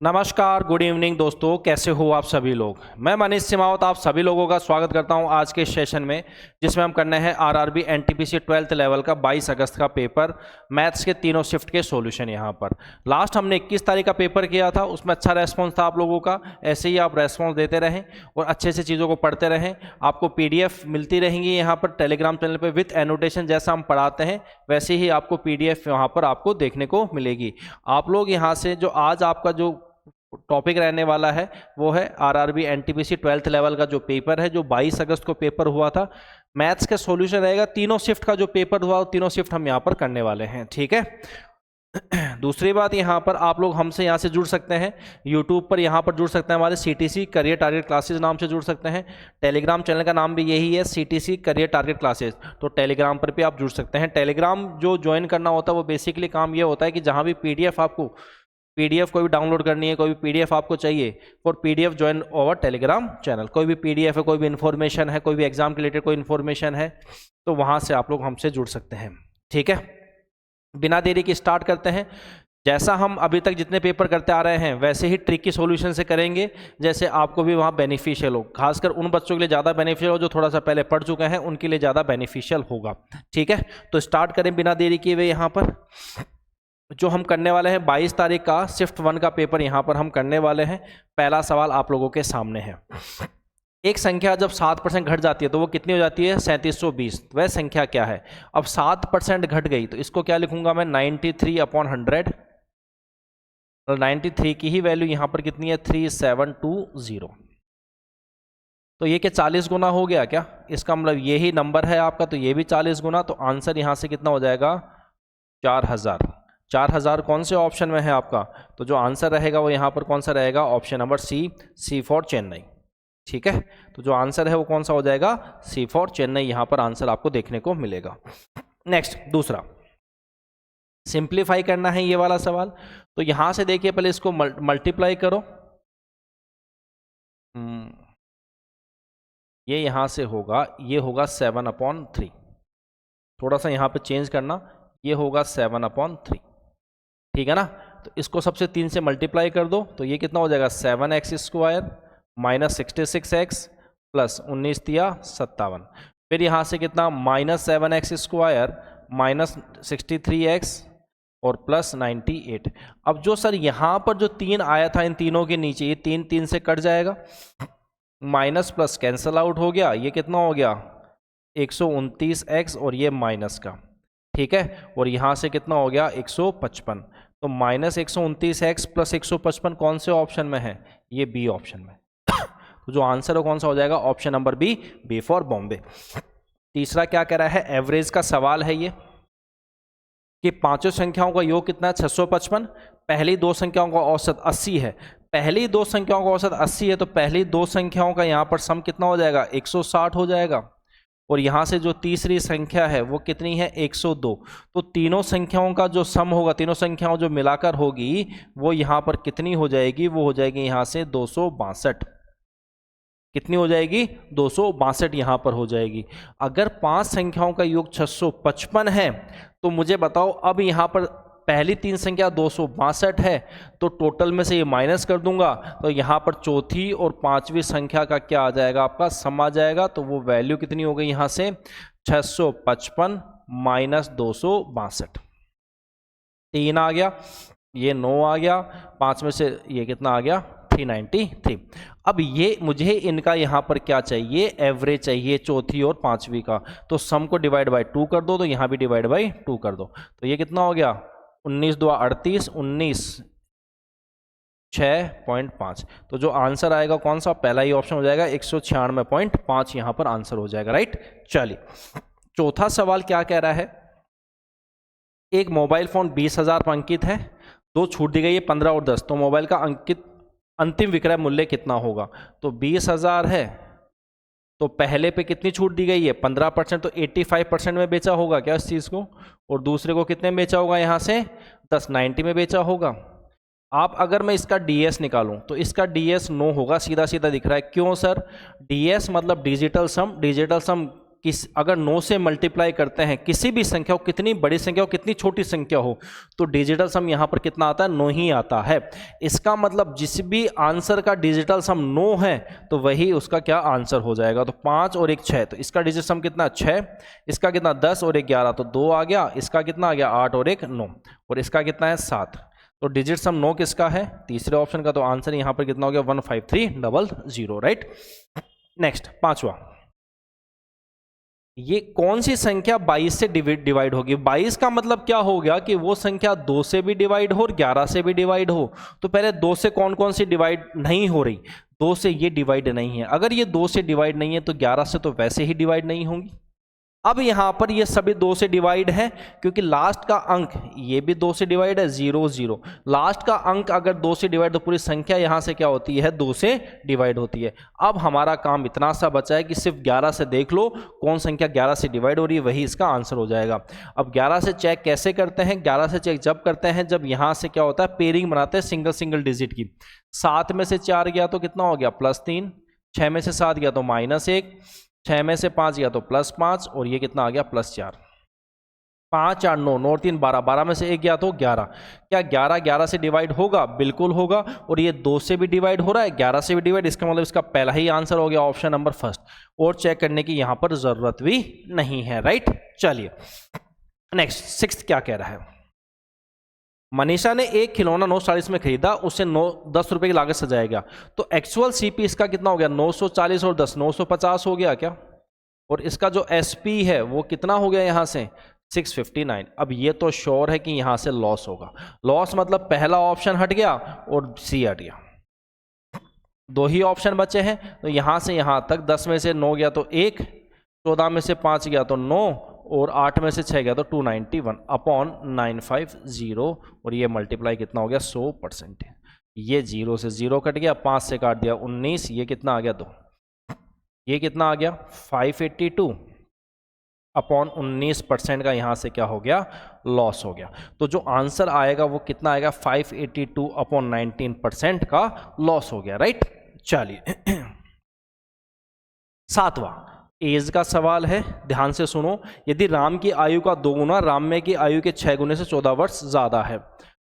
नमस्कार, good evening दोस्तों, कैसे हो आप सभी लोग। मैं मनीष सिमावत आप सभी लोगों का स्वागत करता हूं आज के सेशन में, जिसमें हम करने हैं आरआरबी एनटीपीसी 12th लेवल का 22 अगस्त का पेपर मैथ्स के तीनों शिफ्ट के सॉल्यूशन। यहां पर लास्ट हमने 21 तारीख का पेपर किया था, उसमें अच्छा रेस्पॉन्स था आप लोगों का। ऐसे ही आप रेस्पॉन्स देते रहें और अच्छे से चीज़ों को पढ़ते रहें। आपको PDF मिलती रहेंगी यहाँ पर टेलीग्राम चैनल पर विथ एनोटेशन। जैसा हम पढ़ाते हैं वैसे ही आपको PDF वहाँ पर आपको देखने को मिलेगी। आप लोग यहाँ से जो आज आपका जो टॉपिक रहने वाला है वो है आरआरबी एनटीपीसी 12th लेवल का जो पेपर है, जो 22 अगस्त को पेपर हुआ था। मैथ्स का सॉल्यूशन रहेगा। तीनों शिफ्ट का जो पेपर हुआ तीनों शिफ्ट हम यहाँ पर करने वाले हैं, ठीक है। दूसरी बात, यहाँ पर आप लोग हमसे यहाँ से जुड़ सकते हैं, यूट्यूब पर यहाँ पर जुड़ सकते हैं, हमारे CTC करियर टारगेट क्लासेस नाम से जुड़ सकते हैं। टेलीग्राम चैनल का नाम भी यही है, CTC करियर टारगेट क्लासेस। तो टेलीग्राम पर भी आप जुड़ सकते हैं। टेलीग्राम जो ज्वाइन करना होता है वो बेसिकली काम ये होता है कि जहाँ भी PDF कोई भी डाउनलोड करनी है, कोई भी PDF आपको चाहिए, for PDF join over Telegram channel. कोई भी PDF है, कोई भी इन्फॉर्मेशन है, कोई भी एग्जाम के रिलेटेड कोई इन्फॉर्मेशन है, तो वहाँ से आप लोग हमसे जुड़ सकते हैं, ठीक है। बिना देरी के स्टार्ट करते हैं। जैसा हम अभी तक जितने पेपर करते आ रहे हैं वैसे ही ट्रिक की सॉल्यूशन से करेंगे, जैसे आपको भी वहाँ बेनिफिशियल हो। खासकर उन बच्चों के लिए ज़्यादा बेनिफिशियल हो जो थोड़ा सा पहले पढ़ चुके हैं, उनके लिए ज़्यादा बेनिफिशियल होगा, ठीक है। तो स्टार्ट करें बिना देरी किए हुए। यहाँ पर जो हम करने वाले हैं 22 तारीख का शिफ्ट 1 का पेपर यहाँ पर हम करने वाले हैं। पहला सवाल आप लोगों के सामने है। एक संख्या जब 7% घट जाती है तो वो कितनी हो जाती है? 3720। वह संख्या क्या है? अब 7% घट गई तो इसको क्या लिखूंगा मैं? 93/100। 93 की ही वैल्यू यहाँ पर कितनी है? 3720। तो ये क्या 40 गुना हो गया क्या? इसका मतलब ये ही नंबर है आपका, तो ये भी 40 गुना। तो आंसर यहाँ से कितना हो जाएगा? 4000। 4000 कौन से ऑप्शन में है आपका? तो जो आंसर रहेगा वो यहाँ पर कौन सा रहेगा? Option number C for Chennai, ठीक है। तो जो आंसर है वो कौन सा हो जाएगा? सी फॉर चेन्नई। यहाँ पर आंसर आपको देखने को मिलेगा। नेक्स्ट, दूसरा, सिंप्लीफाई करना है ये वाला सवाल। तो यहाँ से देखिए, पहले इसको मल्टीप्लाई करो। ये यहाँ से होगा, ये होगा 7/3। थोड़ा सा यहाँ पे चेंज करना, ये होगा 7/3, ठीक है ना। तो इसको सबसे 3 से मल्टीप्लाई कर दो तो ये कितना हो जाएगा? 7x² माइनस 66x प्लस 19 तिया 57। फिर यहाँ से कितना? -7x² माइनस 63x और प्लस 98। अब जो सर यहाँ पर जो 3 आया था इन तीनों के नीचे, ये 3 से कट जाएगा, माइनस प्लस कैंसल आउट हो गया। ये कितना हो गया? 129x और ये माइनस का, ठीक है। और यहाँ से कितना हो गया? 155। तो -129x प्लस 155 कौन से ऑप्शन में है? ये बी ऑप्शन में। तो जो आंसर है कौन सा हो जाएगा? Option number B for Bombay. तीसरा क्या कह रहा है? एवरेज का सवाल है ये, कि पांचों संख्याओं का योग कितना है? 655। पहली दो संख्याओं का औसत 80 है। पहली दो संख्याओं का औसत 80 है तो पहली दो संख्याओं का यहाँ पर सम कितना हो जाएगा? 160 हो जाएगा। और यहाँ से जो तीसरी संख्या है वो कितनी है? 102। तो तीनों संख्याओं का जो सम होगा, तीनों संख्याओं जो मिलाकर होगी वो यहाँ पर कितनी हो जाएगी? वो हो जाएगी यहाँ से 262। कितनी हो जाएगी? 262 यहाँ पर हो जाएगी। अगर 5 संख्याओं का योग 655 है तो मुझे बताओ, अब यहाँ पर पहली 3 संख्या 262 है तो टोटल में से ये माइनस कर दूंगा तो यहाँ पर चौथी और पांचवी संख्या का क्या आ जाएगा? आपका सम आ जाएगा। तो वो वैल्यू कितनी हो गई यहाँ से? 655 माइनस 262। 3 आ गया, ये 9 आ गया, 5 में से ये कितना आ गया? 393। अब ये मुझे इनका यहाँ पर क्या चाहिए? एवरेज चाहिए चौथी और पांचवी का। तो सम को डिवाइड बाय 2 कर दो, तो यहाँ भी डिवाइड बाय 2 कर दो। तो ये कितना हो गया? 19×2 38, 19 6.5। तो जो आंसर आएगा कौन सा? पहला ही ऑप्शन हो जाएगा, 196.5 यहाँ पर आंसर हो जाएगा, राइट। चलिए, चौथा सवाल क्या कह रहा है? एक मोबाइल फोन 20,000 पर अंकित है, 2 छूट दी गई है 15 और 10, तो मोबाइल का अंकित अंतिम विक्रय मूल्य कितना होगा? तो 20,000 है तो पहले पे कितनी छूट दी गई है? 15%। तो 85% में बेचा होगा क्या इस चीज़ को? और दूसरे को कितने में बेचा होगा? यहाँ से 90 में बेचा होगा। आप अगर मैं इसका DS निकालूं तो इसका DS 9 होगा, सीधा सीधा दिख रहा है। क्यों सर? DS मतलब डिजिटल सम। डिजिटल सम अगर 9 से मल्टीप्लाई करते हैं किसी भी संख्या हो, कितनी बड़ी संख्या हो कितनी छोटी संख्या हो, तो डिजिटल सम यहाँ पर कितना आता है, 9 ही आता है। इसका मतलब जिस भी आंसर का डिजिटल सम 9 है तो वही उसका क्या आंसर हो जाएगा। तो 5 और 1 6, तो इसका डिजिटल सम कितना 6, इसका कितना 10 और 1 11, तो 2 आ गया, इसका कितना आ गया 8 और 1 9, और इसका कितना है 7। तो डिजिट सम 9 किसका है, तीसरे ऑप्शन का। तो आंसर यहाँ पर कितना हो गया 15300, राइट। नेक्स्ट 5वां, ये कौन सी संख्या 22 से डिवाइड होगी। 22 का मतलब क्या हो गया कि वो संख्या 2 से भी डिवाइड हो और 11 से भी डिवाइड हो। तो पहले 2 से कौन कौन सी डिवाइड नहीं हो रही, 2 से ये डिवाइड नहीं है। अगर ये 2 से डिवाइड नहीं है तो 11 से तो वैसे ही डिवाइड नहीं होंगी। अब यहां पर ये सभी 2 से डिवाइड है क्योंकि लास्ट का अंक ये भी 2 से डिवाइड है, 0 0। लास्ट का अंक अगर 2 से डिवाइड तो पूरी संख्या यहां से क्या होती है 2 से डिवाइड होती है। अब हमारा काम इतना सा बचा है कि सिर्फ 11 से देख लो कौन संख्या 11 से डिवाइड हो रही है, वही इसका आंसर हो जाएगा। अब 11 से चेक कैसे करते हैं, 11 से चेक जब करते हैं जब यहां से क्या होता है पेयरिंग बनाते हैं सिंगल डिजिट की। 7 में से 4 गया तो कितना हो गया +3, 6 में से 7 गया तो -1, 6 में से 5 गया तो +5, और ये कितना आ गया +4। 5 4 9 9 3 12, 12 में से 1 गया तो 11। क्या 11 11 से डिवाइड होगा, बिल्कुल होगा। और ये 2 से भी डिवाइड हो रहा है, 11 से भी डिवाइड, इसका मतलब इसका पहला ही आंसर हो गया ऑप्शन नंबर फर्स्ट, और चेक करने की यहां पर जरूरत भी नहीं है, राइट। चलिए नेक्स्ट 6th क्या कह रहा है। मनीषा ने एक खिलौना 940 में खरीदा, उसे 10 रुपए की लागत से सजाया गया। तो एक्चुअल सीपी इसका कितना हो गया 940 और 10 950 हो गया क्या, और इसका जो एसपी है वो कितना हो गया यहां से 659। अब ये तो श्योर है कि यहां से लॉस होगा। लॉस मतलब पहला ऑप्शन हट गया और सी हट गया, 2 ही ऑप्शन बचे हैं। तो यहां से यहां तक 10 में से 9 गया तो 1, 14 में से 5 गया तो 9, और 8 में से 6 गया तो 291 अपॉन 950, और ये मल्टीप्लाई कितना हो गया 100%। ये 0 से 0 कट गया, 5 से काट दिया 19, ये कितना आ गया 2, ये कितना आ गया 582 अपॉन 19% का यहाँ से क्या हो गया लॉस हो गया। तो जो आंसर आएगा वो कितना आएगा 582 अपॉन 19% का लॉस हो गया, राइट। चलिए 7वां एज का सवाल है, ध्यान से सुनो। यदि राम की आयु का 2 गुना राम्य की आयु के 6 गुने से 14 वर्ष ज्यादा है।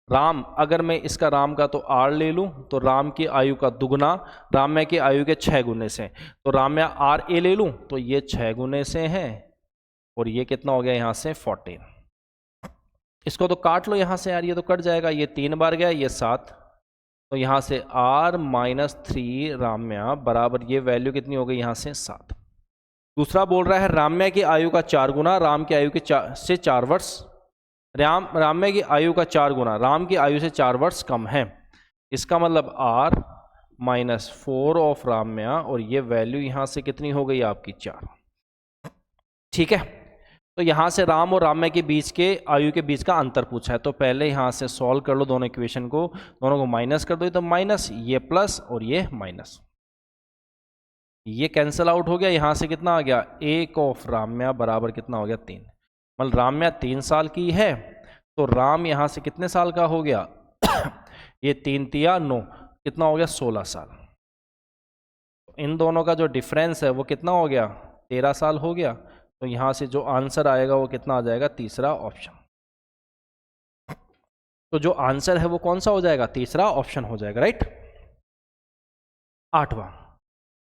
राम, अगर मैं इसका राम का तो आर ले लूं तो राम की आयु का दुगना राम्य की आयु के 6 गुने से, तो राम्य आर ए ले लूं तो ये 6 गुने से है, और ये कितना हो गया यहां से 14। इसको तो काट लो यहां से यार, ये तो कट जाएगा, ये 3 बार गया, ये 7, तो यहां से r - 3 राम्य बराबर ये वैल्यू कितनी हो गई यहां से 7। दूसरा बोल रहा है राम्य की आयु का 4 गुना राम की आयु के से 4 वर्ष, राम्य की आयु का 4 गुना राम की आयु से 4 वर्ष कम है। इसका मतलब r - 4 ऑफ राम्य, और ये वैल्यू यहां से कितनी हो गई आपकी 4। ठीक है, तो यहां से राम और राम्य के बीच के आयु के बीच का अंतर पूछा है, तो पहले यहां से सॉल्व कर लो दोनों इक्वेशन को, दोनों को माइनस कर दो, तो माइनस, ये प्लस और ये माइनस, ये कैंसिल आउट हो गया। यहां से कितना आ गया 1 ऑफ राम्य बराबर कितना हो गया 3। मतलब राम्य 3 साल की है, तो राम यहां से कितने साल का हो गया ये 3 तिया 9, कितना हो गया 16 साल। इन दोनों का जो डिफरेंस है वो कितना हो गया 13 साल हो गया। तो यहां से जो आंसर आएगा वो कितना आ जाएगा, तीसरा ऑप्शन। तो जो आंसर है वो कौन सा हो जाएगा, तीसरा ऑप्शन हो जाएगा, राइट। 8वां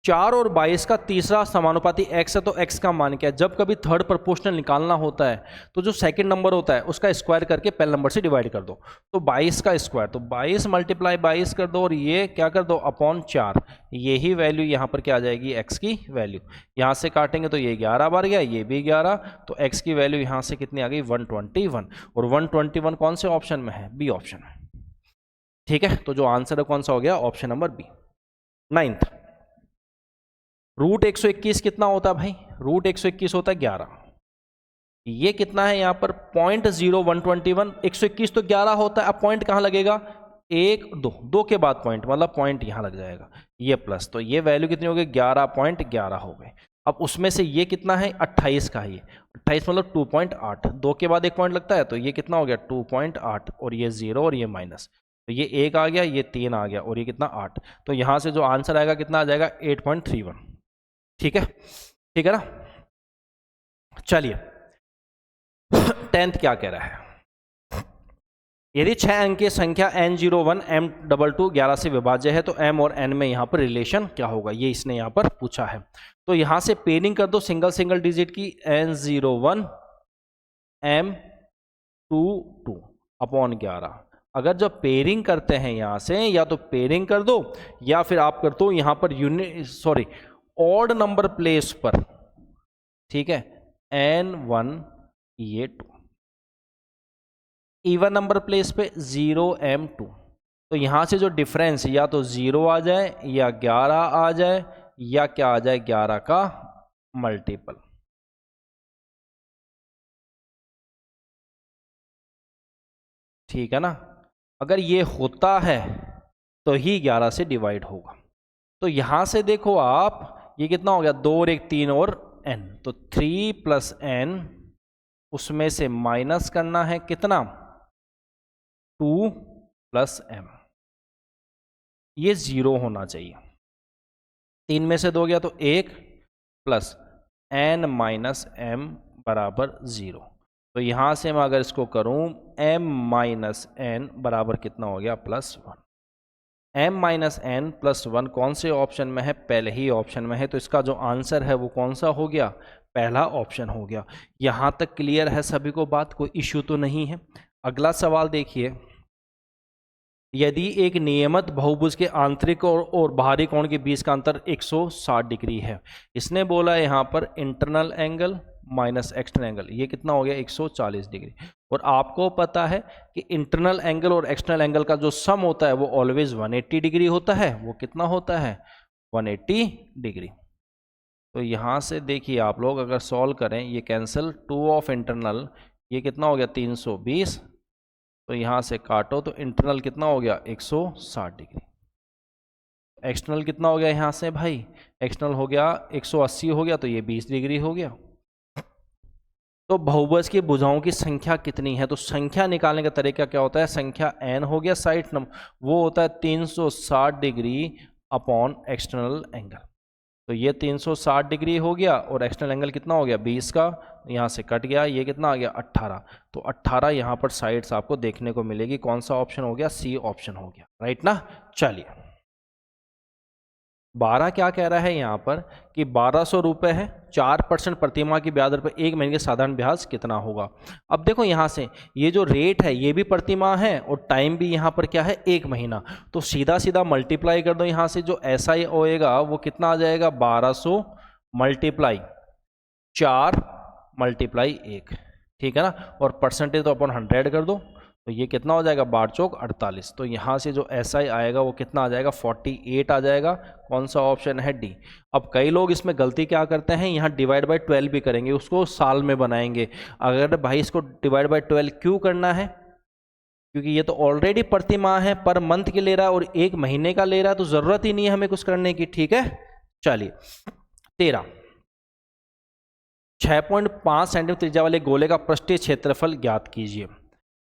4 और 22 का तीसरा समानुपाती x है, तो x का मान क्या है। जब कभी थर्ड प्रोपोर्शनल निकालना होता है तो जो सेकंड नंबर होता है उसका स्क्वायर करके पहले नंबर से डिवाइड कर दो। तो 22 का स्क्वायर, तो 22 × 22 कर दो, और ये क्या कर दो अपॉन 4, यही वैल्यू यहाँ पर क्या आ जाएगी x की वैल्यू। यहाँ से काटेंगे तो ये 11 बार गया, ये भी 11, तो x की वैल्यू यहाँ से कितनी आ गई 121, और 121 कौन से ऑप्शन में है, बी ऑप्शन में। ठीक है, तो जो आंसर है कौन सा हो गया, option number B. 9th root 121 कितना होता है भाई, रूट 121 होता है 11। ये कितना है यहाँ पर 0.0121, 121 तो 11 होता है। अब पॉइंट कहाँ लगेगा, 1 2 2 के बाद पॉइंट, मतलब पॉइंट यहाँ लग जाएगा, ये प्लस, तो ये वैल्यू कितनी हो गई 11.11 हो गई। अब उसमें से ये कितना है 28 का है, ये 28 मतलब 2.8, 2 के बाद एक पॉइंट लगता है, तो ये कितना हो गया 2.8, और ये 0 और ये माइनस, तो ये 1 आ गया, ये 3 आ गया, और ये कितना 8। तो यहाँ से जो आंसर आएगा कितना आ जाएगा 8.31। ठीक है, ठीक है ना। चलिए 10th क्या कह रहा है, यदि 6 अंक की संख्या n01 m22 11 से विभाज्य है तो m और n में यहाँ पर रिलेशन क्या होगा, ये इसने यहाँ पर पूछा है। तो यहाँ से पेयरिंग कर दो सिंगल डिजिट की, n01 m22 अपॉन 11। अगर जब पेयरिंग करते हैं यहाँ से, या तो पेयरिंग कर दो या फिर आप कर दो यहाँ पर ऑड नंबर प्लेस पर, ठीक है, n1 ये 2, इवन नंबर प्लेस पे 0m2। तो यहां से जो डिफरेंस या तो 0 आ जाए या 11 आ जाए या क्या आ जाए 11 का मल्टीपल। ठीक है ना, अगर ये होता है तो ही 11 से डिवाइड होगा। तो यहां से देखो आप, ये कितना हो गया, 2 और 1 3 और n, तो 3 + n, उसमें से माइनस करना है कितना, 2 + m, ये 0 होना चाहिए। 3 में से 2 गया तो 1 + n - m बराबर 0। तो यहां से मैं अगर इसको करूं m - n बराबर कितना हो गया, +1। m - n +1 कौन से ऑप्शन में है, पहले ही ऑप्शन में है, तो इसका जो आंसर है वो कौन सा हो गया, पहला ऑप्शन हो गया। यहां तक क्लियर है सभी को बात, कोई इश्यू तो नहीं है। अगला सवाल देखिए, यदि एक नियमित बहुभुज के आंतरिक और बाहरी कोण के बीच का अंतर 160 डिग्री है, इसने बोला यहाँ पर internal angle minus external angle, ये कितना हो गया, 140 डिग्री। और आपको पता है कि इंटरनल एंगल और एक्सटर्नल एंगल का जो सम होता है वो ऑलवेज 180 डिग्री होता है। वो कितना होता है, 180 डिग्री। तो यहाँ से देखिए आप लोग अगर सॉल्व करें, ये कैंसिल, 2 ऑफ इंटरनल, ये कितना हो गया, 320, तो यहाँ से काटो तो इंटरनल कितना हो गया, 160 डिग्री। एक्सटर्नल कितना हो गया यहाँ से भाई, एक्सटर्नल हो गया 180 हो गया, तो ये 20 डिग्री हो गया। तो बहुभुज की भुजाओं की संख्या कितनी है, तो संख्या निकालने का तरीका क्या होता है, संख्या n हो गया साइड नंबर, वो होता है 360 डिग्री अपॉन एक्सटर्नल एंगल। तो ये 360 डिग्री हो गया और एक्सटर्नल एंगल कितना हो गया, 20 का, यहाँ से कट गया, ये कितना आ गया, 18। तो 18 यहाँ पर साइड्स आपको देखने को मिलेगी। कौन सा ऑप्शन हो गया, सी ऑप्शन हो गया, राइट ना। चलिए 12 क्या कह रहा है यहाँ पर कि 1200 रुपये है, 4% प्रतिमाह की ब्याज दर पर 1 महीने के साधारण ब्याज कितना होगा। अब देखो यहाँ से ये जो रेट है ये भी प्रतिमाह है और टाइम भी यहाँ पर क्या है, 1 महीना। तो सीधा सीधा मल्टीप्लाई कर दो, यहाँ से जो SI होएगा वो कितना आ जाएगा, 1200 × 4 × 1, ठीक है ना। और परसेंटेज तो अपन 100 कर दो, तो ये कितना हो जाएगा, 12 चौक 48। तो यहाँ से जो SI आएगा वो कितना आ जाएगा, 48 आ जाएगा। कौन सा ऑप्शन है, डी। अब कई लोग इसमें गलती क्या करते हैं, यहाँ डिवाइड बाय 12 भी करेंगे, उसको साल में बनाएंगे। अगर भाई इसको डिवाइड बाय 12 क्यों करना है, क्योंकि ये तो ऑलरेडी प्रति माह है, पर मंथ के ले रहा है और 1 महीने का ले रहा है, तो जरूरत ही नहीं है हमें कुछ करने की, ठीक है। चलिए 13, 6.5 सेंटीमीटर त्रिज्या वाले गोले का पृष्ठीय क्षेत्रफल ज्ञात कीजिए।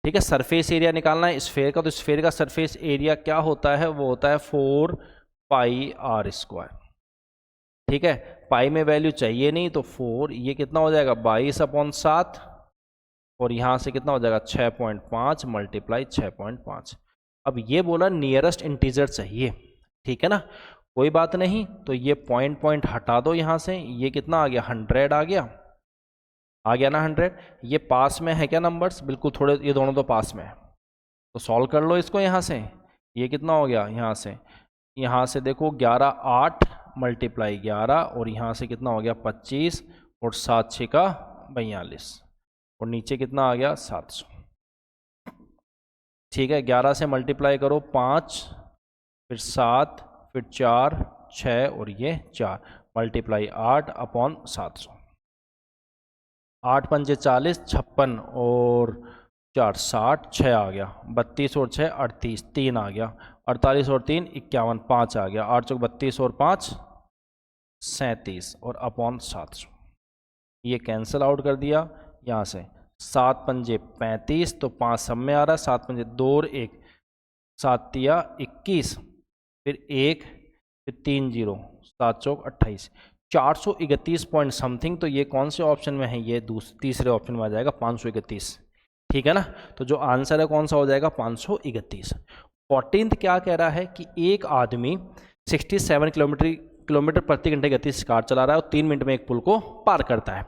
ठीक है, सरफेस एरिया निकालना है स्फेयर का, तो स्फेयर का सरफेस एरिया क्या होता है, वो होता है 4πr²। ठीक है, पाई में वैल्यू चाहिए नहीं, तो 4, ये कितना हो जाएगा, 22/7, और यहाँ से कितना हो जाएगा, 6.5 × 6.5। अब ये बोला नियरेस्ट इंटीजर चाहिए, ठीक है ना, कोई बात नहीं। तो ये पॉइंट हटा दो यहाँ से, ये कितना आ गया, 100 आ गया ना 100। ये पास में है क्या नंबर्स, बिल्कुल थोड़े, ये दोनों तो पास में है, तो सॉल्व कर लो इसको। यहाँ से ये कितना हो गया, यहाँ से देखो 11 8 × 11, और यहाँ से कितना हो गया 25, और 7 6 का 42, और नीचे कितना आ गया 700। ठीक है, 11 से मल्टीप्लाई करो 5, फिर 7, फिर 4 6, और ये 4 × 8/700। 8 पंजे 40, 56 और 4 60, 6 आ गया, 32 और 6 38, 3 आ गया, 48 और 3 51, 5 आ गया, 8 चौक 32 और 5 37, और /700। ये कैंसिल आउट कर दिया यहाँ से, 7 पंजे 35, तो 5 सब में आ रहा है, 7 पंजे 2 और 1 7 तिया 21, फिर 1, फिर 3 0, 7 चौक 28। 431 पॉइंट समथिंग, तो ये कौन से ऑप्शन में है, ये तीसरे ऑप्शन में आ जाएगा 531। ठीक है ना, तो जो आंसर है कौन सा हो जाएगा 531। 14th क्या कह रहा है कि एक आदमी 67 किलोमीटर प्रति घंटे गति से कार चला रहा है और 3 मिनट में एक पुल को पार करता है,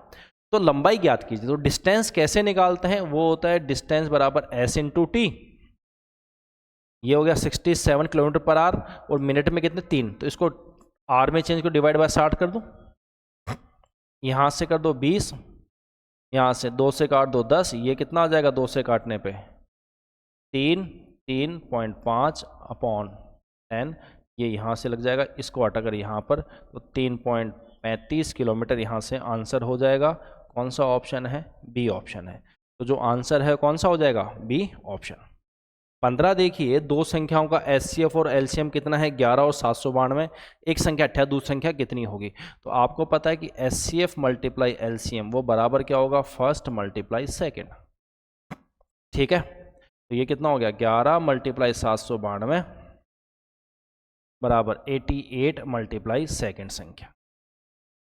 तो लंबाई ज्ञात कीजिए। तो डिस्टेंस कैसे निकालते हैं, वो होता है डिस्टेंस बराबर s इंटू टी। ये हो गया 67 किलोमीटर पर आवर और मिनट में कितने 3, तो इसको आर में चेंज को डिवाइड बाय 60 कर दो, यहाँ से कर दो 20, यहाँ से 2 से काट दो 10, ये कितना आ जाएगा 2 से काटने पे 3.5 अपॉन 10, ये यहाँ से लग जाएगा, इसको हटाकर यहाँ पर, तो 3.35 किलोमीटर यहाँ से आंसर हो जाएगा। कौन सा ऑप्शन है, बी ऑप्शन है। तो जो आंसर है कौन सा हो जाएगा, बी ऑप्शन। 15 देखिए, दो संख्याओं का एचसीएफ और एलसीएम कितना है 11 और 792, एक संख्या 18 दूसरी संख्या कितनी होगी। तो आपको पता है कि एचसीएफ मल्टीप्लाई एलसीएम वो बराबर क्या होगा, फर्स्ट मल्टीप्लाई सेकेंड। ठीक है, तो ये कितना हो गया 11 मल्टीप्लाई 792 बराबर 88 मल्टीप्लाई सेकेंड संख्या।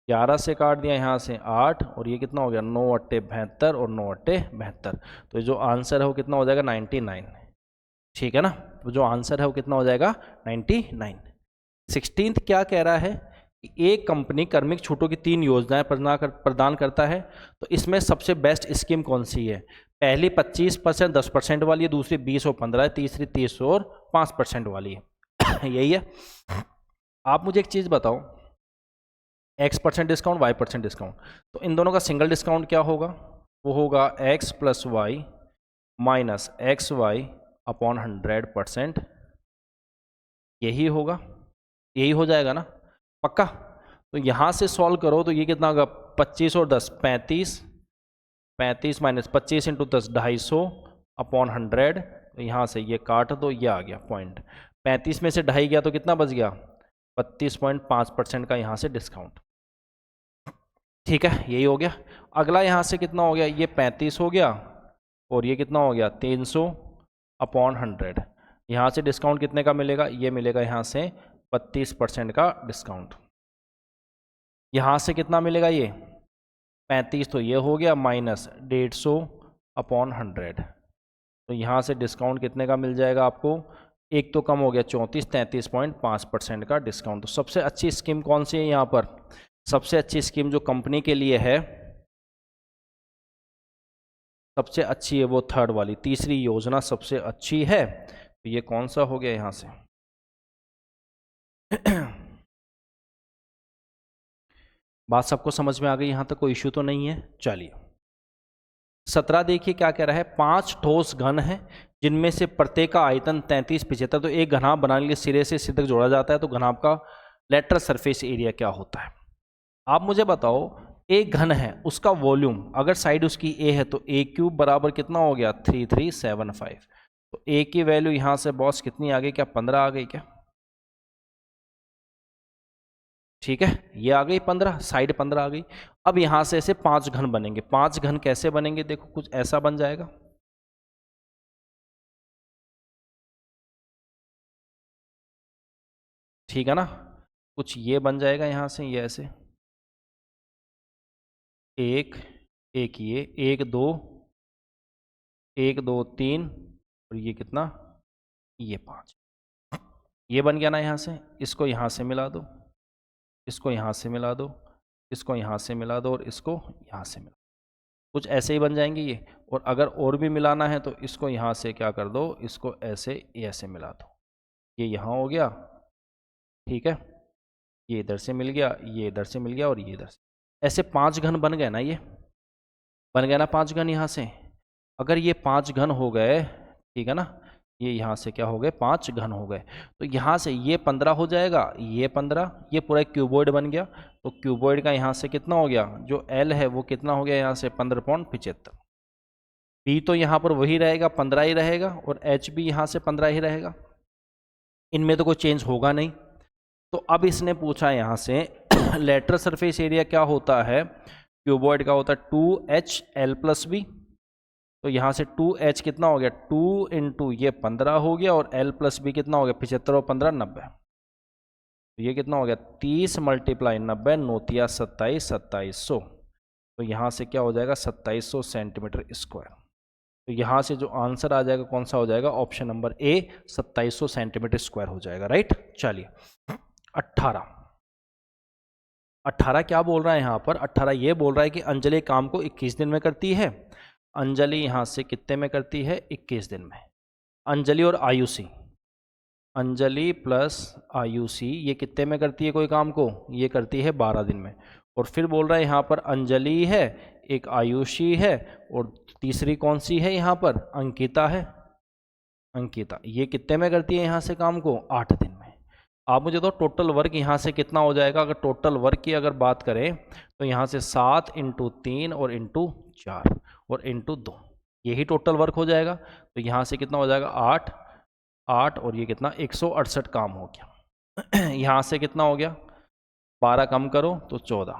11 से काट दिया यहाँ से 8 और ये कितना हो गया 9 अट्टे 72 और 9 अट्टे 72, तो जो आंसर है वो कितना हो जाएगा 99। ठीक है ना, तो जो आंसर है वो कितना हो जाएगा 99। 16th क्या कह रहा है कि एक कंपनी कार्मिक छूटों की 3 योजनाएं प्रदान करता है, तो इसमें सबसे बेस्ट स्कीम कौन सी है। पहली 25% 10% वाली है, दूसरी 20 और 15 है, तीसरी 30 और 5% वाली है। यही है। आप मुझे एक चीज़ बताओ, X% डिस्काउंट Y% डिस्काउंट, तो इन दोनों का सिंगल डिस्काउंट क्या होगा, वो होगा X plus Y minus X Y upon 100%, यही होगा, यही हो जाएगा ना पक्का। तो यहाँ से सॉल्व करो तो ये कितना होगा 25 और 10 35, 35 माइनस 25 इंटू 10 250 अपॉन 100, तो यहाँ से ये काट दो, ये आ गया पॉइंट। 35 में से 2.5 गया तो कितना बच गया 32.5% का यहाँ से डिस्काउंट। ठीक है, यही हो गया। अगला यहाँ से कितना हो गया, ये 35 हो गया और ये कितना हो गया 300 अपॉन 100, यहाँ से डिस्काउंट कितने का मिलेगा, ये मिलेगा यहाँ से 32% का डिस्काउंट। यहाँ से कितना मिलेगा, ये 35 तो ये हो गया माइनस 150 अपॉन 100, तो यहाँ से डिस्काउंट कितने का मिल जाएगा आपको, एक तो कम हो गया 33.5% का डिस्काउंट। तो सबसे अच्छी स्कीम कौन सी है यहाँ पर, सबसे अच्छी स्कीम जो कंपनी के लिए है सबसे अच्छी है वो थर्ड वाली, तीसरी योजना सबसे अच्छी है। तो ये कौन सा हो गया यहाँ से बात सबको समझ में आ गई, यहाँ तक कोई इश्यू तो नहीं है। चलिए 17 देखिए क्या कह रहा है, 5 ठोस घन है जिनमें से प्रत्येक का आयतन 33 75, तो एक घनाभ बनाने के लिए सिरे से सिर तक जोड़ा जाता है, तो घनाभ का लेटरल सरफेस एरिया क्या होता है। आप मुझे बताओ, एक घन है उसका वॉल्यूम अगर साइड उसकी ए है तो ए क्यूब बराबर कितना हो गया 3375, तो ए की वैल्यू यहाँ से बॉस कितनी आ गई, क्या 15 आ गई क्या। ठीक है, ये आ गई 15, साइड 15 आ गई। अब यहाँ से ऐसे 5 घन बनेंगे। 5 घन कैसे बनेंगे, देखो कुछ ऐसा बन जाएगा, ठीक है ना, कुछ ये बन जाएगा यहाँ से, ये ऐसे एक एक, ये 1 2 1 2 3 और ये कितना, ये 5, ये बन गया ना। यहाँ से इसको यहाँ से मिला दो, इसको यहाँ से मिला दो, इसको यहाँ से मिला दो और इसको यहाँ से मिला, कुछ ऐसे ही बन जाएंगे ये। और अगर और भी मिलाना है तो इसको यहाँ से क्या कर दो, इसको ऐसे ऐसे मिला दो, ये यहाँ हो गया। ठीक है, ये इधर से मिल गया, ये इधर से मिल गया और ये इधर से, ऐसे 5 घन बन गए ना, ये बन गया ना 5 घन यहाँ से। अगर ये 5 घन हो गए, ठीक है ना, ये यहाँ से क्या हो गए 5 घन हो गए, तो यहाँ से ये 15 हो जाएगा, ये 15, ये पूरा क्यूबॉइड बन गया। तो क्यूबॉइड का यहाँ से कितना हो गया, जो एल है वो कितना हो गया यहाँ से 15.75। बी तो यहाँ पर वही रहेगा 15 ही रहेगा और एच भी यहाँ से 15 ही रहेगा, इनमें तो कोई चेंज होगा नहीं। तो अब इसने पूछा यहाँ से लेटरल सरफेस एरिया क्या होता है, क्यूबॉइड का होता है 2HL प्लस बी, तो यहाँ से 2H कितना हो गया 2 इंटू ये 15 हो गया और L प्लस बी कितना हो गया 75 और 15 90। तो ये कितना हो गया 30 मल्टीप्लाई 90 नोतिया 27 2700। तो यहाँ से क्या हो जाएगा 2700 सेंटीमीटर स्क्वायर। तो यहाँ से जो आंसर आ जाएगा कौन सा हो जाएगा, option number A 2700 centimetre square हो जाएगा, राइट। चलिए 18 क्या बोल रहा है यहाँ पर, 18 ये बोल रहा है कि अंजलि काम को 21 दिन में करती है। अंजलि यहाँ से कितने में करती है, 21 दिन में। अंजलि और आयुषी, अंजलि प्लस आयुषी ये कितने में करती है कोई काम को, ये करती है 12 दिन में। और फिर बोल रहा है यहाँ पर अंजलि है, एक आयुषी है, और तीसरी कौन सी है यहाँ पर, अंकिता है। अंकिता ये कितने में करती है यहाँ से काम को, 8 दिन में। आप मुझे तो टोटल वर्क यहाँ से कितना हो जाएगा, अगर टोटल वर्क की अगर बात करें तो यहाँ से 7 × 3 और × 4 और × 2, यही टोटल वर्क हो जाएगा। तो यहाँ से कितना हो जाएगा 8 और ये कितना 168 काम हो गया। यहाँ से कितना हो गया 12 कम करो तो 14,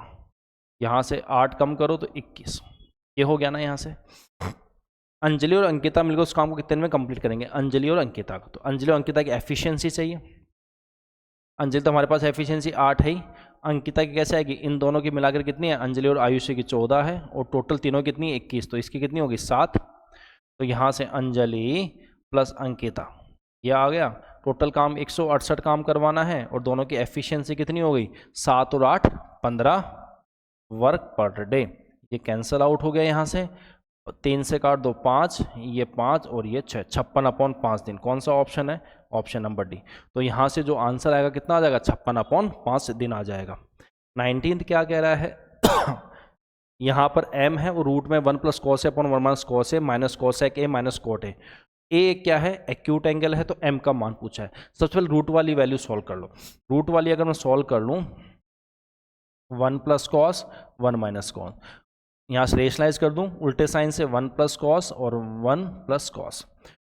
यहाँ से 8 कम करो तो 21, ये हो गया ना। यहाँ से अंजलि और अंकिता मिलकर उस काम को कितने में कंप्लीट करेंगे, अंजलि और अंकिता को। तो अंजलि और अंकिता की एफिशिएंसी चाहिए। अंजलि तो हमारे पास एफिशिएंसी 8 है ही, अंकिता की कैसे आएगी, इन दोनों की मिलाकर कितनी है, अंजलि और आयुषी की 14 है, और टोटल तीनों कितनी 21, तो इसकी कितनी होगी 7। तो यहाँ से अंजलि प्लस अंकिता ये आ गया, टोटल काम 168 काम करवाना है, और दोनों की एफिशिएंसी कितनी हो गई 7 और 8 15 वर्क पर डे। ये कैंसिल आउट हो गया यहाँ से, 3 से काट दो 5, ये 5 और ये 6, 56/5 दिन। कौन सा ऑप्शन है, ऑप्शन नंबर डी। तो यहाँ से जो आंसर आएगा कितना आ जाएगा 56/5 दिन आ जाएगा। 19th क्या कह रहा है यहाँ पर m है और रूट में 1 + cos a / 1 - cos a minus cosec a minus cot a। ए क्या है, एक्यूट एंगल है, तो m का मान पूछा है। सबसे पहले रूट वाली वैल्यू सॉल्व कर लो। रूट वाली अगर मैं सॉल्व कर लूँ 1 + cos 1 - cos, यहाँ से रेशनलाइज कर दूँ उल्टे साइन से 1 + cos और 1 + cos।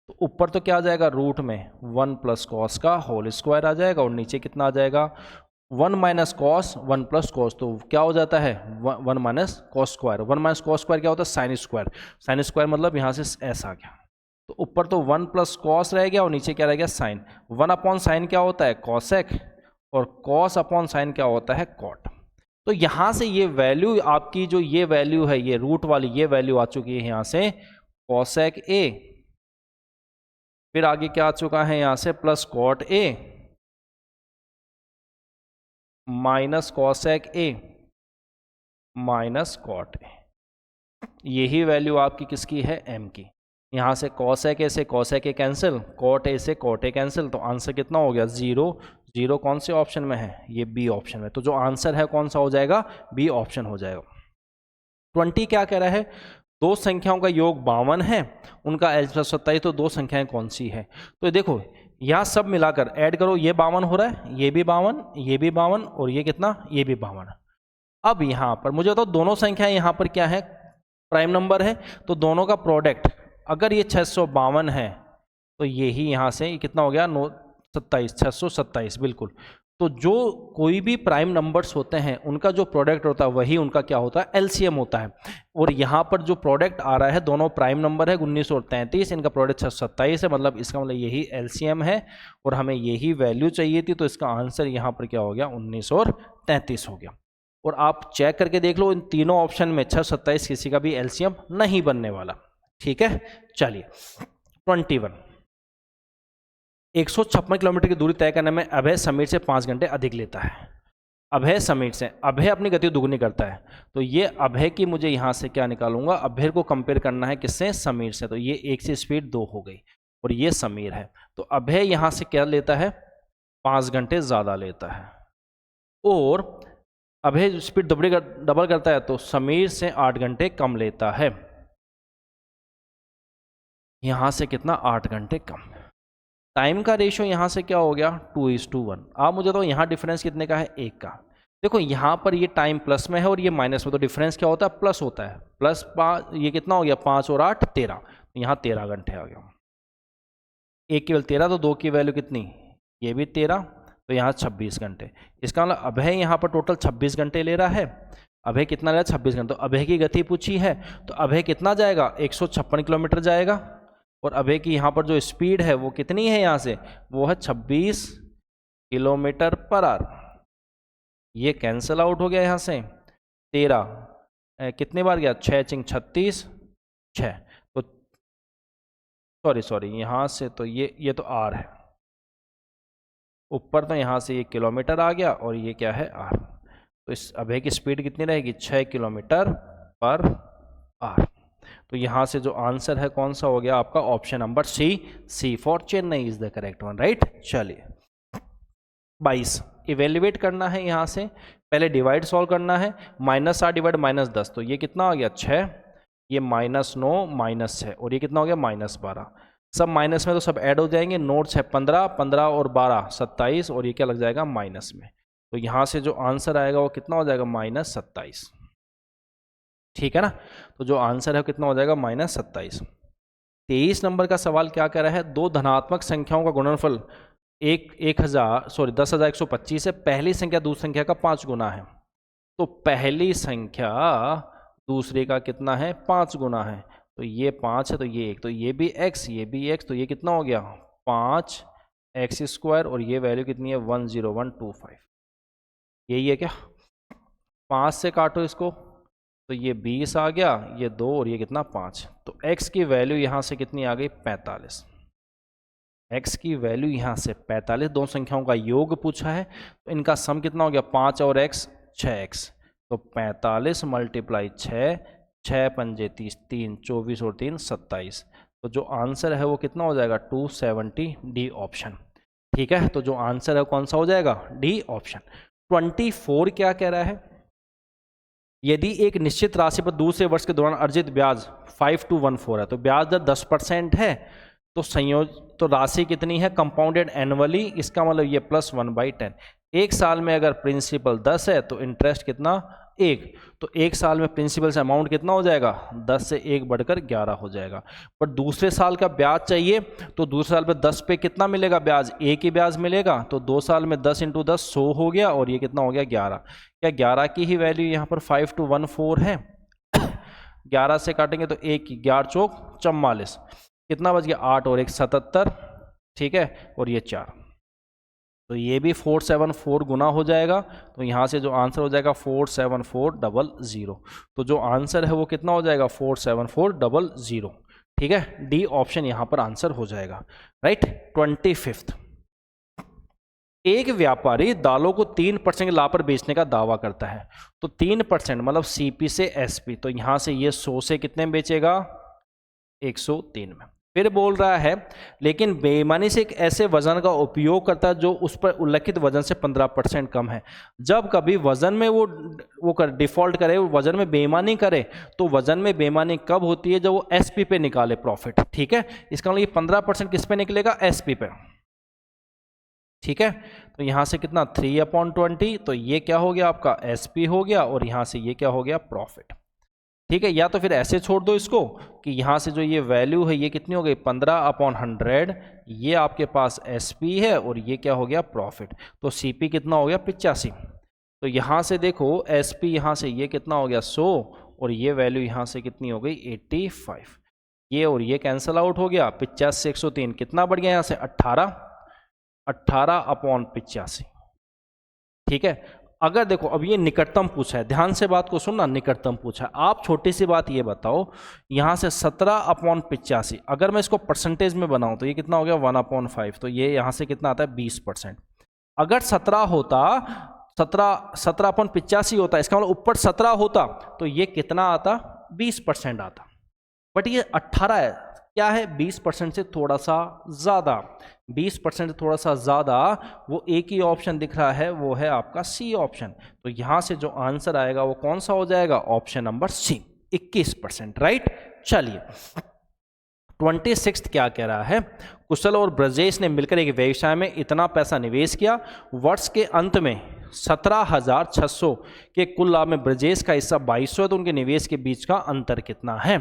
तो ऊपर तो क्या आ जाएगा रूट में 1 + cos का होल स्क्वायर आ जाएगा, और नीचे कितना आ जाएगा 1 - cos 1 + cos। तो क्या हो जाता है 1 - cos स्क्वायर। 1 - cos स्क्वायर क्या होता है साइन स्क्वायर। साइन स्क्वायर मतलब यहाँ से s आ गया। तो ऊपर तो 1 + cos रह गया और नीचे क्या रह गया साइन। 1/sin क्या होता है cosec, और cos/sin क्या होता है cot। तो यहाँ से ये वैल्यू आपकी जो ये वैल्यू है, ये रूट वाली ये वैल्यू आ चुकी है यहाँ से cosec a, फिर आगे क्या आ चुका है यहाँ से plus cot a minus cosec a minus cot a। यही वैल्यू आपकी किसकी है m की। यहाँ से cosec a से cosec a cancel, cot a से cot a कैंसिल, तो आंसर कितना हो गया 0 0। कौन से ऑप्शन में है, ये बी ऑप्शन में। तो जो आंसर है कौन सा हो जाएगा, बी ऑप्शन हो जाएगा। 20 क्या कह रहा है, दो संख्याओं का योग 52 है, उनका LCM 27, तो दो संख्याएं कौन सी है। तो देखो यहाँ सब मिलाकर ऐड करो, ये 52 हो रहा है, ये भी 52, ये भी 52, और ये कितना, ये भी 52। अब यहाँ पर मुझे बताओ दोनों संख्याएं यहाँ पर क्या है, प्राइम नंबर है, तो दोनों का प्रोडक्ट अगर ये 652 है तो यही यहाँ से कितना हो गया 27 627 बिल्कुल। तो जो कोई भी प्राइम नंबर्स होते हैं उनका जो प्रोडक्ट होता है वही उनका क्या होता है एलसीएम होता है। और यहाँ पर जो प्रोडक्ट आ रहा है दोनों प्राइम नंबर है 19 और 33, इनका प्रोडक्ट 627 है, मतलब इसका मतलब यही एलसीएम है और हमें यही वैल्यू चाहिए थी। तो इसका आंसर यहाँ पर क्या हो गया 19 और 33 हो गया। और आप चेक करके देख लो इन तीनों ऑप्शन में 627 किसी का भी एलसीएम नहीं बनने वाला। ठीक है, चलिए 21 156 किलोमीटर की दूरी तय करने में अभय समीर से 5 घंटे अधिक लेता है। अभय समीर से, अभय अपनी गति दुगनी करता है, तो ये अभय की मुझे यहाँ से क्या निकालूंगा, अभय को कंपेयर करना है किससे, समीर से। तो ये 1 से स्पीड 2 हो गई और ये समीर है, तो अभय यहाँ से क्या लेता है 5 घंटे ज़्यादा लेता है। और अभय स्पीड डबल करता है तो समीर से 8 घंटे कम लेता है, यहाँ से कितना 8 घंटे कम। टाइम का रेशियो यहाँ से क्या हो गया 2:1। आप मुझे तो यहाँ डिफरेंस कितने का है 1 का। देखो यहाँ पर ये टाइम प्लस में है और ये माइनस में, तो डिफरेंस क्या होता है प्लस होता है। प्लस 5, ये कितना हो गया 5 और 8 13, यहाँ 13 घंटे आ गया। 1 केवल 13, तो 2 की वैल्यू कितनी, ये भी 13, तो यहाँ 26 घंटे। इसका मतलब अभय यहाँ पर टोटल 26 घंटे ले रहा है। अभय कितना ले रहा है 26 घंटे। तो अभय की गति पूछी है तो अभय कितना जाएगा 156 किलोमीटर जाएगा, और अभय की यहाँ पर जो स्पीड है वो कितनी है यहाँ से, वो है 26 किलोमीटर पर आवर। ये कैंसिल आउट हो गया यहाँ से, 13 कितने बार गया, 6 चिंग 36, 6, तो सॉरी यहाँ से तो ये तो आर है ऊपर, तो यहाँ से ये किलोमीटर आ गया और ये क्या है आर। तो इस अभय की स्पीड कितनी रहेगी, 6 किलोमीटर पर आर। तो यहाँ से जो आंसर है कौन सा हो गया आपका, option number C for Chennai is the correct one, right. चलिए 22 इवेल्युएट करना है, यहाँ से पहले डिवाइड सॉल्व करना है, -8 डिवाइड -10, तो ये कितना आ गया 6, ये -9 -6 और ये कितना हो गया -12, सब माइनस में तो सब ऐड हो जाएंगे, नोट्स है 15, 15 और 12 27 और ये क्या लग जाएगा माइनस में, तो यहाँ से जो आंसर आएगा वो कितना हो जाएगा -27, ठीक है ना। तो जो आंसर है वो कितना हो जाएगा -27। 23 नंबर का सवाल क्या कह रहा है, दो धनात्मक संख्याओं का गुणनफल 10,125 है, पहली संख्या दूसरी संख्या का 5 गुना है, तो पहली संख्या दूसरे का कितना है 5 गुना है, तो ये 5 है तो ये 1, तो ये भी x ये भी x, तो ये कितना हो गया 5x² और ये वैल्यू कितनी है 10125, यही है क्या। 5 से काटो इसको तो ये 20 आ गया, ये 2 और ये कितना 5, तो x की वैल्यू यहाँ से कितनी आ गई 45, x की वैल्यू यहाँ से 45, दो संख्याओं का योग पूछा है तो इनका सम कितना हो गया 5 और x 6x, तो 45 × 6, 6 पंजे 30, 3 24 और 3 27, तो जो आंसर है वो कितना हो जाएगा 270, डी ऑप्शन, ठीक है। तो जो आंसर है कौन सा हो जाएगा डी ऑप्शन। 24 क्या कह रहा है, यदि एक निश्चित राशि पर दूसरे वर्ष के दौरान अर्जित ब्याज 5214 है, तो ब्याज दर 10% है, तो राशि कितनी है कंपाउंडेड एनुअली, इसका मतलब ये +1/10, एक साल में अगर प्रिंसिपल 10 है तो इंटरेस्ट कितना 1, तो एक साल में प्रिंसिपल से अमाउंट कितना हो जाएगा 10 से 1 बढ़कर 11 हो जाएगा। पर दूसरे साल का ब्याज चाहिए तो दूसरे साल पे 10 पे कितना मिलेगा ब्याज, 1 ही ब्याज मिलेगा, तो 2 साल में 10 × 10 100 हो गया और ये कितना हो गया 11, क्या 11 की ही वैल्यू यहाँ पर 5214 है। 11 से काटेंगे तो 1 की 11 चौक 44, कितना बच गया 8 और 1 77, ठीक है, और ये 4, तो ये भी 474 गुना हो जाएगा, तो यहाँ से जो आंसर हो जाएगा 47400, तो जो आंसर है वो कितना हो जाएगा 47400, ठीक है, डी ऑप्शन यहाँ पर आंसर हो जाएगा, राइट। 25, एक व्यापारी दालों को 3% लाभ पर बेचने का दावा करता है, तो 3% मतलब CP से SP, तो यहाँ से ये 100 से कितने में बेचेगा 103 में। फिर बोल रहा है लेकिन बेईमानी से एक ऐसे वजन का उपयोग करता है जो उस पर उल्लिखित वजन से 15% कम है। जब कभी वजन में वो डिफॉल्ट करे, वजन में बेईमानी करे, तो वजन में बेईमानी कब होती है जब वो SP पे निकाले प्रॉफिट, ठीक है। इसका मतलब ये 15% किस पे निकलेगा SP पे, ठीक है। तो यहाँ से कितना 3/20, तो ये क्या हो गया आपका SP हो गया और यहाँ से ये क्या हो गया प्रॉफिट, ठीक है। या तो फिर ऐसे छोड़ दो इसको कि यहाँ से जो ये वैल्यू है ये कितनी हो गई 15/100, ये आपके पास SP है और ये क्या हो गया प्रॉफिट, तो CP कितना हो गया 85, तो यहाँ से देखो SP यहाँ से ये कितना हो गया 100 और ये वैल्यू यहाँ से कितनी हो गई 85, ये और ये कैंसिल आउट हो गया, 50 से 103 कितना बढ़ गया यहाँ से 18/85, ठीक है। अगर देखो अब ये निकटतम पूछा है, ध्यान से बात को सुनना, निकटतम पूछा है, आप छोटी सी बात ये बताओ, यहाँ से 17/85 अगर मैं इसको परसेंटेज में बनाऊं तो ये कितना हो गया 1/5, तो ये यहाँ से कितना आता है 20%। अगर 17 होता 17/85 होता, इसका मतलब ऊपर 17 होता तो ये कितना आता 20% आता, बट ये 18 है, क्या है 20% से थोड़ा सा ज़्यादा, 20% से थोड़ा सा ज़्यादा, वो एक ही ऑप्शन दिख रहा है, वो है आपका C ऑप्शन, तो यहाँ से जो आंसर आएगा वो कौन सा हो जाएगा ऑप्शन नंबर C 21%, राइट। चलिए 26 क्या कह रहा है, कुशल और ब्रजेश ने मिलकर एक व्यवसाय में इतना पैसा निवेश किया, वर्ष के अंत में 17,600 के कुल लाभ में ब्रजेश का हिस्सा 2200 है, तो उनके निवेश के बीच का अंतर कितना है।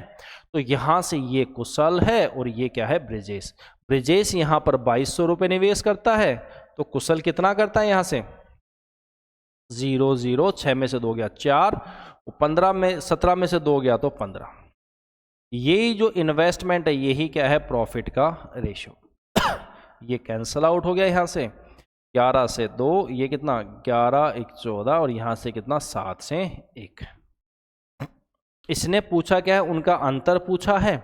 तो यहाँ से ये कुशल है और ये क्या है ब्रजेश, ब्रजेश यहाँ पर 2200 रुपये निवेश करता है, तो कुशल कितना करता है यहाँ से 0 0, 6 में से 2 गया 4, 15 में 17 में से 2 गया तो 15, ये जो इन्वेस्टमेंट है यही क्या है प्रॉफिट का रेशियो। ये कैंसल आउट हो गया यहाँ से, 11 से 2, ये कितना 11 1 14 और यहाँ से कितना 7 से 1। इसने पूछा क्या है, उनका अंतर पूछा है।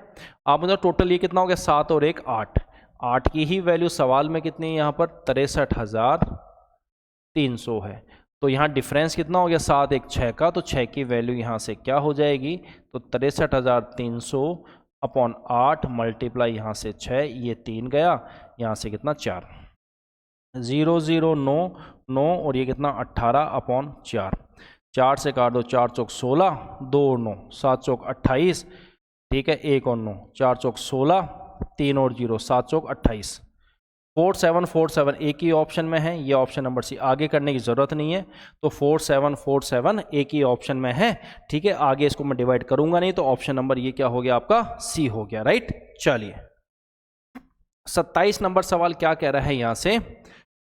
आप मतलब टोटल ये कितना हो गया 7 और 1 8, 8 की ही वैल्यू सवाल में कितनी है यहाँ पर 63,300 है। तो यहाँ डिफरेंस कितना हो गया 7 1 6 का, तो 6 की वैल्यू यहाँ से क्या हो जाएगी, तो 63,300 अपॉन 8 मल्टीप्लाई यहाँ से 6, ये 3 गया, यहाँ से कितना 4, 0 0 9 9 और ये कितना 18 अपॉन 4, 4 से काट दो, 4 चौक 16, 2 और 9 7 चौक 28, ठीक है 1 और 9 4 चौक 16, 3 और 0 7 चौक 28, 4 7 4 7 एक ही ऑप्शन में है, ये ऑप्शन नंबर सी, आगे करने की ज़रूरत नहीं है। तो 4 7 4 7 एक ही ऑप्शन में है, ठीक है, आगे इसको मैं डिवाइड करूंगा नहीं, तो ऑप्शन नंबर ये क्या हो गया आपका सी हो गया, राइट। चलिए 27 नंबर सवाल क्या कह रहा है यहाँ से,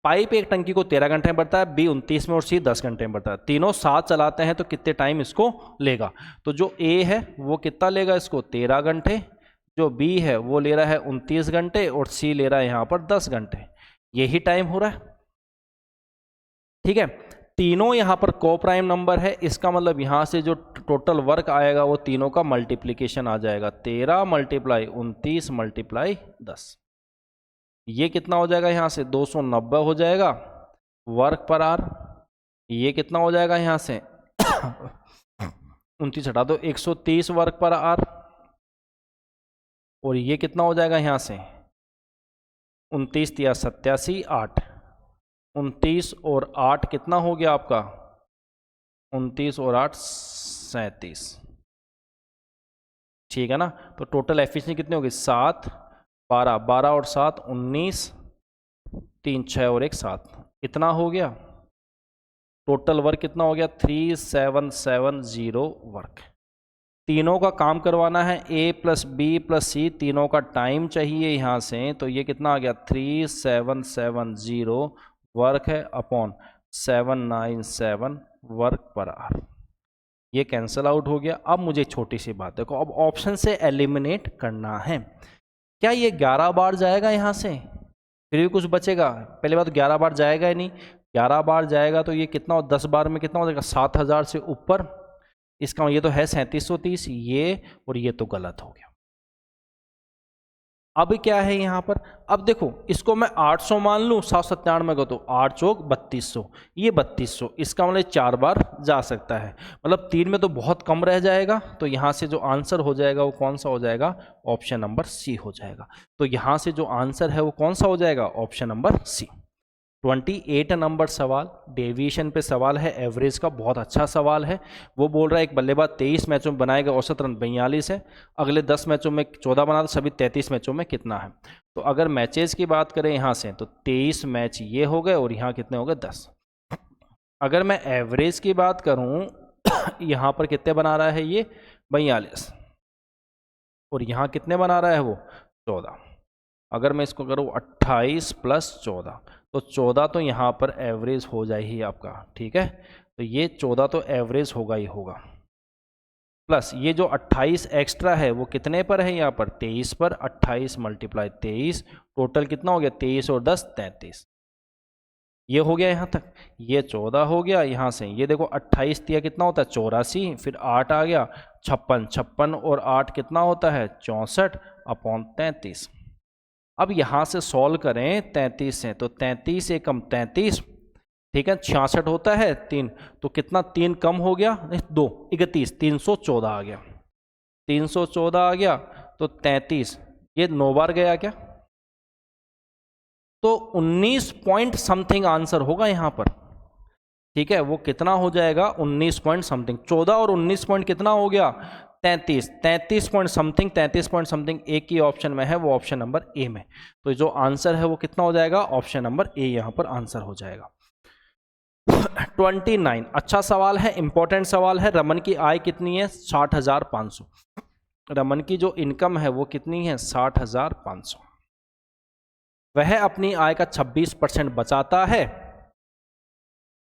पाइप एक टंकी को 13 घंटे में भरता है, बी 29 में और सी 10 घंटे में भरता है, तीनों साथ चलाते हैं तो कितने टाइम इसको लेगा। तो जो ए है वो कितना लेगा इसको 13 घंटे, जो बी है वो ले रहा है 29 घंटे और सी ले रहा है यहाँ पर 10 घंटे, यही टाइम हो रहा है, ठीक है। तीनों यहाँ पर को प्राइम नंबर है, इसका मतलब यहाँ से जो टोटल वर्क आएगा वो तीनों का मल्टीप्लीकेशन आ जाएगा, 13 मल्टीप्लाई 29 मल्टीप्लाई 10, ये कितना हो जाएगा यहाँ से 290 हो जाएगा वर्क पर आर, ये कितना हो जाएगा यहाँ से 29 हटा दो 130 वर्क पर आर, और ये कितना हो जाएगा यहाँ से 29 या 87 8, 29 और 8 कितना हो गया आपका 29 और 8 37, ठीक है ना। तो टोटल एफिशिएंसी कितनी होगी 7 12 12 और 7 19, 3 6 और 1 7, इतना हो गया। टोटल वर्क कितना हो गया 3770 वर्क। तीनों का काम करवाना है, ए प्लस बी प्लस सी, तीनों का टाइम चाहिए यहाँ से, तो ये कितना आ गया 3770 वर्क है अपॉन 797 वर्क पर आवर, ये कैंसिल आउट हो गया। अब मुझे छोटी सी बात देखो, अब ऑप्शन से एलिमिनेट करना है, क्या ये 11 बार जाएगा यहाँ से, फिर भी कुछ बचेगा, पहले बात तो 11 बार जाएगा ही नहीं, 11 बार जाएगा तो ये कितना हो 10 बार में कितना हो जाएगा 7000 से ऊपर, इसका ये तो है 3730, ये और ये तो गलत हो गया। अब क्या है यहाँ पर, अब देखो इसको मैं 800 मान लूँ 797 को, तो 8 चौक 3200, ये 3200, इसका मतलब 4 बार जा सकता है, मतलब 3 में तो बहुत कम रह जाएगा, तो यहाँ से जो आंसर हो जाएगा वो कौन सा हो जाएगा, ऑप्शन नंबर सी हो जाएगा। तो यहाँ से जो आंसर है वो कौन सा हो जाएगा, ऑप्शन नंबर सी। 28 नंबर सवाल डेविएशन पे सवाल है, एवरेज का बहुत अच्छा सवाल है। वो बोल रहा है एक बल्लेबाज 23 मैचों में बनाएगा, औसत रन 42 है, अगले 10 मैचों में 14 बना, तो सभी 33 मैचों में कितना है। तो अगर मैचेस की बात करें यहाँ से, तो 23 मैच ये हो गए और यहाँ कितने हो गए 10। अगर मैं एवरेज की बात करूँ यहाँ पर कितने बना रहा है ये 42, और यहाँ कितने बना रहा है वो 14। अगर मैं इसको करूँ 28 प्लस 14, तो 14 तो यहाँ पर एवरेज हो जाए ही आपका, ठीक है, तो ये 14 तो एवरेज होगा ही होगा, प्लस ये जो 28 एक्स्ट्रा है वो कितने पर है यहाँ पर 23 पर, 28 मल्टीप्लाई 23, टोटल कितना हो गया 23 और 10 33, ये हो गया यहाँ तक, ये 14 हो गया। यहाँ से ये देखो 28 दिया कितना होता है 84, फिर 8 आ गया 56, 56 और 8 कितना होता है 64 अपॉन 33। अब यहाँ से सॉल्व करें 33 से, तो 33 से कम 33, ठीक है, 66 होता है 3, तो कितना 3 कम हो गया 2 31, 314 आ गया, 314 आ गया, तो 33 ये 9 बार गया क्या, तो 19 पॉइंट समथिंग आंसर होगा यहाँ पर, ठीक है, वो कितना हो जाएगा 19 पॉइंट समथिंग, 14 और 19 पॉइंट कितना हो गया 33 पॉइंट समथिंग, 33 पॉइंट समथिंग एक ही ऑप्शन में है, वो ऑप्शन नंबर ए में, तो जो आंसर है वो कितना हो जाएगा ऑप्शन नंबर ए यहाँ पर आंसर हो जाएगा। 29 अच्छा सवाल है, इंपॉर्टेंट सवाल है। रमन की आय कितनी है 60,500, रमन की जो इनकम है वो कितनी है 60,500, वह अपनी आय का 26% बचाता है,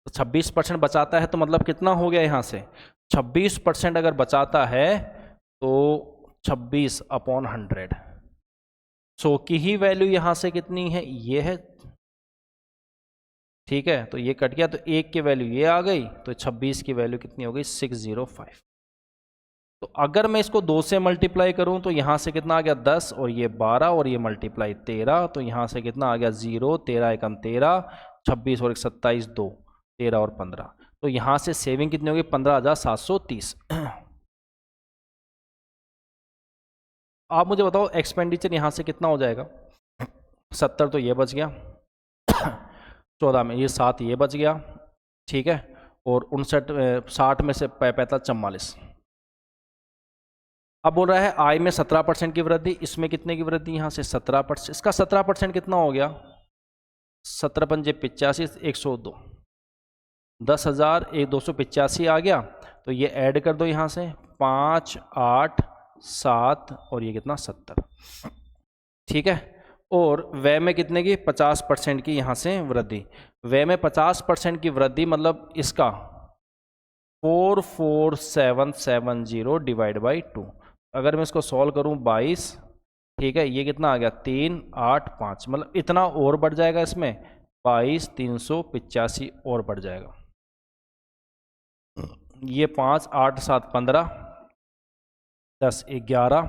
तो 26% बचाता है तो मतलब कितना हो गया यहाँ से 26% अगर बचाता है तो 26 अपॉन 100, 100 की ही वैल्यू यहाँ से कितनी है ये है ठीक है, तो ये कट गया, तो 1 की वैल्यू ये आ गई, तो 26 की वैल्यू कितनी हो गई 605। तो अगर मैं इसको 2 से मल्टीप्लाई करूं तो यहाँ से कितना आ गया 10 और ये 12 और ये मल्टीप्लाई 13, तो यहाँ से कितना आ गया 0, 13 एकम 13, 26 और 1 27, 2, 13 और 15। तो यहाँ से सेविंग कितनी होगी 15,730। आप मुझे बताओ एक्सपेंडिचर यहाँ से कितना हो जाएगा। 70 तो ये बच गया, 14 में ये 7 ये बच गया, ठीक है, और 60 में से 45 44। अब बोल रहा है आय में 17% की वृद्धि, इसमें कितने की वृद्धि यहाँ से 17%, इसका 17% कितना हो गया 17 पंजे 85, 102, 10,000 285 आ गया। तो ये ऐड कर दो यहाँ से 5 8 7 और ये कितना 70, ठीक है। और व्यय में कितने की 50% की यहाँ से वृद्धि, व्यय में 50% की वृद्धि मतलब इसका 44770 डिवाइड बाई 2। अगर मैं इसको सॉल्व करूँ 22, ठीक है, ये कितना आ गया 3 8 5, मतलब इतना और बढ़ जाएगा इसमें 22 385 और बढ़ जाएगा। ये 5 8 7 15, 10 11,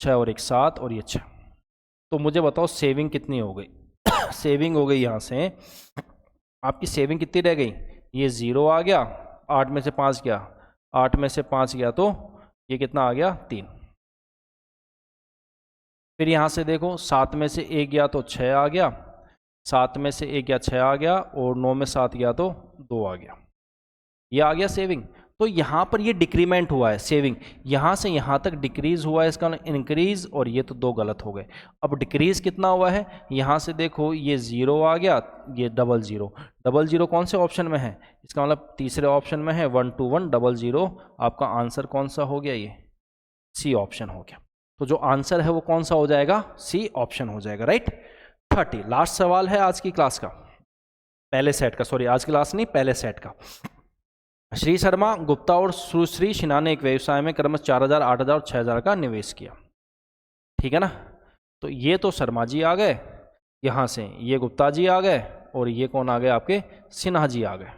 6 और 1 7 और ये 6। तो मुझे बताओ सेविंग कितनी हो गई। सेविंग हो गई यहाँ से आपकी सेविंग कितनी रह गई, ये 0 आ गया, 8 में से 5 गया, 8 में से 5 गया तो ये कितना आ गया 3। फिर यहाँ से देखो 7 में से 1 गया तो 6 आ गया, 7 में से 1 गया 6 आ गया, और 9 में 7 गया तो 2 आ गया, ये आ गया सेविंग। तो यहाँ पर ये डिक्रीमेंट हुआ है सेविंग, यहाँ से यहाँ तक डिक्रीज हुआ है, इसका इंक्रीज, और ये तो 2 गलत हो गए। अब डिक्रीज कितना हुआ है, यहाँ से देखो ये 0 आ गया, ये 00, 00 कौन से ऑप्शन में है, इसका मतलब तीसरे ऑप्शन में है, 1 2 1 00। आपका आंसर कौन सा हो गया, ये सी ऑप्शन हो गया। तो जो आंसर है वो कौन सा हो जाएगा, सी ऑप्शन हो जाएगा, राइट। 30 लास्ट सवाल है आज की क्लास का, पहले सेट का, सॉरी आज की क्लास नहीं पहले सेट का। श्री शर्मा, गुप्ता और सुश्री सिन्हा ने एक व्यवसाय में क्रमशः 4,000, 8,000 और 6,000 का निवेश किया, ठीक है ना। तो ये तो शर्मा जी आ गए, यहाँ से ये गुप्ता जी आ गए, और ये कौन आ गए आपके सिन्हा जी आ गए,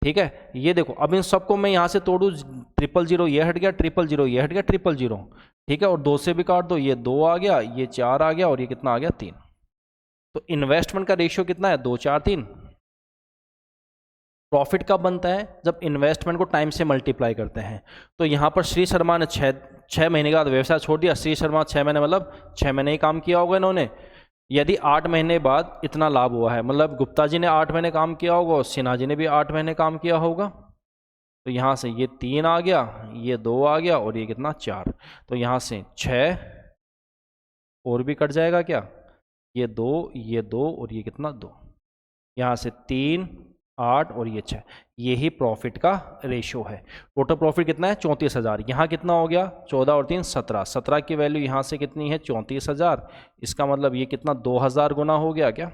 ठीक है। ये देखो अब इन सबको मैं यहाँ से तोड़ू, 000 ये हट गया, 000 ये हट गया, 000, ठीक है, और 2 से भी काट दो, ये 2 आ गया, ये 4 आ गया, और ये कितना आ गया 3। तो इन्वेस्टमेंट का रेशियो कितना है 2 4 3। प्रॉफिट कब बनता है, जब इन्वेस्टमेंट को टाइम से मल्टीप्लाई करते हैं। तो यहाँ पर श्री शर्मा ने 6 महीने के बाद व्यवसाय छोड़ दिया, श्री शर्मा 6 महीने मतलब 6 महीने ही काम किया होगा इन्होंने। यदि 8 महीने बाद इतना लाभ हुआ है, मतलब गुप्ता जी ने 8 महीने काम किया होगा और सिन्हा जी ने भी 8 महीने काम किया होगा। तो यहाँ से ये 3 आ गया, ये 2 आ गया, और ये कितना 4। तो यहाँ से 6 और भी कट जाएगा क्या, ये 2, ये 2 और ये कितना 2, यहाँ से 3 8 और ये 6। यही प्रॉफिट का रेशियो है। टोटल प्रॉफिट कितना है 34,000। यहाँ कितना हो गया 14 और 3 17, 17 की वैल्यू यहाँ से कितनी है 34,000। इसका मतलब ये कितना 2,000 गुना हो गया क्या।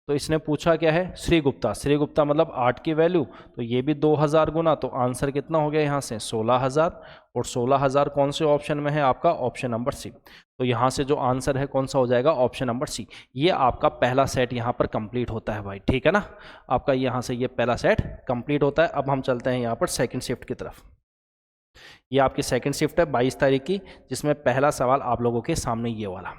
तो इसने पूछा क्या है श्री गुप्ता, श्री गुप्ता मतलब 8 की वैल्यू, तो ये भी 2,000 गुना। तो आंसर कितना हो गया यहाँ से 16,000, और 16,000 कौन से ऑप्शन में है आपका ऑप्शन नंबर सी। तो यहाँ से जो आंसर है कौन सा हो जाएगा ऑप्शन नंबर सी। ये आपका पहला सेट यहाँ पर कंप्लीट होता है भाई, ठीक है ना। आपका यहाँ से ये पहला सेट कंप्लीट होता है। अब हम चलते हैं यहाँ पर सेकेंड शिफ्ट की तरफ। ये आपकी सेकेंड शिफ्ट है 22 तारीख की, जिसमें पहला सवाल आप लोगों के सामने ये वाला।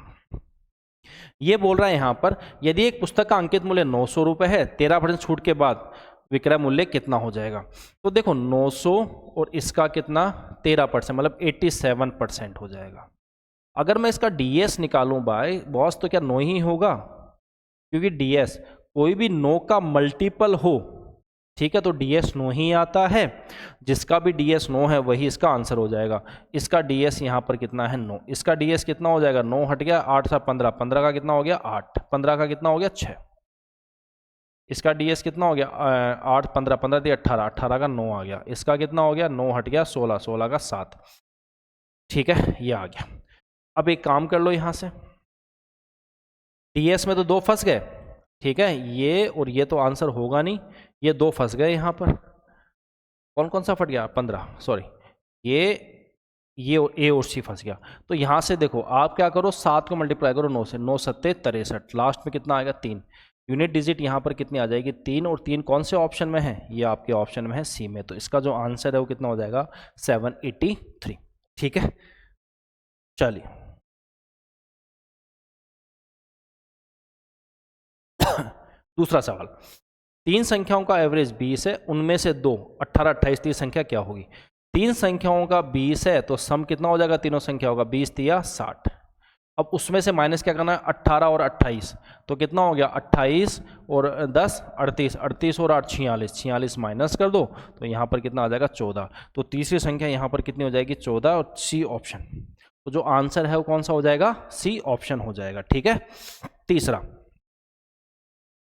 ये बोल रहा है यहाँ पर यदि एक पुस्तक का अंकित मूल्य 900 रुपये है, 13% छूट के बाद विक्रय मूल्य कितना हो जाएगा। तो देखो 900 और इसका कितना 13%, मतलब 87% हो जाएगा। अगर मैं इसका डीएस निकालूं भाई बॉस, तो क्या 9 ही होगा, क्योंकि डीएस कोई भी 9 का मल्टीपल हो, ठीक है, तो डीएस 9 ही आता है। जिसका भी डीएस 9 है वही इसका आंसर हो जाएगा। इसका डीएस यहाँ पर कितना है 9, इसका डीएस कितना हो जाएगा 9 हट गया 8 से 15, 15 का कितना हो गया 8, 15 का कितना हो गया 6। इसका डीएस कितना हो गया 8 15 15 दिए 18, 18 का 9 आ गया। इसका कितना हो गया 9 हट गया 16, 16 का 7, ठीक है, ये आ गया। अब एक काम कर लो यहाँ से, डीएस में तो 2 फंस गए, ठीक है, ये और ये तो आंसर होगा नहीं, ये 2 फंस गए यहाँ पर। कौन कौन सा फट गया 15, सॉरी ये ए और सी फंस गया। तो यहाँ से देखो आप क्या करो 7 को मल्टीप्लाई करो 9 से, 9 7 63, लास्ट में कितना आएगा 3। यूनिट डिजिट यहाँ पर कितनी आ जाएगी 3, और 3 कौन से ऑप्शन में है, ये आपके ऑप्शन में है सी में, तो इसका जो आंसर है वो कितना हो जाएगा 783। ठीक है, चलिए दूसरा सवाल, 3 संख्याओं का एवरेज 20 है, उनमें से 2 18 28 30 संख्या क्या होगी। 3 संख्याओं का 20 है तो सम कितना हो जाएगा तीनों संख्याओं का 20 या 60। अब उसमें से माइनस क्या करना है 18 और 28, तो कितना हो गया 28 और 10 38, 38 और 8 46, 46 माइनस कर दो तो यहाँ पर कितना आ जाएगा 14। तो तीसरी संख्या यहाँ पर कितनी हो जाएगी 14 और सी ऑप्शन। तो जो आंसर है वो कौन सा हो जाएगा सी ऑप्शन हो जाएगा। ठीक है, तीसरा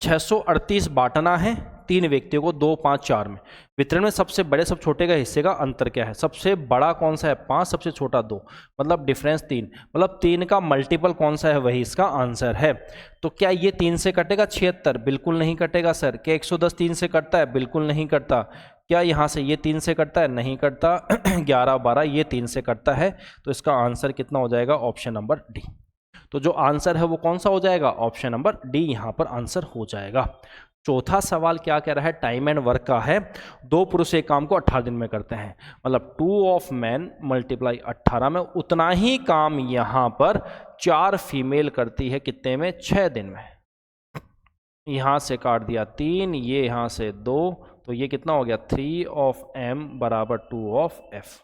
638 बांटना है 3 व्यक्तियों को 2 5 4 में, वितरण में सबसे बड़े सब छोटे का हिस्से का अंतर क्या है। सबसे बड़ा कौन सा है 5, सबसे छोटा 2, मतलब डिफरेंस 3, मतलब 3 का मल्टीपल कौन सा है वही इसका आंसर है। तो क्या ये 3 से कटेगा 76, बिल्कुल नहीं कटेगा सर। क्या 110 3 से कटता है, बिल्कुल नहीं कटता। क्या यहाँ से ये 3 से कटता है, नहीं कटता। 11 12 ये 3 से कटता है, तो इसका आंसर कितना हो जाएगा ऑप्शन नंबर डी। तो जो आंसर है वो कौन सा हो जाएगा ऑप्शन नंबर डी यहाँ पर आंसर हो जाएगा। चौथा सवाल क्या कह रहा है, टाइम एंड वर्क का है। 2 पुरुष एक काम को 18 दिन में करते हैं, मतलब 2 ऑफ मैन मल्टीप्लाई 18 में, उतना ही काम यहाँ पर 4 फीमेल करती है कितने में 6 दिन में। यहाँ से काट दिया 3, ये यहाँ से 2, तो ये कितना हो गया 3 ऑफ m बराबर 2 ऑफ f।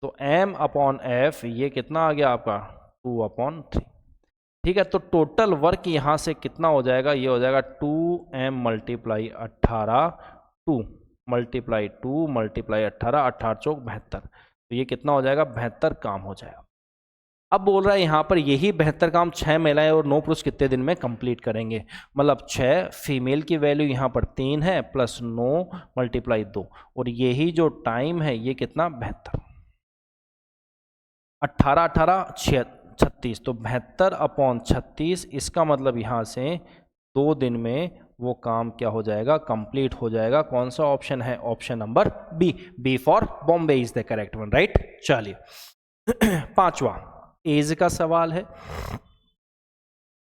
तो m अपॉन f ये कितना आ गया आपका 2/3। ठीक है, तो टोटल वर्क यहाँ से कितना हो जाएगा, ये हो जाएगा 2m मल्टीप्लाई 18, 2 मल्टीप्लाई 2 मल्टीप्लाई 18, 18 चौक 72, तो ये कितना हो जाएगा 72 काम हो जाएगा। अब बोल रहा है यहाँ पर यही 72 काम 6 महिलाएं और 9 पुरुष कितने दिन में कंप्लीट करेंगे, मतलब 6 फीमेल की वैल्यू यहाँ पर 3 है प्लस 9 मल्टीप्लाई 2, और यही जो टाइम है ये कितना 72, 18 18 36, तो 72/36, इसका मतलब यहाँ से 2 दिन में वो काम क्या हो जाएगा कंप्लीट हो जाएगा। कौन सा ऑप्शन है option number B, B for Bombay is the correct one, right. चलिए पांचवा एज का सवाल है।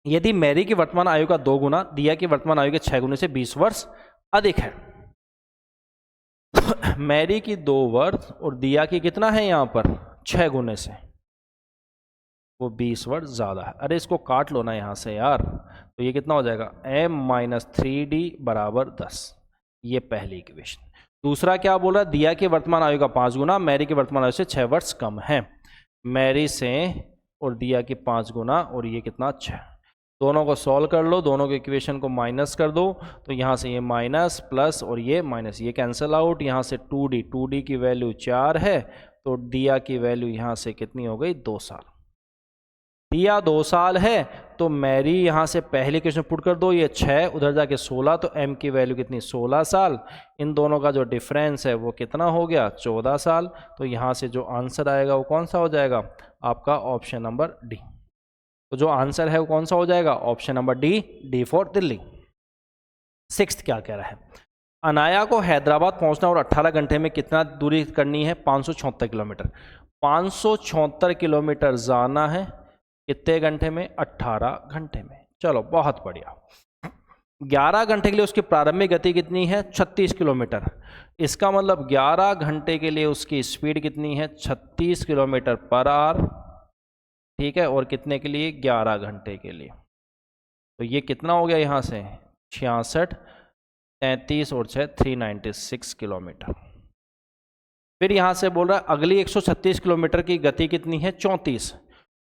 यदि मैरी की वर्तमान आयु का 2 गुना दिया की वर्तमान आयु के 6 गुने से 20 वर्ष अधिक है। मैरी की 2 वर्ष और दिया की कितना है यहाँ पर 6 गुने से, वो 20 वर्ष ज़्यादा है। अरे इसको काट लो ना यहाँ से यार, तो ये कितना हो जाएगा m-3d बराबर 10, ये पहली इक्वेशन। दूसरा क्या बोल रहा है, दिया की वर्तमान आयु का 5 गुना मैरी की वर्तमान आयु से 6 वर्ष कम है। मैरी से और दिया की 5 गुना और ये कितना 6, दोनों को सॉल्व कर लो, दोनों के इक्वेशन को माइनस कर दो, तो यहाँ से ये माइनस प्लस और ये माइनस, ये कैंसिल आउट। यहाँ से 2d की वैल्यू 4 है, तो दिया की वैल्यू यहाँ से कितनी हो गई 2 साल। दिया 2 साल है तो मैरी यहाँ से पहले क्वेश्चन पुट कर दो, ये 6 उधर जाके 16, तो m की वैल्यू कितनी 16 साल। इन दोनों का जो डिफरेंस है वो कितना हो गया 14 साल। तो यहाँ से जो आंसर आएगा वो कौन सा हो जाएगा आपका ऑप्शन नंबर डी। तो जो आंसर है वो कौन सा हो जाएगा option number D, D for Delhi. 6th क्या कह रहा है, अनाया को हैदराबाद पहुंचना और 18 घंटे में कितना दूरी करनी है 576 किलोमीटर। 576 किलोमीटर जाना है कितने घंटे में 18 घंटे में। चलो बहुत बढ़िया। 11 घंटे के लिए उसकी प्रारंभिक गति कितनी है 36 किलोमीटर। इसका मतलब 11 घंटे के लिए उसकी स्पीड कितनी है 36 किलोमीटर पर आवर। ठीक है, और कितने के लिए 11 घंटे के लिए, तो ये कितना हो गया यहाँ से 66, 33 और 6 396 किलोमीटर। फिर यहाँ से बोल रहा है अगली 136 किलोमीटर की गति कितनी है 34।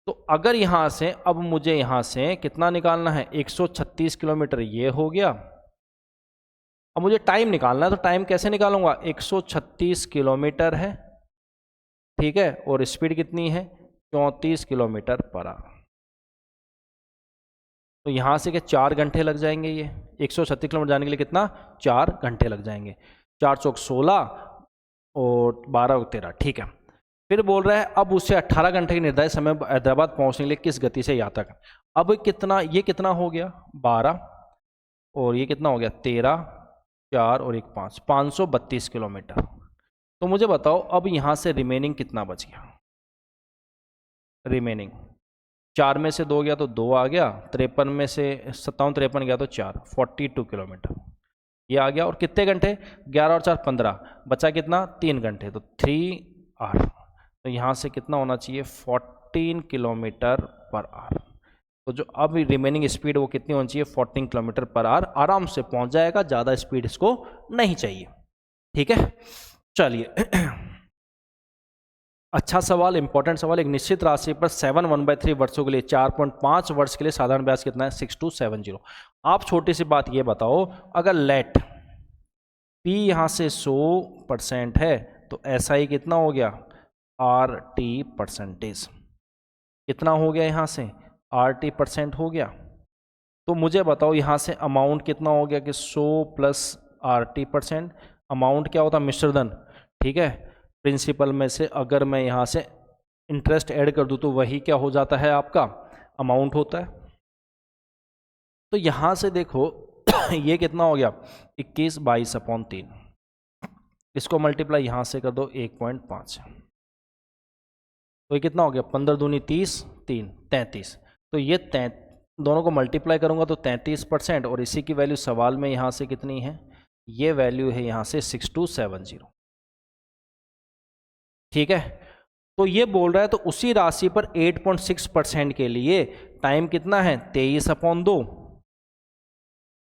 तो अगर यहाँ से अब मुझे यहाँ से कितना निकालना है 136 किलोमीटर, ये हो गया। अब मुझे टाइम निकालना है, तो टाइम कैसे निकालूंगा 136 किलोमीटर है, ठीक है, और स्पीड कितनी है 34 किलोमीटर पर आवर। तो यहाँ से क्या 4 घंटे लग जाएंगे, ये 136 किलोमीटर जाने के लिए कितना 4 घंटे लग जाएंगे। 4 चौक 16 और 12 13, ठीक है। फिर बोल रहा है अब उससे 18 घंटे के निर्धारित समय हैदराबाद पहुंचने के लिए किस गति से यात्रा कर। अब कितना, ये कितना हो गया 12 और ये कितना हो गया 13, 4 और 1 5, 532 किलोमीटर। तो मुझे बताओ अब यहाँ से रिमेनिंग कितना बच गया, रिमेनिंग 4 में से 2 गया तो 2 आ गया, 53 में से 57 53 गया तो 4, 42 किलोमीटर ये आ गया। और कितने घंटे, 11 और 4 15, बचा कितना 3 घंटे, तो 3 आवर। तो यहाँ से कितना होना चाहिए 14 किलोमीटर पर आवर। तो जो अब रिमेनिंग स्पीड वो कितनी होनी चाहिए 14 किलोमीटर पर आवर, आराम से पहुँच जाएगा, ज़्यादा स्पीड इसको नहीं चाहिए। ठीक है, चलिए अच्छा सवाल, इंपॉर्टेंट सवाल। एक निश्चित राशि पर 7 1/3 वर्षों के लिए 4.5 वर्ष के लिए साधारण ब्याज कितना है 6270। आप छोटी सी बात ये बताओ, अगर लेट पी यहाँ से 100% है तो ऐसा ही कितना हो गया RT परसेंटेज, कितना हो गया यहाँ से RT % हो गया। तो मुझे बताओ यहाँ से अमाउंट कितना हो गया कि 100 + RT %। अमाउंट क्या होता है मिश्रधन, ठीक है। प्रिंसिपल में से अगर मैं यहाँ से इंटरेस्ट ऐड कर दूँ तो वही क्या हो जाता है आपका अमाउंट होता है। तो यहाँ से देखो ये कितना हो गया 21 22/3, इसको मल्टीप्लाई यहाँ से कर दो 1.5, तो ये कितना हो गया 15 दूनी 30 3 33। तो ये दोनों को मल्टीप्लाई करूँगा तो 33%, और इसी की वैल्यू सवाल में यहाँ से कितनी है, ये वैल्यू है यहाँ से 6270। ठीक है, तो ये बोल रहा है तो उसी राशि पर 8.6% के लिए टाइम कितना है 23/2।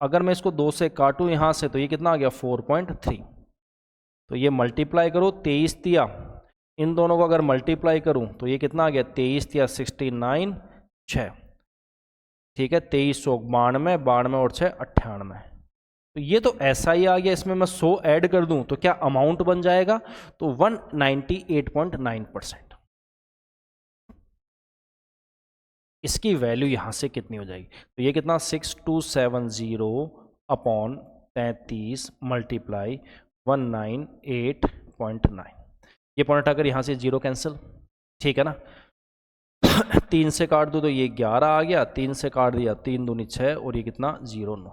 अगर मैं इसको 2 से काटूं यहाँ से तो ये कितना आ गया 4.3। तो ये मल्टीप्लाई करो 23 तिया, इन दोनों को अगर मल्टीप्लाई करूं तो ये कितना आ गया 23 तिया 69 6, ठीक है 23 100 92 92 और 6 98। तो ये तो ऐसा ही आ गया, इसमें मैं 100 ऐड कर दूं तो क्या अमाउंट बन जाएगा, तो 198.9%। इसकी वैल्यू यहां से कितनी हो जाएगी, तो ये कितना 6270/33 मल्टीप्लाई 198.9, ये पॉइंट अगर यहाँ से 0 कैंसिल, ठीक है ना। 3 से काट दो तो ये 11 आ गया, 3 से काट दिया 3 दूनी 6 और ये कितना 0 9।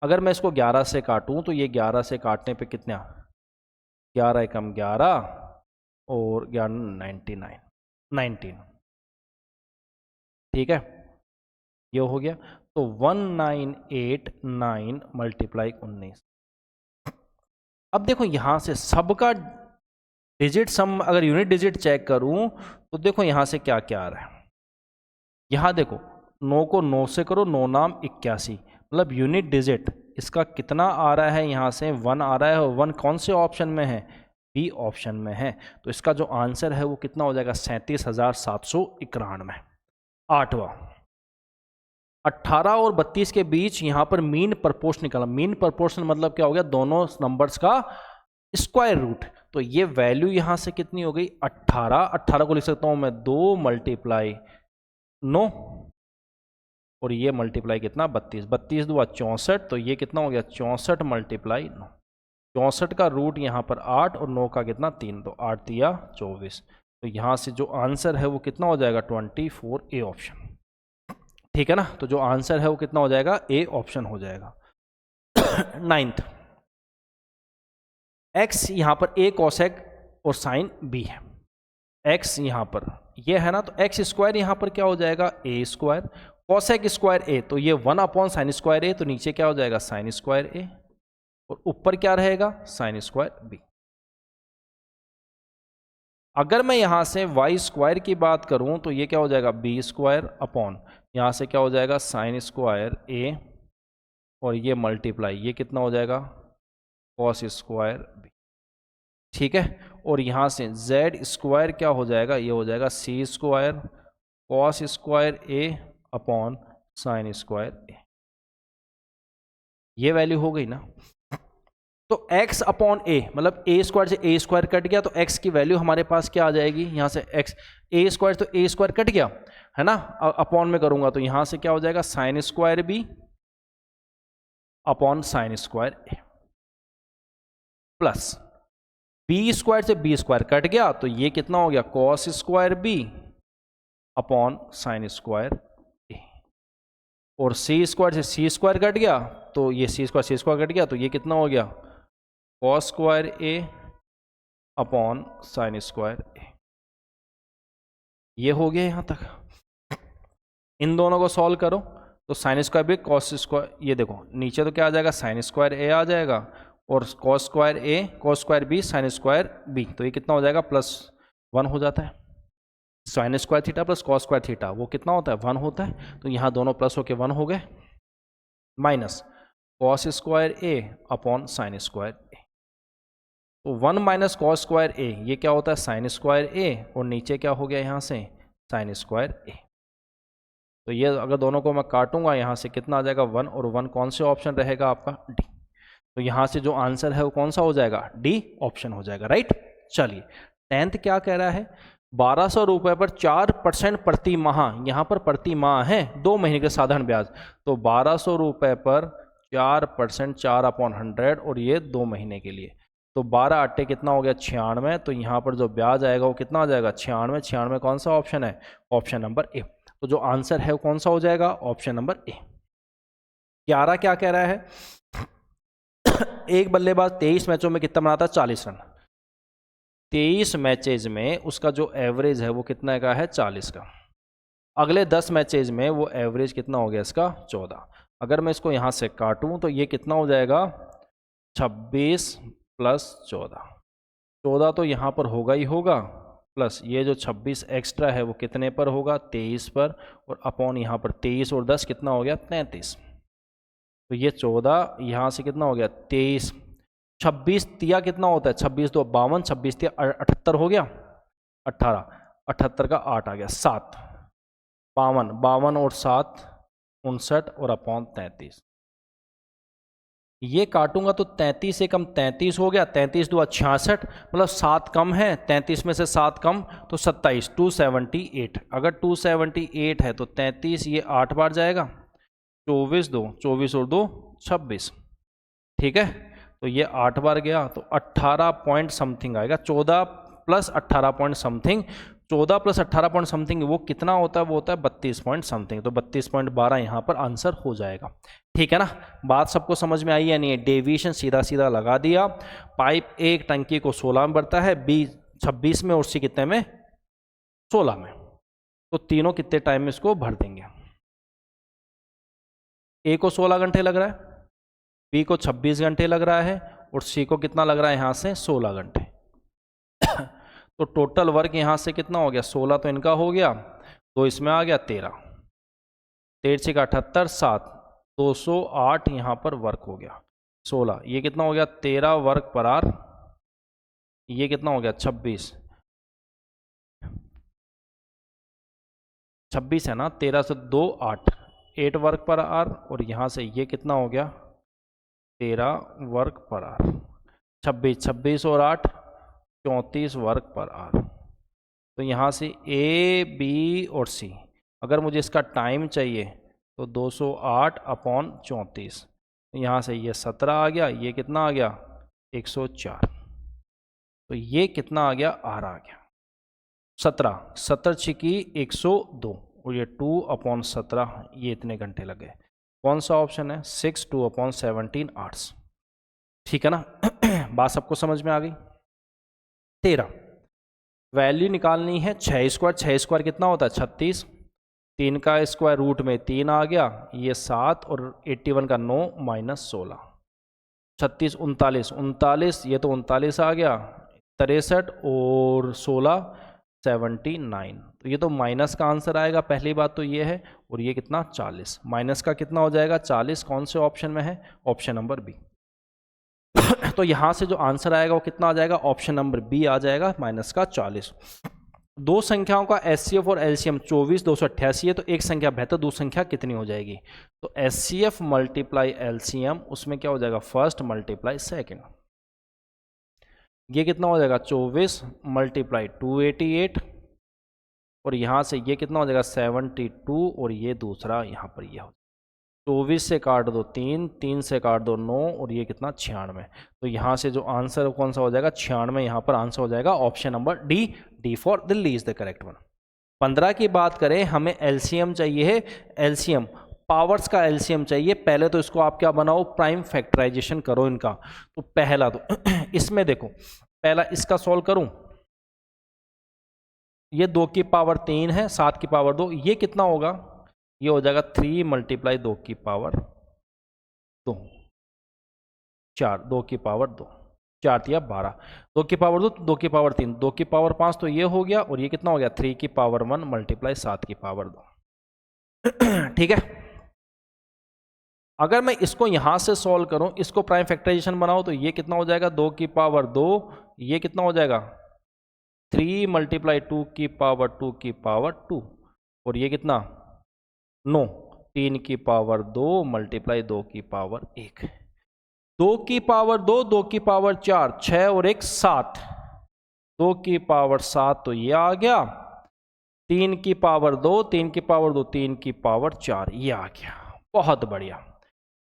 अगर मैं इसको 11 से काटूं तो ये 11 से काटने पे कितना 11 एकम 11 और 11 19, ठीक है ये हो गया। तो 1989 मल्टीप्लाई 19। अब देखो यहां से सबका डिजिट सम, अगर यूनिट डिजिट चेक करूं तो देखो यहां से क्या क्या आ रहा है। यहां देखो 9 को 9 से करो, 9 नाम 81, मतलब यूनिट डिजिट इसका कितना आ रहा है, यहाँ से 1 आ रहा है, और 1 कौन से ऑप्शन में है, बी ऑप्शन में है। तो इसका जो आंसर है वो कितना हो जाएगा 37,791। 8वां 18 और 32 के बीच यहाँ पर मीन प्रपोर्शन निकाला। मीन प्रपोर्शन मतलब क्या हो गया, दोनों नंबर्स का स्क्वायर रूट। तो ये वैल्यू यहाँ से कितनी हो गई 18, 18 को लिख सकता हूँ मैं 2 मल्टीप्लाई 9 और ये मल्टीप्लाई कितना 32, 32 2 64, तो ये कितना हो गया 64 मल्टीप्लाई 9। 64 का रूट यहाँ पर 8 और 9 का कितना 3, तो 8 दिया 24। तो यहाँ से जो आंसर है वो कितना हो जाएगा 24 ए ऑप्शन, ठीक है ना। तो जो आंसर है वो कितना हो जाएगा ए ऑप्शन हो जाएगा। 9th x यहाँ पर a कोसेक और साइन b है, x यहाँ पर ये है ना, तो x स्क्वायर यहाँ पर क्या हो जाएगा a square, cosec square a तो ये 1/sin स्क्वायर a, तो नीचे क्या हो जाएगा साइन स्क्वायर a, और ऊपर क्या रहेगा साइन स्क्वायर b। अगर मैं यहाँ से y स्क्वायर की बात करूँ तो ये क्या हो जाएगा b स्क्वायर अपॉन यहाँ से क्या हो जाएगा साइन स्क्वायर a, और ये मल्टीप्लाई ये कितना हो जाएगा कॉस स्क्वायर b, ठीक है। और यहाँ से z स्क्वायर क्या हो जाएगा, ये हो जाएगा c square cos square a upon sine square a। ये वैल्यू हो गई ना। तो x अपॉन a मतलब a स्क्वायर से a स्क्वायर कट गया, तो x की वैल्यू हमारे पास क्या आ जाएगी, यहाँ से x a स्क्वायर तो a स्क्वायर कट गया है ना, अपॉन में करूंगा तो यहाँ से क्या हो जाएगा sine square b upon sine square a, plus b square से b स्क्वायर कट गया, तो ये कितना हो गया cos square b upon sine square a, और c स्क्वायर से c स्क्वायर कट गया, तो ये c स्क्वायर कट गया, तो ये कितना हो गया cos square a upon sine square a। ये हो गया यहाँ तक। इन दोनों को सॉल्व करो तो sine square B cos square, ये देखो नीचे तो क्या आ जाएगा साइन स्क्वायर ए आ जाएगा और cos square A cos square B sine square B, तो ये कितना हो जाएगा +1 हो जाता है। Sine square theta plus cos square theta वो कितना होता है 1 होता है, तो यहाँ दोनों प्लस होके 1 हो गए, माइनस कॉस स्क्वायर ए अपॉन साइन स्क्वायर ए, तो 1 माइनस कॉस स्क्वायर ए ये क्या होता है साइन स्क्वायर ए और नीचे क्या हो गया यहाँ से साइन स्क्वायर ए। तो ये अगर दोनों को मैं काटूंगा यहाँ से कितना आ जाएगा 1 और 1 कौन से ऑप्शन रहेगा आपका डी, तो यहाँ से जो आंसर है वो कौन सा हो जाएगा डी ऑप्शन हो जाएगा, राइट। चलिए 10th क्या कह रहा है 1200 रुपये पर 4% प्रति माह, यहाँ पर प्रति माह है 2 महीने के साधारण ब्याज, तो 1200 रुपये पर 4% 4/100 और ये 2 महीने के लिए, तो 12 अट्टे कितना हो गया 96, तो यहाँ पर जो ब्याज आएगा वो कितना आ जाएगा 96, 96 कौन सा ऑप्शन है ऑप्शन नंबर ए, तो जो आंसर है वो कौन सा हो जाएगा ऑप्शन नंबर ए। 11 क्या कह रहा है एक बल्लेबाज 23 मैचों में कितना बनाता है 40 रन, 23 मैचेज में उसका जो एवरेज है वो कितना का है 40 का, अगले 10 मैचेज में वो एवरेज कितना हो गया इसका 14, अगर मैं इसको यहाँ से काटूं तो ये कितना हो जाएगा 26 + 14 तो यहाँ पर होगा ही होगा, प्लस ये जो 26 एक्स्ट्रा है वो कितने पर होगा 23 पर, और अपॉन यहाँ पर 23 और 10 कितना हो गया 33, तो ये 14 यहाँ से कितना हो गया 23, 26 तिया कितना होता है 26 2 52, 26 तिया 78 हो गया, 18 78 का 8 आ गया 7, 52 52 और 7 59 और अपॉन 33, ये काटूंगा तो 33 से कम 33 हो गया, 33 2 66 मतलब 7 कम है, 33 में से 7 कम तो 27 278, अगर 278 है तो 33 ये 8 बार जाएगा, 24 2 24 और 2 26, ठीक है, तो ये 8 बार गया तो 18 पॉइंट समथिंग आएगा, 14 + 18 पॉइंट समथिंग, 14 + 18 पॉइंट समथिंग वो कितना होता है वो होता है 32 पॉइंट समथिंग, तो 32.12 यहाँ पर आंसर हो जाएगा, ठीक है ना। बात सबको समझ में आई या नहीं है, डेविएशन सीधा सीधा लगा दिया, पाइप एक टंकी को 16 में भरता है, बी 26 में और सी कितने में 16 में, तो तीनों कितने टाइम में इसको भर देंगे, ए को 16 घंटे लग रहा है, बी को 26 घंटे लग रहा है और सी को कितना लग रहा है यहाँ से 16 घंटे तो टोटल वर्क यहाँ से कितना हो गया 16 तो इनका हो गया, तो इसमें आ गया 13 13 का 78 7 208 यहाँ पर वर्क हो गया 16, ये कितना हो गया 13 वर्क पर आवर, ये कितना हो गया 26 है ना, 13 से 2 8 वर्क पर आवर, और यहाँ से ये कितना हो गया 13 वर्क पर आवर, 26 और 8 34 वर्क पर आवर, तो यहाँ से ए बी और सी, अगर मुझे इसका टाइम चाहिए तो 208/34, यहाँ से ये 17 आ गया, ये कितना आ गया 104, तो ये कितना आ गया आर आ गया 17 छिकी 102 और ये 2/17, ये इतने घंटे लगे, कौन सा ऑप्शन है 6 2/17 आवर्स, ठीक है ना बात सबको समझ में आ गई। 13 वैल्यू निकालनी है 6 स्क्वायर कितना होता है 36, 3 का स्क्वायर रूट में 3 आ गया, ये 7 और 81 का 9 - 16, 36 39 ये तो 39 आ गया, 63 और 16 79, तो ये तो माइनस का आंसर आएगा, पहली बात तो ये है, और ये कितना 40, माइनस का कितना हो जाएगा 40, कौन से ऑप्शन में है ऑप्शन नंबर बी तो यहाँ से जो आंसर आएगा वो कितना आ जाएगा ऑप्शन नंबर बी आ जाएगा माइनस का 40। दो संख्याओं का एचसीएफ और एलसीएम 24 288 है, तो एक संख्या बेहतर दूसरी संख्या कितनी हो जाएगी, तो एचसीएफ × एलसीएम उसमें क्या हो जाएगा फर्स्ट × सेकंड, ये कितना हो जाएगा 24 × 288, और यहाँ से ये कितना हो जाएगा 72, और ये दूसरा यहाँ पर ये हो 24 से काट दो 3, 3 से काट दो 9, और ये कितना 96, तो यहाँ से जो आंसर कौन सा हो जाएगा 96, यहाँ पर आंसर हो जाएगा option number D for Delhi is the correct one. 15 की बात करें, हमें एलसीएम चाहिए है, एलसीएम पावर्स का एलसीएम चाहिए, पहले तो इसको आप क्या बनाओ प्राइम फैक्टराइजेशन करो इनका, तो पहला तो इसमें देखो पहला इसका सॉल्व करूं, ये 2 की पावर 3 है 7 की पावर 2, ये कितना होगा ये हो जाएगा 3 मल्टीप्लाई 2 की पावर 2, 4, 2 की पावर 2, 4 तिया 12, 2 की पावर 2, 2 की पावर 3, 2 की पावर 5, तो ये हो गया, और ये कितना हो गया 3 की पावर 1 मल्टीप्लाई 7 की पावर 2। ठीक है। अगर मैं इसको यहां से सॉल्व करूं, इसको प्राइम फैक्टराइजेशन बनाओ, तो ये कितना हो जाएगा 2 की पावर 2, ये कितना हो जाएगा 3 मल्टीप्लाई 2 की पावर 2 की पावर 2, और ये कितना 9, 3 की पावर 2 मल्टीप्लाई 2 की पावर 1, 2 की पावर 2, 2 की पावर 4, 6 और 1 7, 2 की पावर 7, तो ये आ गया, 3 की पावर 2, 3 की पावर 2, 3 की पावर 4, ये आ गया। बहुत बढ़िया।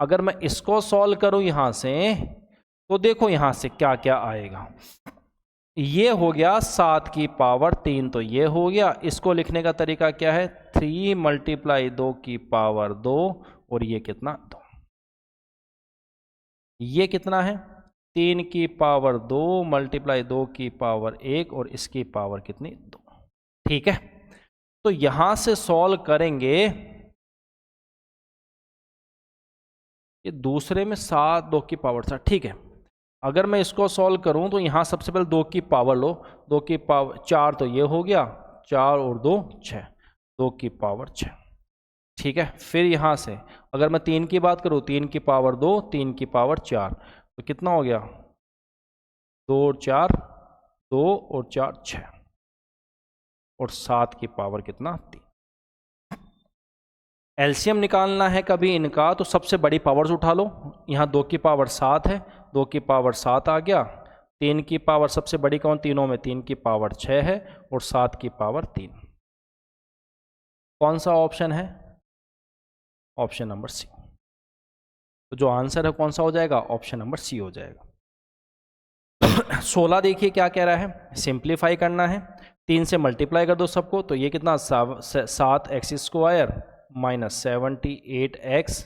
अगर मैं इसको सॉल्व करूं यहां से, तो देखो यहां से क्या क्या आएगा। ये हो गया 7 की पावर 3, तो ये हो गया। इसको लिखने का तरीका क्या है, 3 मल्टीप्लाई 2 की पावर 2, और ये कितना 2, ये कितना है 3 की पावर 2 मल्टीप्लाई 2 की पावर 1, और इसकी पावर कितनी 2। ठीक है, तो यहां से सॉल्व करेंगे, ये दूसरे में 7, 2 की पावर 7। ठीक है, अगर मैं इसको सॉल्व करूं, तो यहां सबसे पहले 2 की पावर लो, 2 की पावर 4, तो ये हो गया 4 और 2 6, 2 की पावर 6। ठीक है, फिर यहां से अगर मैं 3 की बात करूं, 3 की पावर 2, 3 की पावर 4, तो कितना हो गया 2 और 4, 2 और 4 6, और 7 की पावर कितना 3। एलसीएम निकालना है कभी इनका, तो सबसे बड़ी पावर्स उठा लो। यहाँ 2 की पावर 7 है, 2 की पावर 7 आ गया, 3 की पावर सबसे बड़ी कौन, तीनों में 3 की पावर 6 है, और 7 की पावर 3। कौन सा ऑप्शन है, ऑप्शन नंबर सी। तो जो आंसर है कौन सा हो जाएगा, ऑप्शन नंबर सी हो जाएगा। 16 देखिए क्या कह रहा है, सिंप्लीफाई करना है, 3 से मल्टीप्लाई कर दो सबको, तो ये कितना 7x² माइनस 78x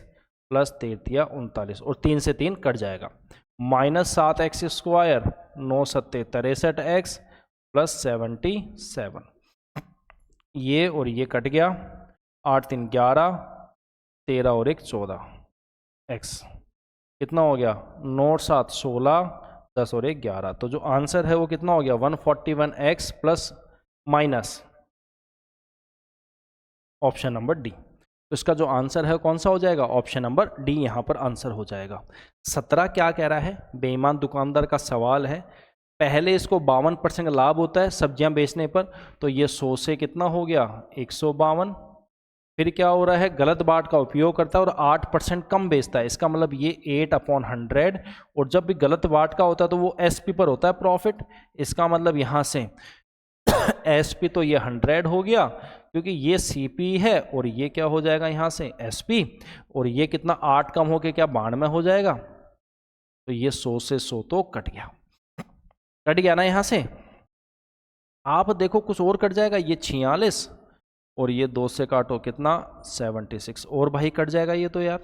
प्लस 33 39, और 3 से 3 कट जाएगा, माइनस 7x², 9 सत्ते 63x प्लस 77, ये और ये कट गया, 8 3 11, 13 और 1 14, x कितना हो गया 9 और 7 16, 10 और 1 11, तो जो आंसर है वो कितना हो गया 141x plus minus option number D. तो इसका जो आंसर है कौन सा हो जाएगा, ऑप्शन नंबर डी यहाँ पर आंसर हो जाएगा। 17 क्या कह रहा है, बेईमान दुकानदार का सवाल है। पहले इसको 52% लाभ होता है सब्जियां बेचने पर, तो ये 100 से कितना हो गया 152। फिर क्या हो रहा है, गलत बाट का उपयोग करता है और 8% कम बेचता है, इसका मतलब ये 8/100, और जब भी गलत बाट का होता है तो वो एसपी पर होता है प्रॉफिट, इसका मतलब यहाँ से एसपी तो ये 100 हो गया, क्योंकि ये सीपी है, और ये क्या हो जाएगा यहाँ से एसपी, और ये कितना 8 कम होके क्या 92 हो जाएगा, तो ये 100 से 100 तो कट गया ना यहाँ से। आप देखो कुछ और कट जाएगा, ये 46, और ये 2 से काटो कितना 76, और भाई कट जाएगा ये तो यार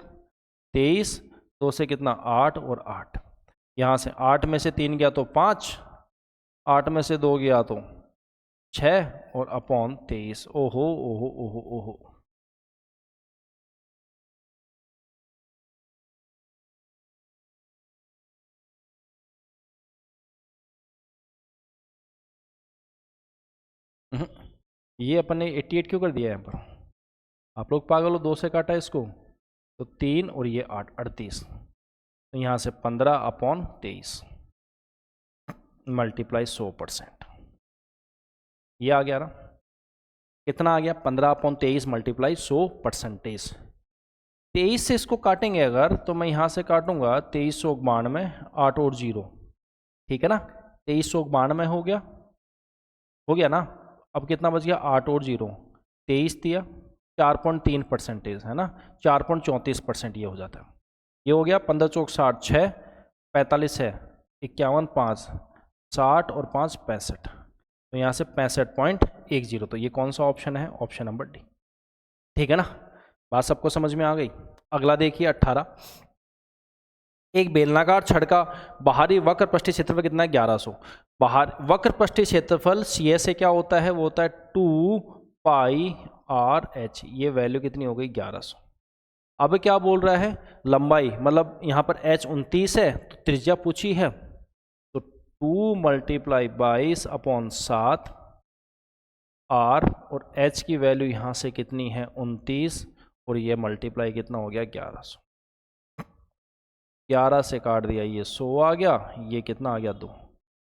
23, 2 से कितना 8 और 8, यहाँ से 8 में से 3 गया तो 5, 8 में से 2 गया तो 6, और अपॉन 23। ओहो ओहो ओहो ओहो, ये अपन ने 88 क्यों कर दिया है यहाँ पर, आप लोग पागल हो, 2 से काटा इसको तो 3 और ये 8 38, तो यहाँ से 15/23 मल्टीप्लाई 100%, ये आ गया ना, कितना आ गया 15/23 मल्टीप्लाई 100%। 23 से इसको काटेंगे अगर, तो मैं यहाँ से काटूंगा 2392, 8 और 0, ठीक है ना, 2392 हो गया ना। अब कितना बच गया 8 और 0, 23 दिया 4.3% है ना, 4.34% ये हो जाता है। ये हो गया 15 चौक 60, 6 45 है, 51 5 60 और 5 65, तो यहाँ से 65.10, तो ये कौन सा ऑप्शन है, ऑप्शन नंबर डी। ठीक है ना, बात सबको समझ में आ गई। अगला देखिए 18, एक बेलनाकार छड़ का बाहरी वक्र पृष्ठीय क्षेत्रफल कितना है 1100। बाहर वक्र पृष्ठीय क्षेत्रफल सी से क्या होता है, वो होता है 2 पाई आर एच, ये वैल्यू कितनी हो गई 1100। अब क्या बोल रहा है, लंबाई मतलब यहाँ पर एच 29 है तो त्रिज्या पूछी है, तो 2 मल्टीप्लाई 22/7 आर, और एच की वैल्यू यहाँ से कितनी है 29, और ये मल्टीप्लाई कितना हो गया 1100। 11 से काट दिया, ये 100 आ गया, ये कितना आ गया 2,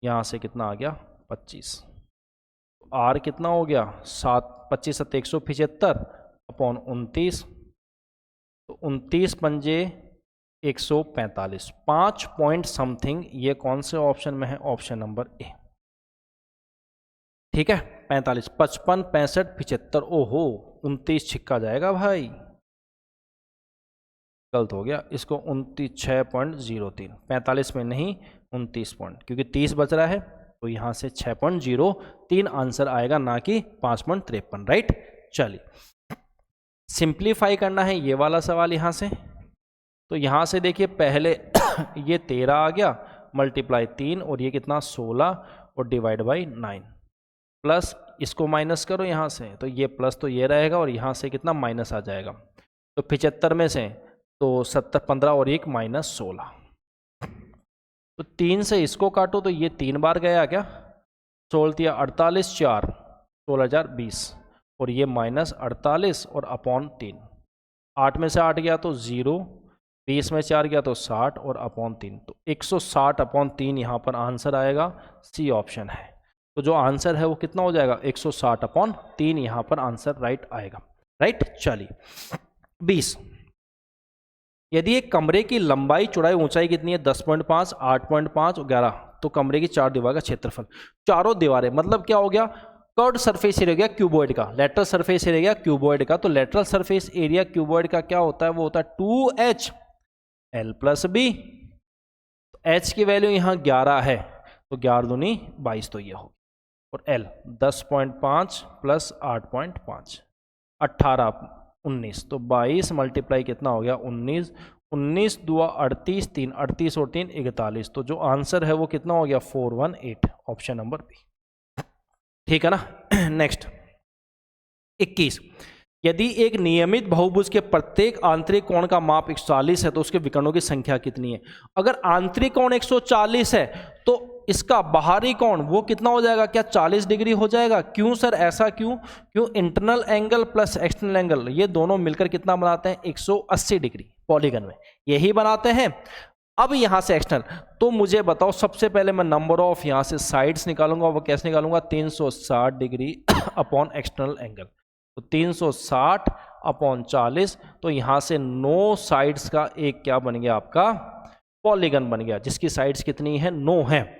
यहाँ से कितना आ गया 25। आर कितना हो गया 7, 25 7 175/29, तो 29 पंजे 145, 5 पॉइंट समथिंग। ये कौन से ऑप्शन में है, ऑप्शन नंबर ए। ठीक है, 45, 55, 65, 75, ओहो 29 छिक्का जाएगा भाई, गलत हो गया, इसको 29.603, 45 में नहीं 29 पॉइंट, क्योंकि 30 बच रहा है तो यहाँ से 6.03 आंसर आएगा, ना कि 5.53, राइट। चलिए सिंप्लीफाई करना है ये वाला सवाल यहाँ से, तो यहाँ से देखिए पहले ये 13 आ गया, मल्टीप्लाई 3, और ये कितना 16, और डिवाइड बाई 9, प्लस इसको माइनस करो यहाँ से, तो ये प्लस तो ये रहेगा, और यहाँ से कितना माइनस आ जाएगा, तो 75 में से तो 70, 15 और 1 -16, तो 3 से इसको काटो तो ये 3 बार गया क्या, 16 48, 4 16,020, और ये -48 और अपॉन 3, 8 में से 8 गया तो 0, 20 में 4 गया तो 60, और अपॉन 3, तो 160/3 यहाँ पर आंसर आएगा, सी ऑप्शन है। तो जो आंसर है वो कितना हो जाएगा 160/3, यहाँ पर आंसर राइट आएगा, राइट। चलिए 20, यदि एक कमरे की लंबाई चौड़ाई ऊंचाई कितनी है 10.5, 8.5 और 11, तो कमरे की 4 दीवार का क्षेत्रफल, चारों दीवारें मतलब क्या हो गया, कर्व्ड सरफेस एरिया हो गया क्यूबॉइड का, लेटरल सरफेस एरिया गया क्यूबॉइड का, तो लेटरल सरफेस एरिया क्यूबॉइड का क्या होता है, वो होता है 2h l + b, तो h की वैल्यू यहाँ 11 है, तो 11 दूनी 22, तो ये होगी, और l 10.5 + 8.5 18 19, तो 22 मल्टीप्लाई कितना हो गया 19, 19 दुआ 38, 3 38 और 3 41, तो जो आंसर है वो कितना हो गया 418, ऑप्शन नंबर बी। ठीक है ना। नेक्स्ट 21, यदि एक नियमित बहुभुज के प्रत्येक आंतरिक कोण का माप 140 है तो उसके विकर्णों की संख्या कितनी है। अगर आंतरिक कोण 140 है तो इसका बाहरी कोण वो कितना हो जाएगा, क्या 40 डिग्री हो जाएगा। क्यों सर, ऐसा क्यों, क्यों internal angle plus external angle ये दोनों मिलकर कितना बनाते हैं 180 डिग्री पॉलीगन में, यही बनाते हैं। अब यहां से एक्सटर्नल, तो मुझे बताओ सबसे पहले मैं नंबर ऑफ यहां से साइड्स निकालूंगा, वो कैसे निकालूंगा 360 डिग्री अपॉन एक्सटर्नल एंगल, तो 360/40, तो यहां से 9 साइड्स का एक क्या बन गया आपका पॉलीगन बन गया, जिसकी साइड्स कितनी है 9 है।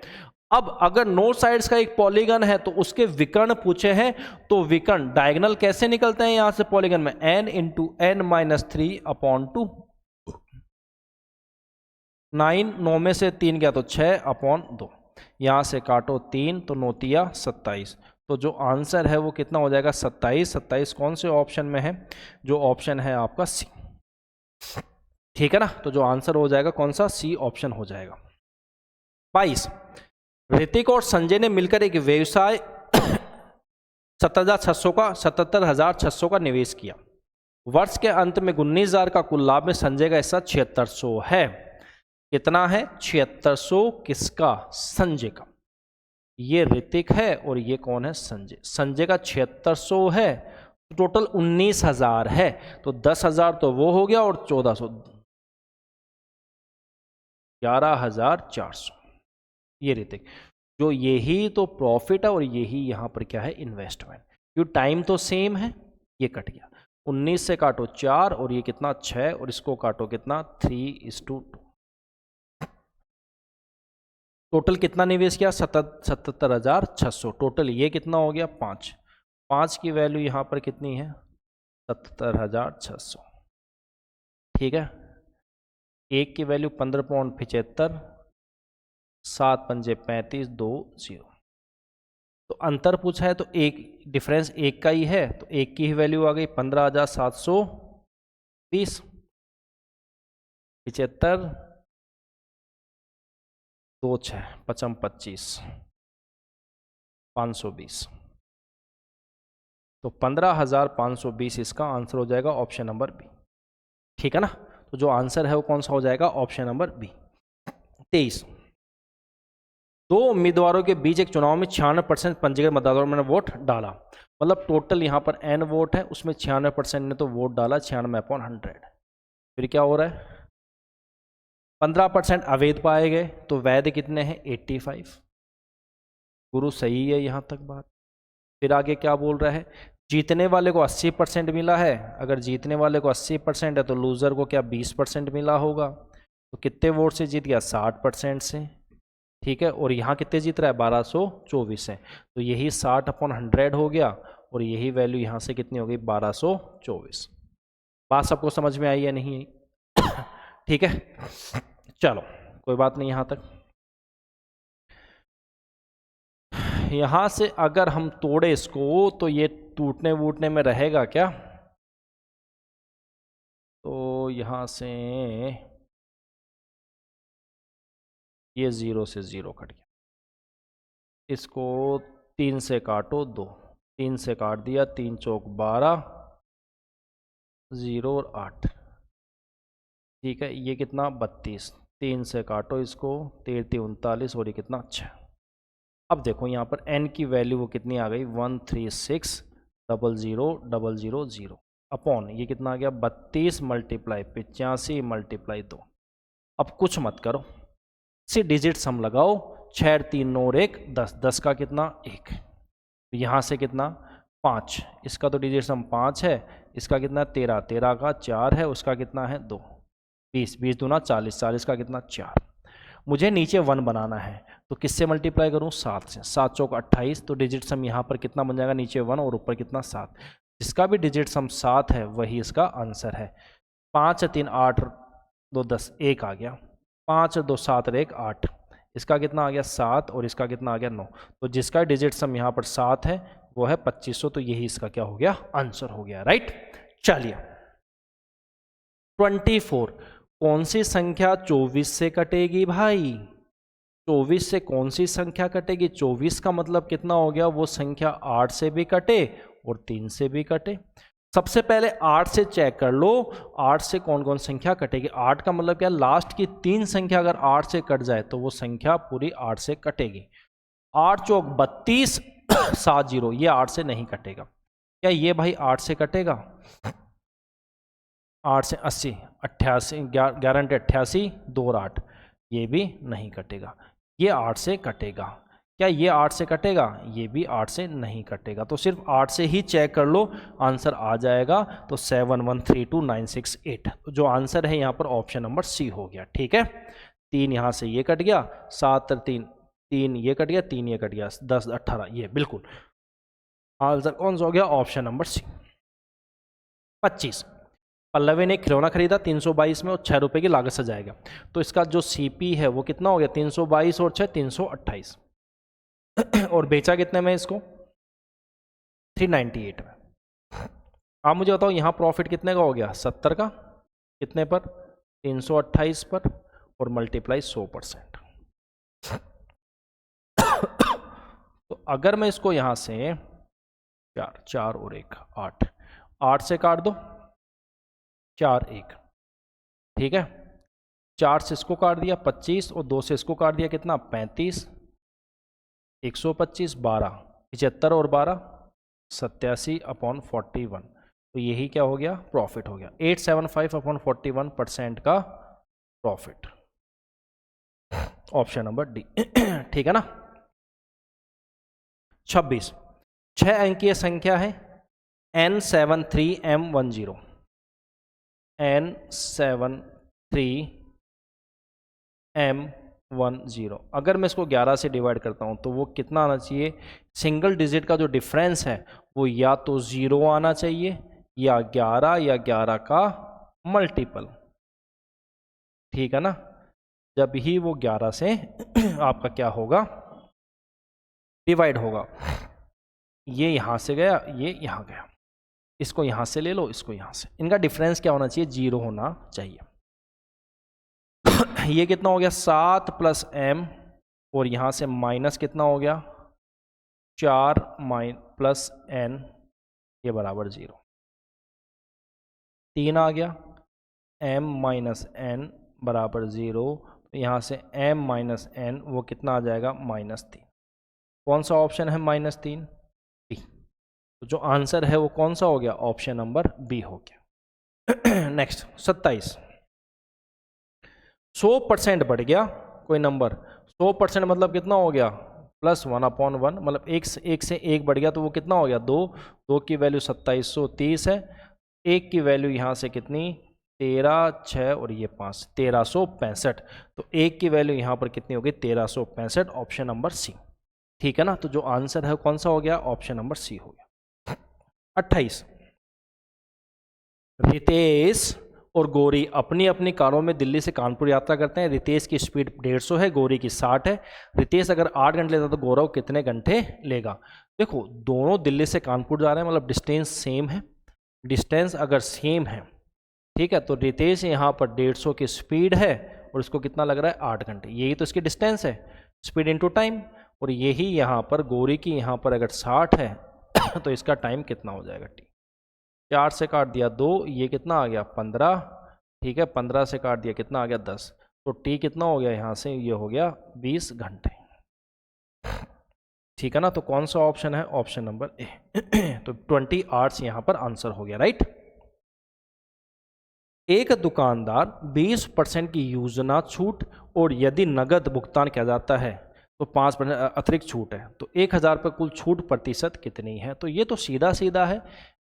अब अगर 9 साइड्स का एक पॉलीगन है तो उसके विकर्ण पूछे हैं, तो विकर्ण डायगोनल कैसे निकलते हैं यहां से पॉलीगन में, n × n - 3/2, 9 9 में से 3 गया तो 6/2, यहां से काटो 3 तो 9 तिया 27, तो जो आंसर है वो कितना हो जाएगा 27। 27 कौन से ऑप्शन में है, जो ऑप्शन है आपका सी। ठीक है ना, तो जो आंसर हो जाएगा कौन सा, सी ऑप्शन हो जाएगा। 22, ऋतिक और संजय ने मिलकर एक व्यवसाय 77,600 का निवेश किया। वर्ष के अंत में 19,000 का कुल लाभ में संजय का हिस्सा 7600 है। कितना है 7600, किसका, संजय का। ये ऋतिक है और ये कौन है, संजय। संजय का 7600 है, तो टोटल 19,000 है, तो 10,000 तो वो हो गया, और 1400 11,400, ये ऋतिक। जो यही तो प्रॉफिट है और यही यहां पर क्या है इन्वेस्टमेंट, क्यों टाइम तो सेम है, ये कट गया। 19 से काटो 4 और ये कितना 6, और इसको काटो कितना 3:2। टोटल कितना निवेश किया 77,600, टोटल ये कितना हो गया 5। 5 की वैल्यू यहाँ पर कितनी है 77,600। ठीक है, 1 की वैल्यू 15.75, 7 पंजे 35, 2 0। तो अंतर पूछा है तो एक डिफरेंस 1 का ही है, तो 1 की ही वैल्यू आ गई 15,720, 75 2 6 55 25 520। तो 15,520 इसका आंसर हो जाएगा ऑप्शन नंबर बी। ठीक है ना, तो जो आंसर है वो कौन सा हो जाएगा, ऑप्शन नंबर बी। 23, दो उम्मीदवारों के बीच एक चुनाव में 96% पंजीकृत मतदाताओं ने वोट डाला, मतलब टोटल यहाँ पर n वोट है, उसमें 96% ने तो वोट डाला 96/100। फिर क्या हो रहा है, 15% अवैध पाए गए, तो वैध कितने हैं, 85। गुरु सही है यहाँ तक बात। फिर आगे क्या बोल रहा है, जीतने वाले को 80% मिला है, अगर जीतने वाले को 80% है तो लूजर को क्या 20% मिला होगा, तो कितने वोट से जीत गया, 60% से। ठीक है, और यहाँ कितने जीत रहा है, 1224 है, तो यही 60/100 हो गया, और यही वैल्यू यहाँ से कितनी हो गई, 1224। बात सबको समझ में आई या नहीं आई? ठीक है, चलो कोई बात नहीं यहाँ तक। यहाँ से अगर हम तोड़े इसको तो ये टूटने वूटने में रहेगा क्या, तो यहाँ से ये 0 से 0 कट गया, इसको 3 से काटो 2, 3 से काट दिया, 3 चौक 12, 0 और 8। ठीक है, ये कितना 32, 3 से काटो इसको, 13 39, और ये कितना 6। अब देखो यहाँ पर n की वैल्यू वो कितनी आ गई, 136,000,000 अपॉन ये कितना आ गया, 32 × 85 × 2। अब कुछ मत करो, इसी डिजिट सम लगाओ, 6 3 9 और 1 10, 10 का कितना 1, यहाँ से कितना 5, इसका तो डिजिट सम 5 है, इसका कितना 13, 13 का 4 है, उसका कितना है 2, 20, 20 दूना 40, 40 का कितना 4। मुझे नीचे 1 बनाना है, तो किससे मल्टीप्लाई करूँ, 7 से, 7 चौक 28, तो डिजिट सम यहाँ पर कितना बन जाएगा, नीचे 1 और ऊपर कितना 7, जिसका भी डिजिट सम 7 है वही इसका आंसर है। 5 3 8 2 10, 1 आ गया, 5 2 7 और 1 8, इसका कितना आ गया 7, और इसका कितना आ गया 9, तो जिसका डिजिट सम यहाँ पर 7 है वो है 2500, तो यही इसका क्या हो गया, आंसर हो गया। राइट, चलिए 24, कौन सी संख्या 24 से कटेगी भाई, 24 से कौन सी संख्या कटेगी, 24 का मतलब कितना हो गया, वो संख्या 8 से भी कटे और 3 से भी कटे। सबसे पहले 8 से चेक कर लो, 8 से कौन कौन संख्या कटेगी, 8 का मतलब क्या, लास्ट की 3 संख्या अगर 8 से कट जाए तो वो संख्या पूरी 8 से कटेगी। 8 चौक 32, 7 0, ये 8 से नहीं कटेगा। क्या ये भाई 8 से कटेगा, 8 से 80, 88, 11 88, 2 और 8, ये भी नहीं कटेगा। ये 8 से कटेगा, क्या ये 8 से कटेगा, ये भी 8 से नहीं कटेगा। तो सिर्फ 8 से ही चेक कर लो, आंसर आ जाएगा। तो 7132968, तो जो आंसर है यहाँ पर ऑप्शन नंबर सी हो गया। ठीक है, 3 यहाँ से ये कट गया, 7 3 3 ये कट गया, 3 ये कट गया, 10 18, ये बिल्कुल आंसर कौन सा हो गया, ऑप्शन नंबर सी। 25, पल्लवी ने खिलौना खरीदा 322 में और 6 रुपये की लागत से जाएगा, तो इसका जो सीपी है वो कितना हो गया, 322 और 6 328, और बेचा कितने में इसको, 398 में। आप मुझे बताओ यहाँ प्रॉफिट कितने का हो गया, 70 का, कितने पर, 328 पर, और मल्टीप्लाई 100%। तो अगर मैं इसको यहाँ से 4 4 और 1 8, 8 से काट दो, 4 1, ठीक है, 4 से इसको काट दिया 25, और 2 से इसको काट दिया कितना 35, 125, 12 75 और 12 87/41, तो यही क्या हो गया, प्रॉफिट हो गया, 875/41% का प्रॉफिट, ऑप्शन नंबर डी। ठीक है ना। 26, 6 अंकीय संख्या है N73M10, N73M10, अगर मैं इसको 11 से डिवाइड करता हूं तो वो कितना आना चाहिए, सिंगल डिजिट का जो डिफरेंस है वो या तो 0 आना चाहिए, या 11 या 11 का मल्टीपल। ठीक है ना, जब ही वो 11 से आपका क्या होगा, डिवाइड होगा। ये यहां से गया, ये यहां गया, इसको यहां से ले लो, इसको यहां से, इनका डिफरेंस क्या होना चाहिए, 0 होना चाहिए। ये कितना हो गया 7 + m, और यहां से माइनस कितना हो गया 4 + n, ये बराबर 0। 3 आ गया, m माइनस एन बराबर 0, तो यहाँ से m माइनस एन वो कितना आ जाएगा -3। कौन सा ऑप्शन है -3? बी। तो जो आंसर है वो कौन सा हो गया? ऑप्शन नंबर बी हो गया। नेक्स्ट 27। 100% बढ़ गया कोई नंबर, 100% मतलब कितना हो गया? +1/1, मतलब एक से एक बढ़ गया तो वो कितना हो गया? 2। 2 की वैल्यू 2730 है, एक की वैल्यू यहाँ से कितनी? 13, 6 और ये 5, 1365। तो एक की वैल्यू यहाँ पर कितनी होगी? 1365, ऑप्शन नंबर सी। ठीक है ना? तो जो आंसर है कौन सा हो गया? ऑप्शन नंबर सी हो गया। 28। रितेश और गौरी अपनी अपनी कारों में दिल्ली से कानपुर यात्रा करते हैं। रितेश की स्पीड 150 है, गौरी की 60 है। रितेश अगर 8 घंटे लेता तो गौरव कितने घंटे लेगा? देखो दोनों दिल्ली से कानपुर जा रहे हैं, मतलब डिस्टेंस सेम है। डिस्टेंस अगर सेम है, ठीक है, तो रितेश यहाँ पर 150 की स्पीड है और इसको कितना लग रहा है? 8 घंटे। यही तो इसकी डिस्टेंस है, स्पीड इनटू टाइम। और यही यहाँ पर गौरी की यहाँ पर अगर 60 है तो इसका टाइम कितना हो जाएगा? टी। 4 से काट दिया 2, ये कितना आ गया? 15। ठीक है, 15 से काट दिया कितना आ गया? 10। तो टी कितना हो गया यहाँ से? ये हो गया 20 घंटे। ठीक है ना? तो कौन सा ऑप्शन है? Option number A. तो 20 आवर्स यहाँ पर आंसर हो गया, राइट। एक दुकानदार 20% की योजना छूट और यदि नगद भुगतान किया जाता है तो 5% अतिरिक्त छूट है, तो 1000 पर कुल छूट प्रतिशत कितनी है? तो ये तो सीधा सीधा है,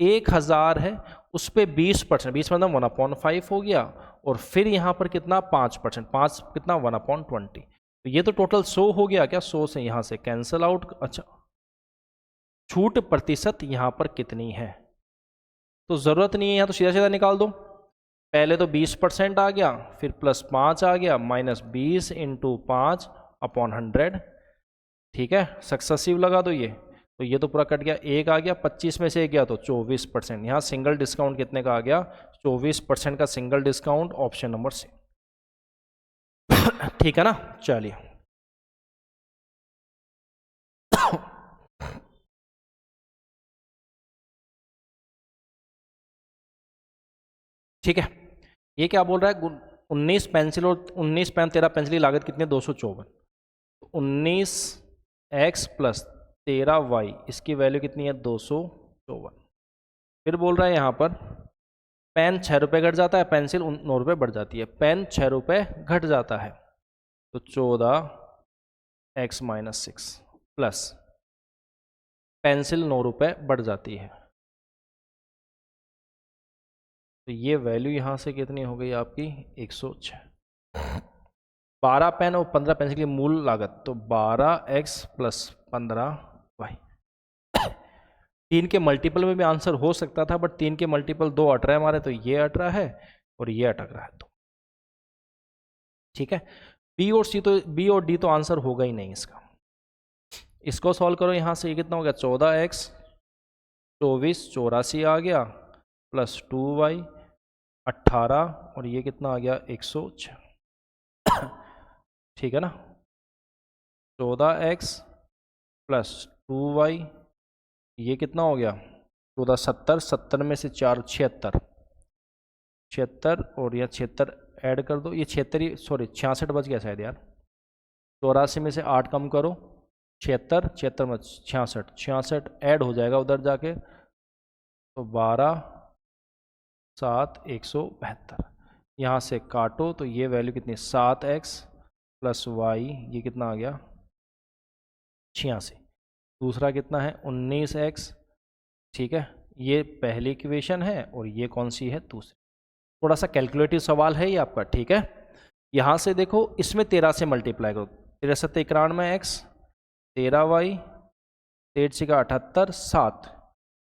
1000 है उस पर 20%, 20 मतलब 1/5 हो गया, और फिर यहाँ पर कितना? 5%, 5 कितना? 1/20। तो ये तो टोटल 100 हो गया क्या? 100 से यहाँ से कैंसिल आउट। अच्छा, छूट प्रतिशत यहाँ पर कितनी है? तो ज़रूरत नहीं है, यहाँ तो सीधा सीधा निकाल दो। पहले तो 20% आ गया, फिर +5 आ गया, -20 × 5/100। ठीक है, सक्सेसिव लगा दो ये, तो ये तो पूरा कट गया। 1 आ गया, 25 में से 1 गया तो 24%। यहाँ सिंगल डिस्काउंट कितने का आ गया? 24% का single discount, option number C. ठीक है ना? चलिए ठीक है, ये क्या बोल रहा है? 19 पेंसिल और 19 पेन 13 पेंसिल की लागत कितनी है? 254। 19x + 13y, इसकी वैल्यू कितनी है? 254। फिर बोल रहा है यहाँ पर पेन 6 रुपये घट जाता है, पेंसिल 9 रुपये बढ़ जाती है। पेन 6 रुपये घट जाता है तो 14x - 6 प्लस पेंसिल 9 रुपये बढ़ जाती है, तो ये वैल्यू यहाँ से कितनी हो गई आपकी? 106। 12 पेन और 15 पेंसिल की मूल लागत, तो 12x + 15y। 3 के मल्टीपल में भी आंसर हो सकता था, बट 3 के मल्टीपल 2 अट रहा है हमारे, तो ये अट रहा है और ये अटक रहा है, तो ठीक है। बी और डी तो आंसर होगा ही नहीं इसका। इसको सॉल्व करो, यहाँ से ये कितना हो गया? 14x 24 84 आ गया, +2y 18, और ये कितना आ गया? 106। ठीक है ना? 14x + 2y, ये कितना हो गया? 14 70, 70 में से 4 76, 76 और यह 76 ऐड कर दो, ये 76 ही, सॉरी 66 बच गया शायद यार। 84 में से 8 कम करो, 76, 76 में 66, 66 ऐड हो जाएगा उधर जाके, तो 12 7 172। यहाँ से काटो तो ये वैल्यू कितनी? 7x + y, ये कितना आ गया? 86। दूसरा कितना है? 19x। ठीक है, ये पहली इक्वेशन है और ये कौन सी है? दूसरी। थोड़ा सा कैलकुलेटिव सवाल है ये आपका, ठीक है। यहाँ से देखो, इसमें 13 से मल्टीप्लाई करो, 13 7 91x, 13y, 8 6 78, 7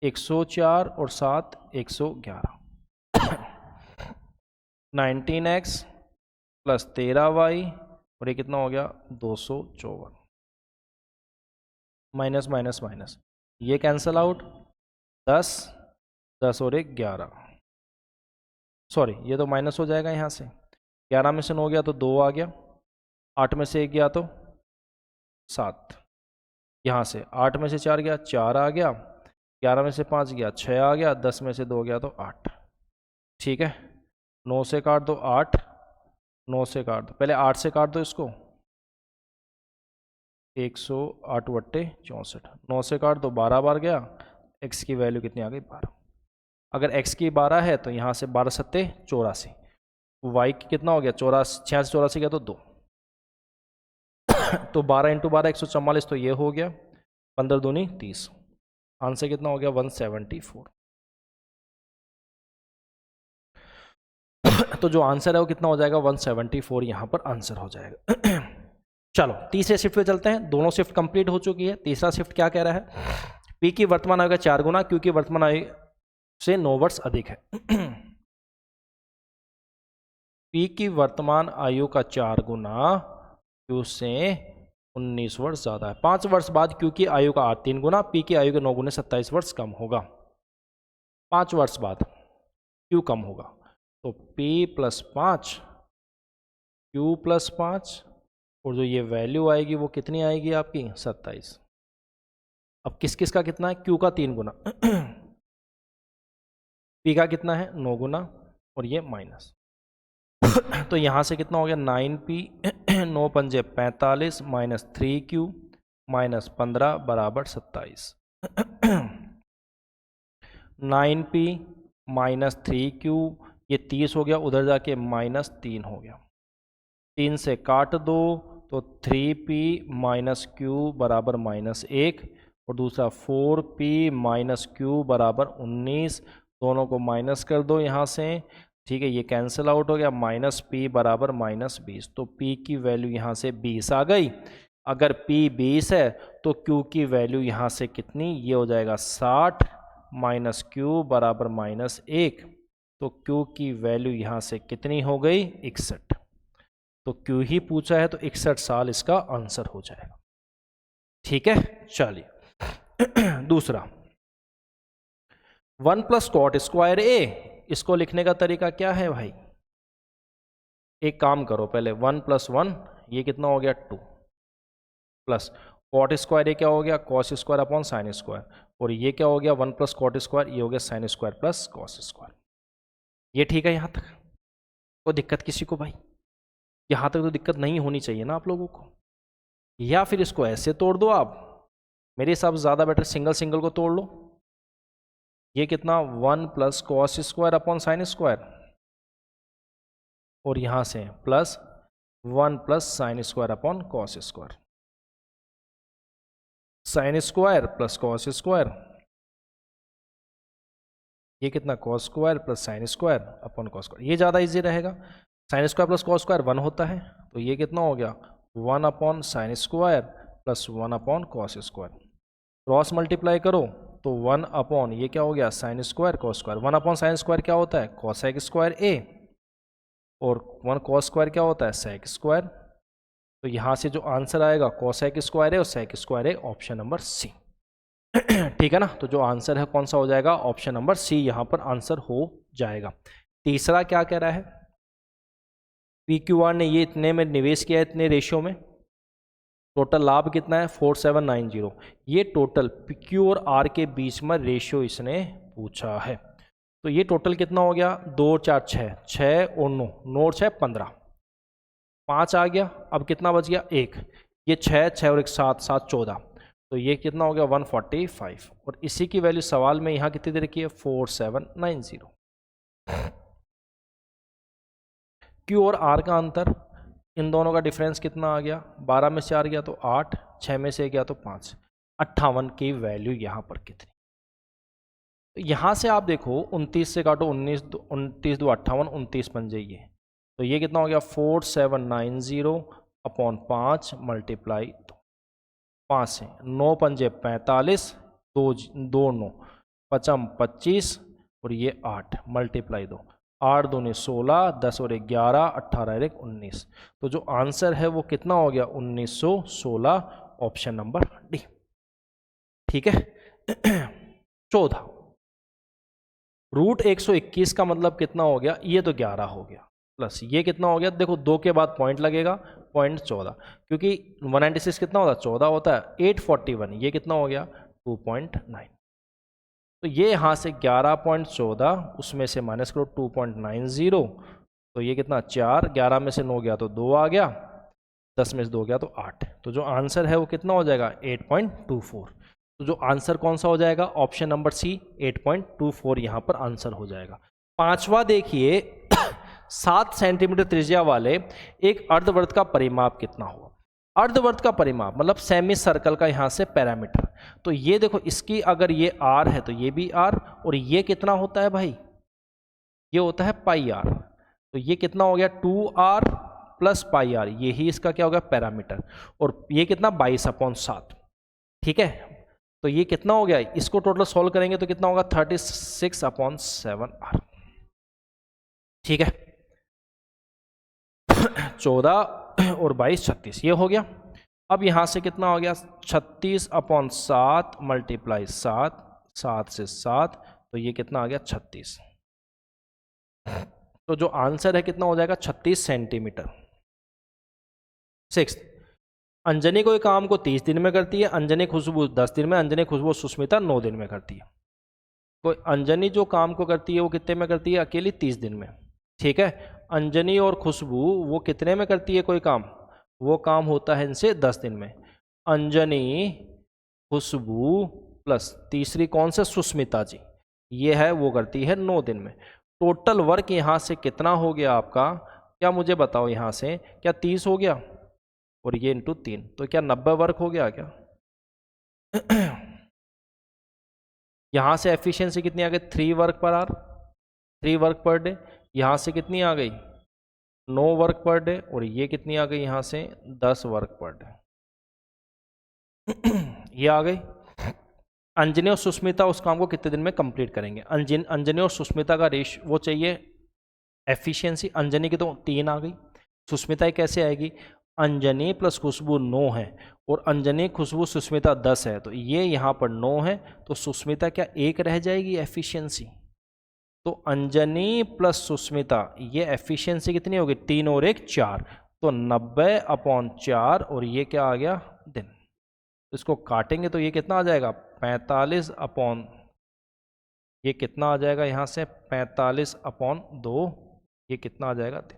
104 और 7 111। 19x + 13y, और ये कितना हो गया? 254। माइनस माइनस माइनस, ये कैंसल आउट, 10 10 और 1 11, सॉरी ये तो माइनस हो जाएगा यहाँ से। 11 में से 9 गया तो 2 आ गया, 8 में से 1 गया तो 7, यहाँ से 8 में से 4 गया, 4 आ गया, 11 में से 5 गया 6 आ गया, 10 में से 2 गया तो 8। ठीक है, 9 से काट दो 8, 9 से काट दो, पहले 8 से काट दो इसको, 108 बट्टे 64, 9 से काट दो 12 बार गया, x की वैल्यू कितनी आ गई 12। अगर x की 12 है तो यहाँ से 12 सत्ते 84, y की कितना हो गया 86 84 गया तो 2 तो 12 इंटू 12 144, तो ये हो गया 15 दूनी 30, आंसर कितना हो गया 174। तो जो आंसर है वो कितना हो जाएगा 174, यहाँ पर आंसर हो जाएगा। चलो तीसरे शिफ्ट पे चलते हैं, दोनों शिफ्ट कंप्लीट हो चुकी है। तीसरा शिफ्ट क्या कह रहा है, पी की वर्तमान आयु का 4 गुना क्योंकि वर्तमान आयु से 9 वर्ष अधिक है। पी की वर्तमान आयु का 4 गुना क्यू से 19 वर्ष ज्यादा है। 5 वर्ष बाद क्यू की आयु का 3 गुना, पी की आयु के 9 गुने 27 वर्ष कम होगा। 5 वर्ष बाद क्यू कम होगा, तो P + 5 Q + 5 और जो ये वैल्यू आएगी वो कितनी आएगी आपकी 27। अब किस किस का कितना है, Q का 3 गुना, P का कितना है 9 गुना और ये माइनस, तो यहाँ से कितना हो गया 9P 9 पंजे 45 माइनस 3Q माइनस 15 बराबर 27। 9P माइनस 3Q, ये 30 हो गया, उधर जाके माइनस 3 हो गया, 3 से काट दो तो 3P माइनस Q बराबर -1 और दूसरा 4P माइनस Q बराबर 19, दोनों को माइनस कर दो यहाँ से। ठीक है, ये कैंसिल आउट हो गया, -P बराबर -20, तो P की वैल्यू यहाँ से 20 आ गई। अगर P 20 है तो Q की वैल्यू यहाँ से कितनी, ये हो जाएगा 60 माइनस Q बराबर -1, तो Q की वैल्यू यहाँ से कितनी हो गई 61, तो Q ही पूछा है तो 61 साल इसका आंसर हो जाएगा। ठीक है, चलिए दूसरा 1 + cot स्क्वायर A, इसको लिखने का तरीका क्या है भाई, एक काम करो पहले 1 + 1 ये कितना हो गया 2 प्लस कॉट स्क्वायर, ये क्या हो गया cos square upon sine square, और ये क्या हो गया 1 + कॉट स्क्वायर, ये हो गया sine square plus cos square. ये ठीक है यहाँ तक, कोई दिक्कत किसी को भाई, यहाँ तक तो दिक्कत नहीं होनी चाहिए ना आप लोगों को। या फिर इसको ऐसे तोड़ दो आप, मेरे हिसाब से ज़्यादा बेटर सिंगल सिंगल को तोड़ लो। ये कितना 1 + cos square upon sine square, और यहाँ से plus 1 + sine square upon cos square, sine square plus cos square, ये कितना cos square plus sine square upon cos square, ये ज़्यादा इजी रहेगा। Sine square plus cos square 1 होता है, तो ये कितना हो गया 1 upon sine square plus 1 upon cos square, cross multiply करो तो 1 अपॉन ये क्या हो गया sine square cos square, 1 upon sine square क्या होता है कॉसेक स्क्वायर ए, और 1 कॉस स्क्वायर क्या होता है सेक स्क्वायर, तो यहाँ से जो आंसर आएगा कोसेक स्क्वायर है और सेक स्क्वायर है, ऑप्शन नंबर सी। ठीक है ना, तो जो आंसर है कौन सा हो जाएगा ऑप्शन नंबर सी, यहाँ पर आंसर हो जाएगा। तीसरा क्या कह रहा है, PQR ने ये इतने में निवेश किया है, इतने रेशियो में, टोटल लाभ कितना है 4790, ये टोटल PQ और R के बीच में रेशियो इसने पूछा है, तो ये टोटल कितना हो गया 2 4 6 6 और 9 9 और 6 15, 5 आ गया, अब कितना बच गया 1, ये 6 6 और 1 7 7 14, तो ये कितना हो गया 145, और इसी की वैल्यू सवाल में यहाँ कितनी दे रखी है 4790। Q और R का अंतर, इन दोनों का डिफरेंस कितना आ गया 12 में से 4 गया तो 8, 6 में से गया तो 5, 58 की वैल्यू यहाँ पर कितनी, तो यहाँ से आप देखो 29 से काटो 19 29 2 58, 29 पंजे ये, तो ये कितना हो गया 4790 अपॉन 5 मल्टीप्लाई 5 से 9 पंजे 45, 2 2 9 पचम 25 और ये 8 मल्टीप्लाई 2, 8 दूनी 16, 10 और 11 18 और 1 19, तो जो आंसर है वो कितना हो गया 1916, ऑप्शन नंबर डी। ठीक है। 14 √121 का मतलब कितना हो गया, ये तो 11 हो गया, प्लस ये कितना हो गया, देखो 2 के बाद पॉइंट लगेगा, पॉइंट 14, क्योंकि 196 कितना होता है 14 होता है, 841 ये कितना हो गया 2.9, तो ये यहाँ से 11.14, उसमें से माइनस करो 2.90, तो ये कितना 4, 11 में से 9 गया तो 2 आ गया, 10 में से 2 गया तो 8। तो जो आंसर है वो कितना हो जाएगा 8.24। तो जो आंसर कौन सा हो जाएगा, ऑप्शन नंबर सी 8.24 यहाँ पर आंसर हो जाएगा। पांचवा देखिए 7 सेंटीमीटर त्रिज्या वाले एक अर्धवृत्त का परिमाप कितना हुआ। अर्धवृत्त का परिमाप मतलब सेमी सर्कल का यहाँ से पैरामीटर। तो ये देखो, इसकी अगर ये r है तो ये भी r, और ये कितना होता है भाई, ये होता है पाई r। तो ये कितना हो गया 2r प्लस पाई r, ये ही इसका क्या हो गया पैरामीटर। और ये कितना 22/7, ठीक है। तो ये कितना हो गया, इसको टोटल सॉल्व करेंगे तो कितना होगा 36/7r, ठीक है। 14 और 22 36, ये हो गया। अब यहां से कितना हो गया 36/7 मल्टीप्लाई 7, 7 से 7, तो ये कितना आ गया 36। तो जो आंसर है कितना हो जाएगा 36 सेंटीमीटर। 6, अंजनी कोई काम को 30 दिन में करती है, अंजनी खुशबू 10 दिन में, अंजनी खुशबू सुष्मिता 9 दिन में करती है। कोई अंजनी जो काम को करती है वो कितने में करती है, अकेली 30 दिन में, ठीक है। अंजनी और खुशबू वो कितने में करती है कोई काम, वो काम होता है इनसे 10 दिन में। अंजनी, खुशबू प्लस तीसरी कौन से, सुष्मिता जी, ये है वो करती है 9 दिन में। टोटल वर्क यहाँ से कितना हो गया आपका, क्या मुझे बताओ, यहाँ से क्या 30 हो गया और ये इंटू 3, तो क्या 90 वर्क हो गया क्या। यहाँ से एफिशिएंसी कितनी आ गई 3 work per hour, 3 work per day. यहाँ से कितनी आ गई 9 वर्क पर डे, और ये कितनी आ गई यहाँ से 10 वर्क पर डे, ये आ गई। अंजनी और सुष्मिता उस काम को कितने दिन में कंप्लीट करेंगे। अंजनी और सुष्मिता का रेश वो चाहिए एफिशिएंसी, अंजनी की तो 3 आ गई, सुष्मिता कैसे आएगी, अंजनी प्लस खुशबू 9 है, और अंजनी खुशबू सुष्मिता 10 है, तो ये यहाँ पर 9 है, तो सुष्मिता क्या 1 रह जाएगी एफिशिएंसी। तो अंजनी प्लस सुष्मिता ये एफिशिएंसी कितनी होगी 3 और 1 4, तो 90/4, और ये क्या आ गया दिन। इसको काटेंगे तो ये कितना आ जाएगा 45 अपॉन, ये कितना आ जाएगा यहाँ से 45/2, ये कितना आ जाएगा दिन।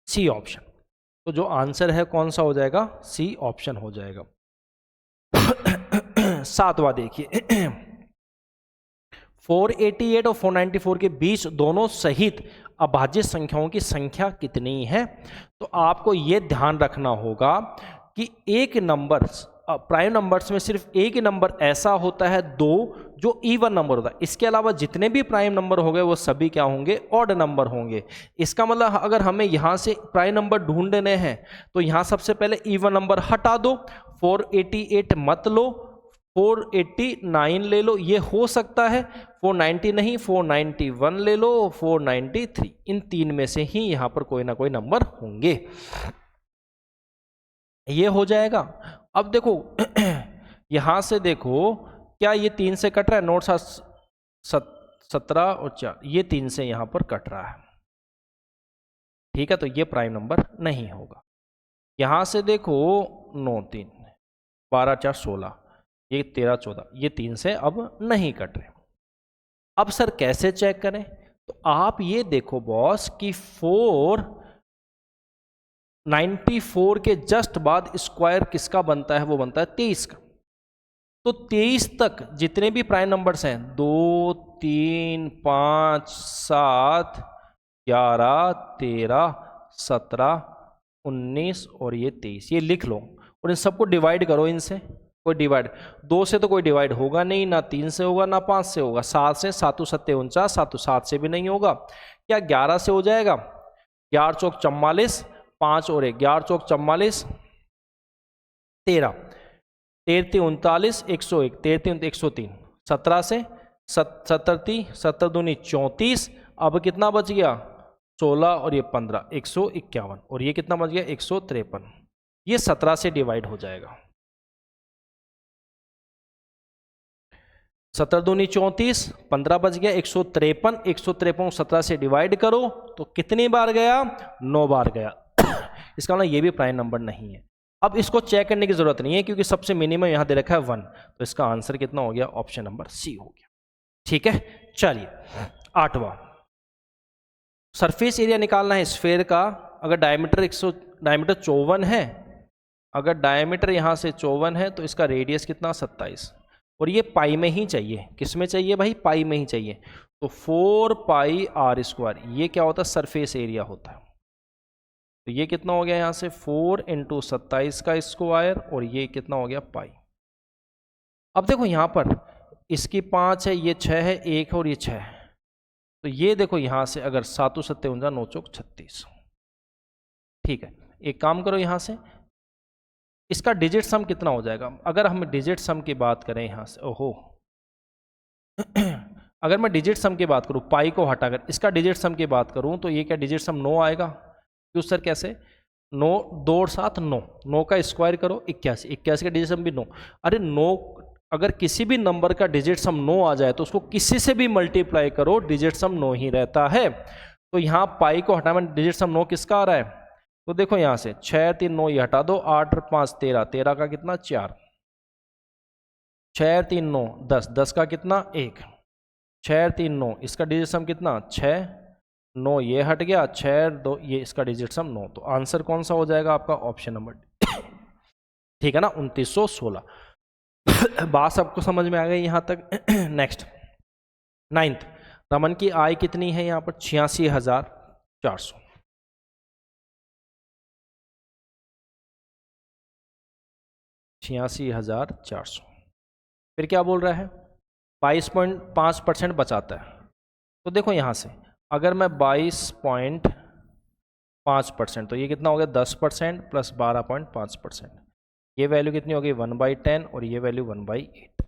C option. तो जो आंसर है कौन सा हो जाएगा, सी ऑप्शन हो जाएगा। 7वां देखिए 488 और 494 के बीच दोनों सहित अभाज्य संख्याओं की संख्या कितनी है। तो आपको ये ध्यान रखना होगा कि एक नंबर, प्राइम नंबर्स में सिर्फ एक ही नंबर ऐसा होता है 2 जो इवन नंबर होता है, इसके अलावा जितने भी प्राइम नंबर हो गए वो सभी क्या होंगे, ऑड नंबर होंगे। इसका मतलब अगर हमें यहाँ से प्राइम नंबर ढूंढने हैं तो यहाँ सबसे पहले इवन नंबर हटा दो, 488 मत लो, 489 ले लो, ये हो सकता है, 490 नहीं, 491 ले लो, 493, इन 3 में से ही यहाँ पर कोई ना कोई नंबर होंगे, ये हो जाएगा। अब देखो यहां से देखो क्या ये 3 से कट रहा है, नोट 17 और 4, ये 3 से यहां पर कट रहा है, ठीक है, तो ये प्राइम नंबर नहीं होगा। यहां से देखो 9 3 12 4 16, ये 13 14, ये 3 से अब नहीं कट रहे। अब सर कैसे चेक करें, तो आप ये देखो बॉस कि 494 के जस्ट बाद स्क्वायर किसका बनता है, वो बनता है 23 का। तो 23 तक जितने भी प्राइम नंबर्स हैं 2 3 5 7 11 13 17 19 और ये 23, ये लिख लो और इन सबको डिवाइड करो इनसे। कोई डिवाइड 2 से तो कोई डिवाइड होगा नहीं, ना 3 से होगा ना 5 से होगा, 7 से, 7 7 49, 7 7 से भी नहीं होगा, क्या 11 से हो जाएगा, 11 चौक 44, 5 और 1 11 चौक 44, 13 13 39 101, 13 103, 17 से 17 दूनी 34, अब कितना बच गया 16 और ये 15 151, और ये कितना बच गया 153, ये 17 से डिवाइड हो जाएगा। 17 दूनी 34, 15 बच गया 153, 153 को 17 से डिवाइड करो तो कितनी बार गया 9 बार गया। इसका मतलब ये भी प्राइम नंबर नहीं है। अब इसको चेक करने की जरूरत नहीं है क्योंकि सबसे मिनिमम यहां दे रखा है 1, तो इसका आंसर कितना हो गया, ऑप्शन नंबर सी हो गया। ठीक है, चलिए 8वां, सरफेस एरिया निकालना है स्फेयर का। अगर डायमीटर 54 है, अगर डायमीटर यहां से 54 है तो इसका रेडियस कितना 27, और ये पाई में ही चाहिए। किस में चाहिए भाई, पाई में ही चाहिए। तो 4 पाई आर स्क्वायर, ये क्या होता है, सरफेस एरिया होता है। तो ये कितना हो गया यहाँ से 4 × 27 का स्क्वायर, और ये कितना हो गया पाई। अब देखो यहाँ पर इसकी 5 है, ये 6 है, 1 और ये 6 है। तो ये देखो यहाँ से अगर 7 7 49 9 चौक 36। ठीक है, एक काम करो यहाँ से इसका डिजिट सम कितना हो जाएगा। अगर हम डिजिट सम की बात करें यहाँ से, ओहो अगर मैं डिजिट सम की बात करूँ, पाई को हटाकर इसका डिजिट सम की बात करूँ, तो ये क्या डिजिट सम 9 आएगा। क्यों सर, कैसे, 9 2 और 7 9, 9 का स्क्वायर करो 81, 81 का डिजिट सम भी 9। अरे 9, अगर किसी भी नंबर का डिजिट सम 9 आ जाए तो उसको किसी से भी मल्टीप्लाई करो, डिजिट सम 9 ही रहता है। तो यहाँ पाई को हटाना, डिजिट सम 9 किसका आ रहा है, तो देखो यहाँ से 6 3 9 ये हटा दो, 8 और 5 13, 13 का कितना 4, 6 3 9 10, 10 का कितना 1, 6 3 9, इसका डिजिट सम कितना 6 9, ये हट गया 6 2, ये इसका डिजिट सम 9। तो आंसर कौन सा हो जाएगा आपका, ऑप्शन नंबर ठीक है ना, 2916। बात सबको समझ में आ गई यहाँ तक। नेक्स्ट 9th, रमन की आय कितनी है यहाँ पर 86,400। 86,400। फिर क्या बोल रहा है, 22.5% बचाता है। तो देखो यहाँ से अगर मैं 22.5%, तो ये कितना हो गया 10% प्लस 12.5%, ये वैल्यू कितनी होगी 1/10, और ये वैल्यू 1/8।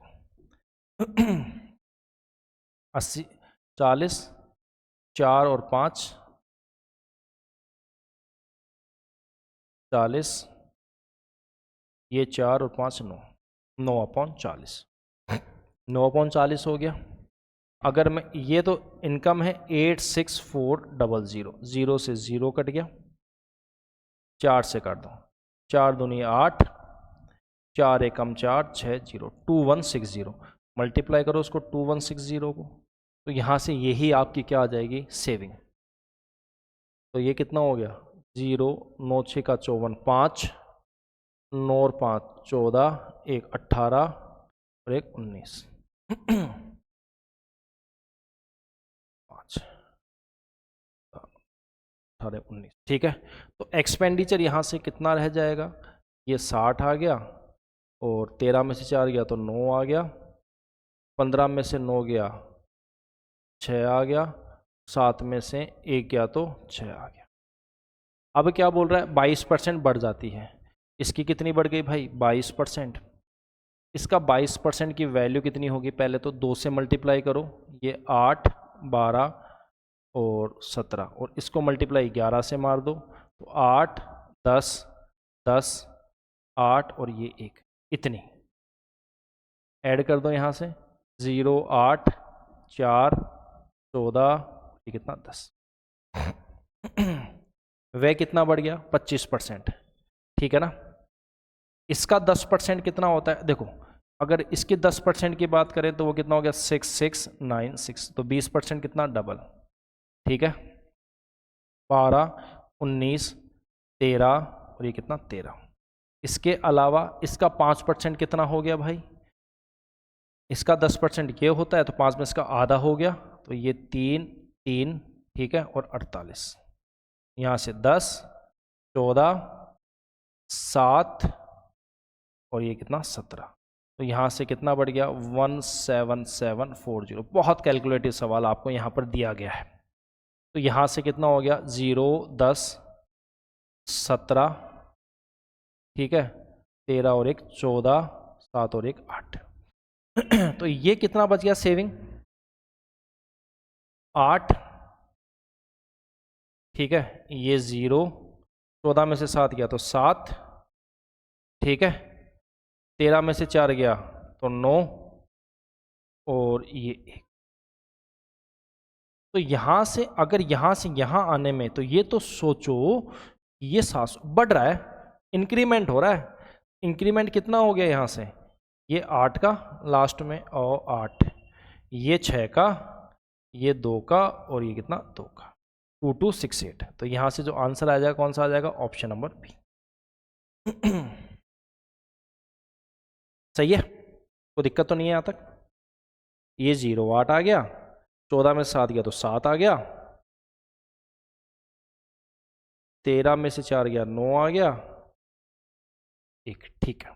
80 40 4 और 5 40, ये 4 और 5 9, 9/40, 9/40 हो गया। अगर मैं ये तो इनकम है 86400, 0 से 0 कट गया, 4 से काट दो, 4 दूनी 8, 4 एकम 4 6 0, 2160, मल्टीप्लाई करो उसको 2160 को, तो यहाँ से यही आपकी क्या आ जाएगी सेविंग। तो ये कितना हो गया 0 9 6 का 54, 5 9 और 5 14, 1 18 और 1 19, 5 18 19। ठीक है, तो एक्सपेंडिचर यहाँ से कितना रह जाएगा, ये 60 आ गया, और 13 में से 4 गया तो 9 आ गया, 15 में से 9 गया 6 आ गया, 7 में से 1 गया तो 6 आ गया। अब क्या बोल रहा है 22% बढ़ जाती है, इसकी कितनी बढ़ गई भाई 22%। इसका 22% की वैल्यू कितनी होगी, पहले तो 2 से मल्टीप्लाई करो, ये 8 12 और 17, और इसको मल्टीप्लाई 11 से मार दो, तो 8 10 10 8 और ये 1, इतनी ऐड कर दो यहाँ से 0 8 4 14, ये कितना 10। वह कितना बढ़ गया 25%। ठीक है ना, इसका 10% कितना होता है, देखो अगर इसकी 10% की बात करें तो वो कितना हो गया 6696, तो 20% कितना डबल। ठीक है, 12 19 13 और ये कितना 13। इसके अलावा इसका 5% कितना हो गया भाई, इसका 10% ये होता है, तो 5 में इसका आधा हो गया, तो ये 3 3, ठीक है, और 48, यहाँ से 10 14 7 और ये कितना 17, तो यहाँ से कितना बढ़ गया 17740। बहुत कैलकुलेटिव सवाल आपको यहाँ पर दिया गया है। तो यहाँ से कितना हो गया 0 10 17, ठीक है, 13 और 1 14, 7 और 1 8। तो ये कितना बच गया सेविंग 8, ठीक है, ये 0, 14 में से 7 गया तो 7, ठीक है, 13 में से 4 गया तो 9 और ये 1। तो यहाँ से अगर यहाँ से यहाँ आने में, तो ये तो सोचो ये 700 बढ़ रहा है, इंक्रीमेंट हो रहा है। इंक्रीमेंट कितना हो गया यहाँ से, ये 8 का लास्ट में और 8, ये 6 का, ये 2 का और ये कितना 2 का, 2268। तो यहाँ से जो आंसर आ जाएगा कौन सा आ जाएगा, ऑप्शन नंबर बी। सही है, कोई दिक्कत तो नहीं है यहाँ तक। ये 0 8 आ गया, 14 में 7 गया तो 7 आ गया, 13 में से 4 गया 9 आ गया, 1। ठीक है,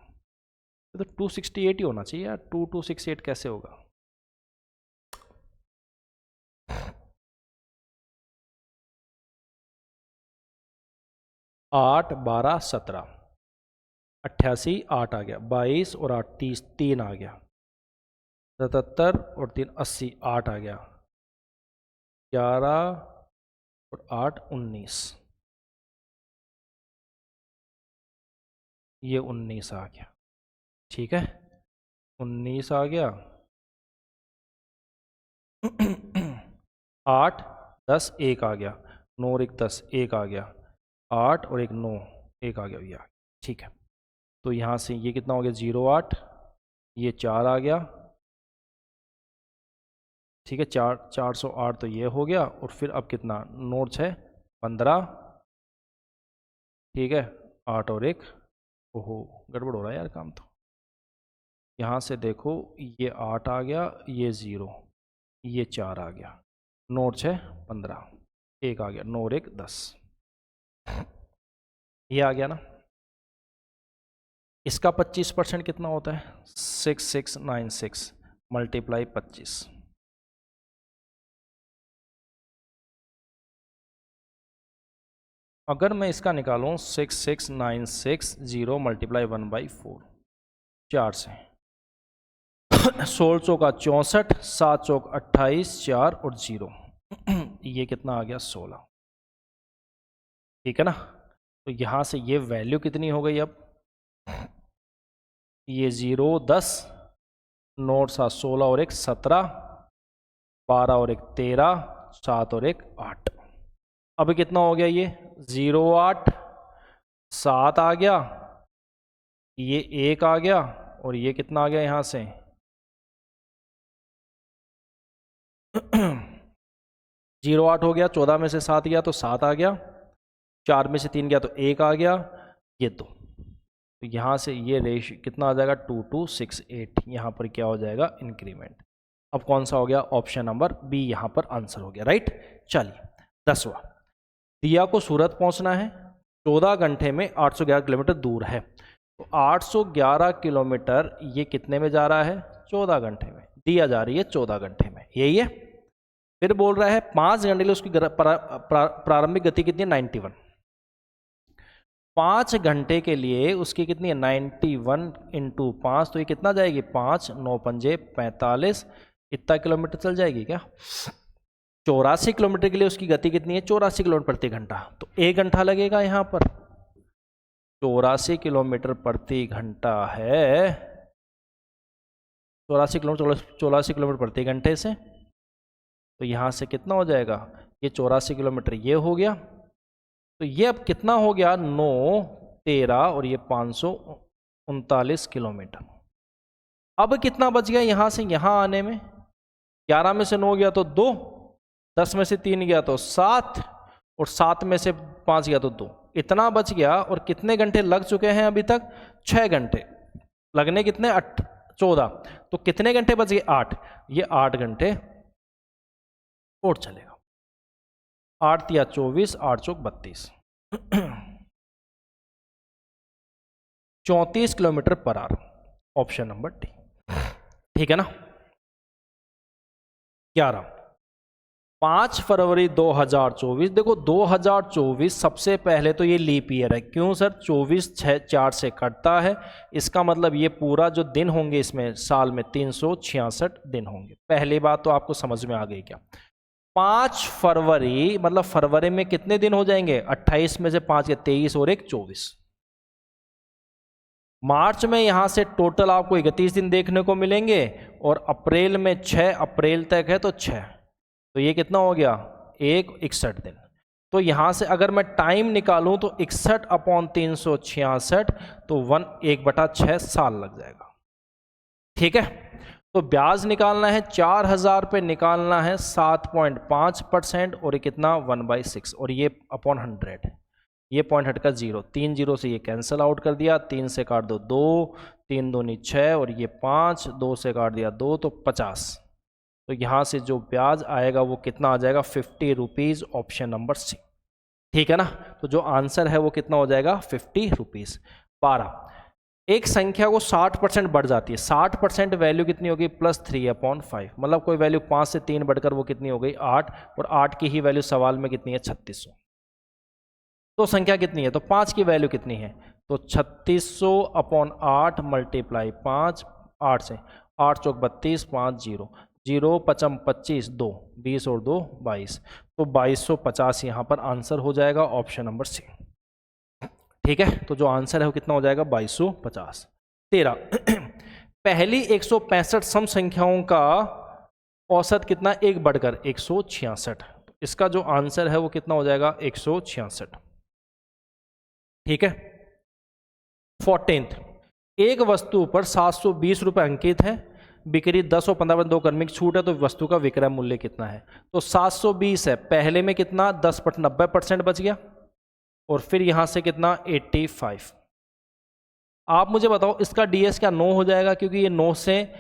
तो 268 ही होना चाहिए यार, 2268 कैसे होगा। आठ 12 17, 88 8 आ गया, 22 और 8 30, 3 आ गया, 77 और 3 80, 8 आ गया, 11 और 8 19, ये 19 आ गया। ठीक है, 19 आ गया, 8 10 1 आ गया, 9 और 1 10, 1 आ गया, 8 और 1 9, 1 आ गया, ये आ गया। ठीक है, तो यहाँ से ये कितना हो गया 0 8, ये 4 आ गया। ठीक है, 408 तो ये हो गया, और फिर अब कितना 9 6 15, ठीक है, 8 और 1, ओहो गड़बड़ हो रहा है यार काम। तो यहाँ से देखो, ये 8 आ गया, ये 0, ये 4 आ गया, 9 6 15, 1 आ गया, 9 और 1 10, ये आ गया ना। इसका 25% कितना होता है, 6696 मल्टीप्लाई 25, अगर मैं इसका निकालूं 6696 मल्टीप्लाई 1/4, 4 से 16 चौका 64, 7 चौक 28, 4 और 0, ये कितना आ गया 16। ठीक है ना, तो यहाँ से ये वैल्यू कितनी हो गई, अब ये 0 10, 9 7 16 और 1 17, 12 और 1 13, 7 और 1 8, अब कितना हो गया, ये 0 8 7 आ गया, ये 1 आ गया, और ये कितना आ गया यहाँ से 0 8 हो गया, 14 में से 7 गया तो 7 आ गया, 4 में से 3 गया तो 1 आ गया, ये 2। तो यहाँ से ये रेशियो कितना आ जाएगा 2268, यहाँ पर क्या हो जाएगा इंक्रीमेंट। अब कौन सा हो गया, ऑप्शन नंबर बी यहाँ पर आंसर हो गया, राइट। चलिए 10वां, दिया को सूरत पहुंचना है, 14 घंटे में 811 किलोमीटर दूर है। तो 811 किलोमीटर ये कितने में जा रहा है, 14 घंटे में, दिया जा रही है 14 घंटे में, यही है। फिर बोल रहा है 5 घंटे के लिए उसकी प्रारंभिक गति कितनी है 91, 5 घंटे के लिए उसकी कितनी है 91 × 5, तो ये कितना जाएगी 5 9 पंजे 45, इतना किलोमीटर चल जाएगी क्या। 84 किलोमीटर के लिए उसकी गति कितनी है 84 किलोमीटर प्रति घंटा, तो 1 घंटा लगेगा यहाँ पर। 84 किलोमीटर प्रति घंटा है, 84 किलोमीटर प्रति घंटे से, तो यहाँ से कितना हो जाएगा, ये 84 किलोमीटर ये हो गया, तो ये अब कितना हो गया 9 13 और ये 539 किलोमीटर। अब कितना बच गया यहाँ से यहाँ आने में, 11 में से 9 गया तो 2, 10 में से 3 गया तो 7, और 7 में से 5 गया तो 2, इतना बच गया। और कितने घंटे लग चुके हैं अभी तक, 6 घंटे लगने, कितने 14, तो कितने घंटे बच गए 8, ये 8 घंटे और चलेगा। 8 या 24, 8 चौक 32, 34 kilometre per hour, option number D. ठीक है ना। 11, 5 फरवरी 2024, देखो 2024 सबसे पहले तो ये लीप ईयर है, क्यों सर 24 4 से कटता है, इसका मतलब ये पूरा जो दिन होंगे इसमें साल में 366 दिन होंगे। पहली बात तो आपको समझ में आ गई क्या। 5 फरवरी मतलब फरवरी में कितने दिन हो जाएंगे, 28 में से 5 के 23 और 1 24। मार्च में यहां से टोटल आपको 31 दिन देखने को मिलेंगे, और अप्रैल में 6 अप्रैल तक है तो 6, तो ये कितना हो गया 61 दिन। तो यहाँ से अगर मैं टाइम निकालूं तो 61/366, तो 1/6 साल लग जाएगा। ठीक है, तो ब्याज निकालना है 4,000 पे, निकालना है 7.5% और ये कितना 1/6 और ये अपॉन 100, ये पॉइंट हटकर 0, 3 0 से ये कैंसिल आउट कर दिया, 3 से काट दो 2, 3 दूनी 6 और ये 5, 2 से काट दिया 2, तो 50। तो यहाँ से जो ब्याज आएगा वो कितना आ जाएगा 50 रुपीज़, ऑप्शन नंबर सी। ठीक है ना, तो जो आंसर है वो कितना हो जाएगा 50 रुपीज़। 12, एक संख्या को 60% बढ़ जाती है, 60% वैल्यू कितनी होगी +3/5, मतलब कोई वैल्यू 5 से 3 बढ़कर वो कितनी हो गई 8, और 8 की ही वैल्यू सवाल में कितनी है 3600। तो संख्या कितनी है, तो 5 की वैल्यू कितनी है, तो 3600/8 मल्टीप्लाई 5, 8 से 8 चौक 32, 5 0 0 पचम 25, 2 20 और 2 22, तो 2250 यहाँ पर आंसर हो जाएगा, ऑप्शन नंबर सी। ठीक है, तो जो आंसर है वो कितना हो जाएगा 2250। 13, पहली 165 सम संख्याओं का औसत कितना, 1 बढ़कर 166, इसका जो आंसर है वो कितना हो जाएगा 166। ठीक है। 14, एक वस्तु पर 720 रुपये अंकित है, बिक्री 10 और 15 दो क्रमिक छूट है, तो वस्तु का विक्रय मूल्य कितना है, तो 720 है, पहले में कितना 90% बच गया, और फिर यहां से कितना 85। आप मुझे बताओ इसका डीएस क्या 9 हो जाएगा, क्योंकि ये 9 से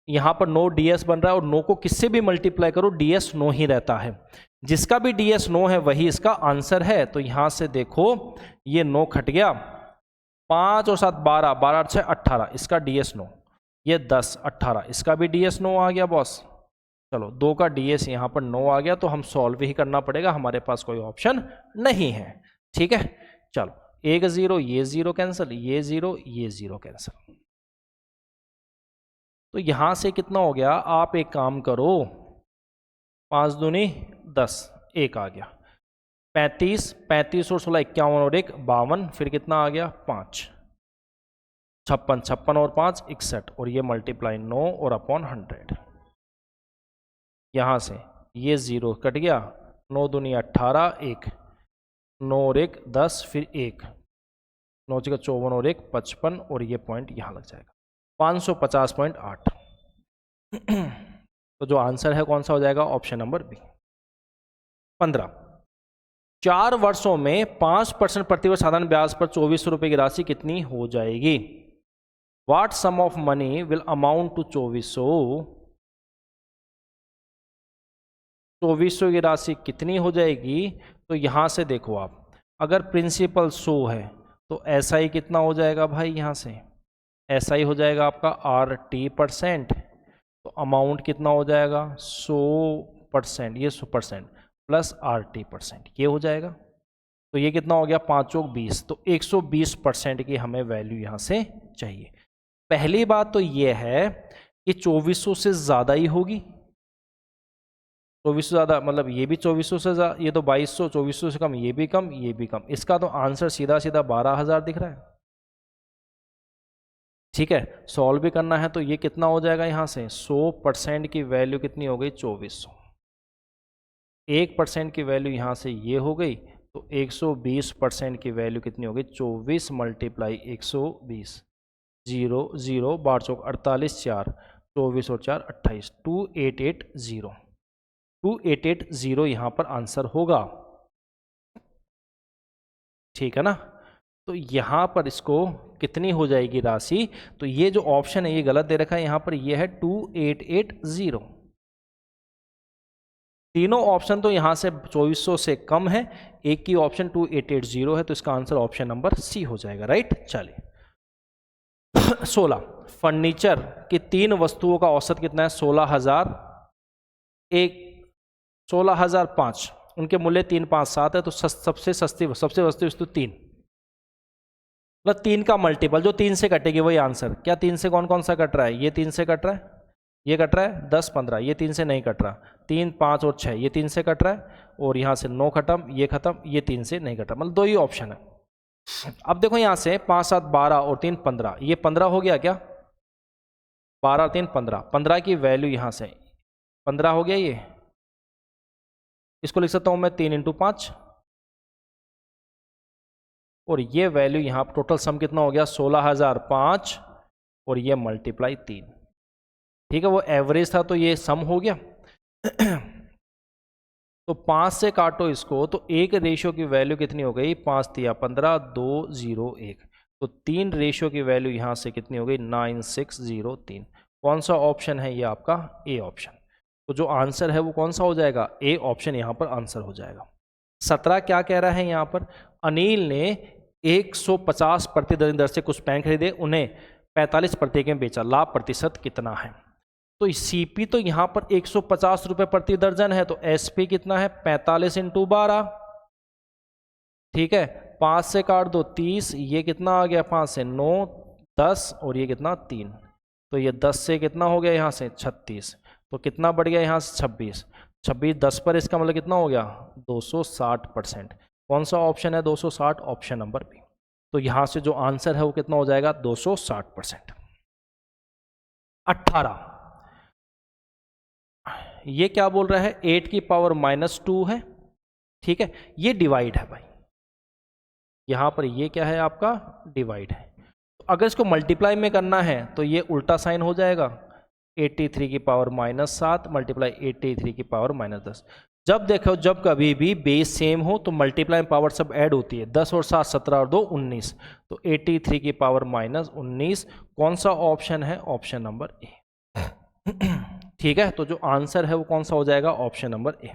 यहां पर 9 डीएस बन रहा है, और 9 को किससे भी मल्टीप्लाई करो डीएस 9 ही रहता है, जिसका भी डीएस 9 है वही इसका आंसर है। तो यहां से देखो ये 9 खट गया, 5 और 7 12, 12 और 6 18, इसका डीएस 9, ये 10 18, इसका भी डीएस 9 आ गया बॉस। चलो 2 का डीएस यहाँ पर 9 आ गया, तो हम सॉल्व ही करना पड़ेगा, हमारे पास कोई ऑप्शन नहीं है। ठीक है, चलो 1 0, ये 0 कैंसिल, ये 0, ये 0 कैंसिल, तो यहां से कितना हो गया, आप एक काम करो, 5 दूनी 10, 1 आ गया, 35 35 और 16 51 और 1 52, फिर कितना आ गया 5, 56 56 और 5 61, और ये मल्टीप्लाई 9 और अपॉन 100, यहां से ये 0 कट गया, 9 दूनी 18, 1 9 और 1 10, फिर 1 9 जगह 54 और 1 55, और ये पॉइंट यहां लग जाएगा 550.8। तो जो आंसर है कौन सा हो जाएगा, ऑप्शन नंबर बी। 15, 4 वर्षों में 5% प्रतिवर्ष साधारण ब्याज पर 2400 रुपये की राशि कितनी हो जाएगी, what sum of money will amount to 2400 की राशि कितनी हो जाएगी। तो यहां से देखो आप, अगर प्रिंसिपल 100 है तो ऐसा ही कितना हो जाएगा भाई, यहां से ऐसा ही हो जाएगा आपका RT%, तो अमाउंट कितना हो जाएगा 100%, ये 100% प्लस RT%, ये हो जाएगा, तो ये कितना हो गया 5 चौक 20, तो 120% की हमें वैल्यू यहाँ से चाहिए। पहली बात तो ये है कि 2400 से ज़्यादा ही होगी, 2400 ज़्यादा मतलब ये भी 2400 से ज़्यादा, ये तो 2200, 2400 से कम, ये भी कम, ये भी कम, इसका तो आंसर सीधा सीधा 12,000 दिख रहा है। ठीक है, सॉल्व भी करना है, तो ये कितना हो जाएगा यहाँ से 100% की वैल्यू कितनी हो गई 2400, 1% की वैल्यू यहाँ से ये हो गई, तो 120% की वैल्यू कितनी हो गई 24 मल्टीप्लाई 120, 0 0 12 चौक 48, 4 24 और 4 28, 2880 यहाँ पर आंसर होगा। ठीक है ना, तो यहाँ पर इसको कितनी हो जाएगी राशि, तो ये जो ऑप्शन है ये गलत दे रखा है, यहाँ पर ये है 2880, तीनों ऑप्शन तो यहाँ से 2400 से कम है, एक की ऑप्शन 2880 है, तो इसका आंसर ऑप्शन नंबर सी हो जाएगा, राइट। चलिए 16, फर्नीचर की 3 वस्तुओं का औसत कितना है 16,000, 16,005, उनके मूल्य 3 5 7 है, तो सबसे सस्ती सबसे सस्ती वस्तु 3, मतलब 3 का मल्टीपल जो 3 से कटेगी वही आंसर। क्या 3 से कौन कौन सा कट रहा है, ये 3 से कट रहा है, ये कट रहा है 10 15, ये 3 से नहीं कट रहा, 3 5 और 6 ये 3 से कट रहा है, और यहाँ से 9 खत्म, ये खत्म, ये 3 से नहीं कट रहा, मतलब 2 ही ऑप्शन है। अब देखो यहाँ से 5 7 12 और 3 15, ये 15 हो गया क्या, 12 3 15, 15 की वैल्यू यहाँ से 15 हो गया, ये इसको लिख सकता हूँ मैं 3 × 5, और ये वैल्यू यहाँ पर टोटल सम कितना हो गया 16,005 और ये मल्टीप्लाई 3। ठीक है, वो एवरेज था तो ये सम हो गया। तो 5 से काटो इसको तो एक रेशियो की वैल्यू कितनी हो गई, 5 तिया 15, 2 0 1। तो 3 रेशियो की वैल्यू यहाँ से कितनी हो गई 9603। कौन सा ऑप्शन है ये आपका ए ऑप्शन। तो जो आंसर है वो कौन सा हो जाएगा, ए ऑप्शन यहाँ पर आंसर हो जाएगा। 17 क्या कह रहा है यहाँ पर, अनिल ने 150 प्रति दर से कुछ पेन खरीदे, उन्हें 45 प्रति में बेचा, लाभ प्रतिशत कितना है। तो सीपी तो यहाँ पर 150 रुपये प्रति दर्जन है, तो एसपी कितना है 45 × 12। ठीक है, 5 से काट दो 30, ये कितना आ गया 5 से 9 10 और ये कितना 3, तो ये 10 से कितना हो गया यहाँ से 36, तो कितना बढ़ गया यहाँ से 26 10 पर, इसका मतलब कितना हो गया 260%। कौन सा ऑप्शन है 260, ऑप्शन नंबर बी। तो यहाँ से जो आंसर है वो कितना हो जाएगा 260%। 18 ये क्या बोल रहा है 8 की पावर -2 है। ठीक है, ये डिवाइड है भाई, यहाँ पर ये क्या है आपका डिवाइड है। तो अगर इसको मल्टीप्लाई में करना है तो ये उल्टा साइन हो जाएगा, 83 की पावर -7 मल्टीप्लाई 83 की पावर -10। जब देखो जब कभी भी बेस सेम हो तो मल्टीप्लाई पावर सब ऐड होती है, 10 और 7 17 और 2 19, तो 83 की पावर -19। कौन सा ऑप्शन है, ऑप्शन नंबर ए। ठीक है, तो जो आंसर है वो कौन सा हो जाएगा, ऑप्शन नंबर ए।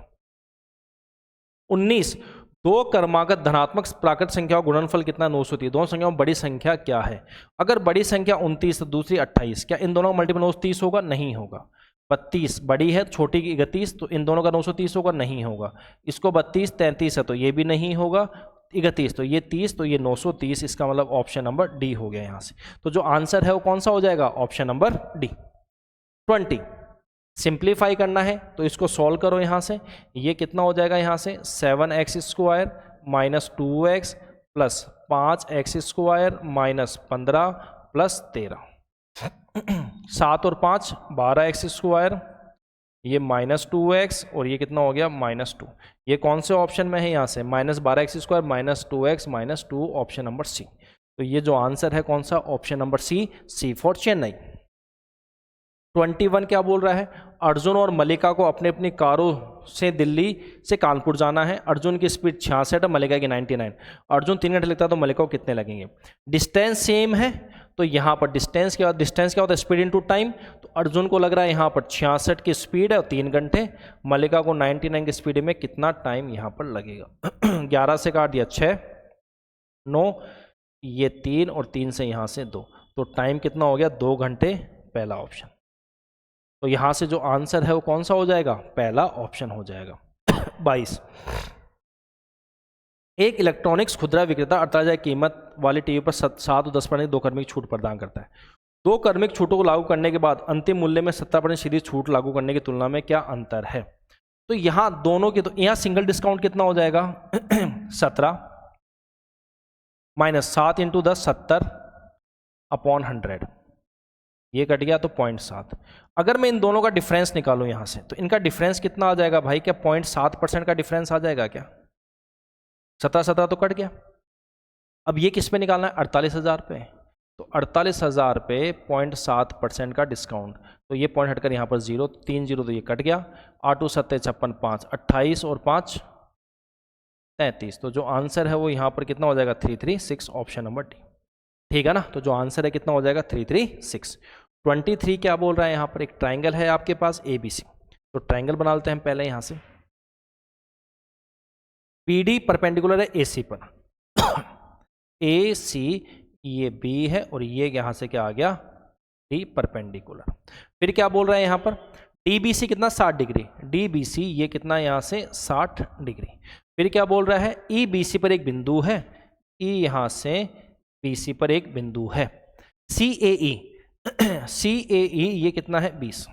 19 दो क्रमागत धनात्मक प्राकृत संख्याओं गुणनफल कितना 930। दोनों संख्याओं में बड़ी संख्या क्या है। अगर बड़ी संख्या 29 तो दूसरी 28, क्या इन दोनों का मल्टीपल 930 होगा, नहीं होगा। 32 बड़ी है, छोटी की 31, तो इन दोनों का 930 होगा, नहीं होगा। इसको 32 33 है तो ये भी नहीं होगा, 31 तो ये 30, तो ये 930, इसका मतलब ऑप्शन नंबर डी हो गया यहाँ से। तो जो आंसर है वो कौन सा हो जाएगा, ऑप्शन नंबर डी। 20 सिंप्लीफाई करना है तो इसको सॉल्व करो यहाँ से, ये कितना हो जाएगा यहाँ से 7x² - 2x + 5x² - 15 + 13, 7 और 5 12x², ये -2x और ये कितना हो गया -2। ये कौन से ऑप्शन में है यहाँ से, -12x² - 2x - 2, ऑप्शन नंबर सी। तो ये जो आंसर है कौन सा, option number C, C for Chennai. 21 क्या बोल रहा है, अर्जुन और मल्लिका को अपनी अपनी कारों से दिल्ली से कानपुर जाना है। अर्जुन की स्पीड 66 है, मल्लिका की 99। अर्जुन 3 घंटे लगता है तो मल्लिका को कितने लगेंगे। डिस्टेंस सेम है तो यहाँ पर डिस्टेंस क्या होता है, स्पीड इनटू टाइम। तो अर्जुन को लग रहा है यहाँ पर 66 की स्पीड है और 3 घंटे, मल्लिका को 99 की स्पीड में कितना टाइम यहाँ पर लगेगा। 11 से काट दिया 6 9, ये 3 और 3 से यहाँ से 2, तो टाइम कितना हो गया 2 घंटे, पहला ऑप्शन। तो यहां से जो आंसर है वो कौन सा हो जाएगा, पहला ऑप्शन हो जाएगा। 22 एक इलेक्ट्रॉनिक्स खुदरा विक्रेता 48,000 कीमत वाली टीवी पर 7 और 10% 2 क्रमिक छूट प्रदान करता है। 2 क्रमिक छूटों को लागू करने के बाद अंतिम मूल्य में 17% सीधी छूट लागू करने की तुलना में क्या अंतर है। तो यहां दोनों की, तो यहां सिंगल डिस्काउंट कितना हो जाएगा 17 -7 × 10 70/100, ये कट गया तो 0.7। अगर मैं इन दोनों का डिफरेंस निकालूं यहां से तो इनका डिफरेंस कितना आ जाएगा भाई, क्या 0.7% का डिफरेंस आ जाएगा क्या, 17 तो कट गया। अब ये किस पे निकालना है, 48,000 पे। तो 48,000 पे 0.7% का डिस्काउंट, तो ये पॉइंट हटकर यहाँ पर 0 3 0, तो ये कट गया। 8 7 56 5 28 और 5 33, तो जो आंसर है वो यहाँ पर कितना हो जाएगा 336, ऑप्शन नंबर डी। ठीक है ना, तो जो आंसर है कितना हो जाएगा 336। 23 क्या बोल रहा है यहाँ पर, एक ट्राइंगल है आपके पास ABC, तो ट्राइंगल बना लेते हैं पहले यहाँ से। PD परपेंडिकुलर है AC पर, AC ये B है और ये यहाँ से क्या आ गया D परपेंडिकुलर। फिर क्या बोल रहा है यहाँ पर, DBC कितना 60 डिग्री, DBC ये कितना यहाँ से 60 डिग्री। फिर क्या बोल रहा है, EBC पर एक बिंदु है, E यहाँ से BC पर एक बिंदु है। CAE ये कितना है 20।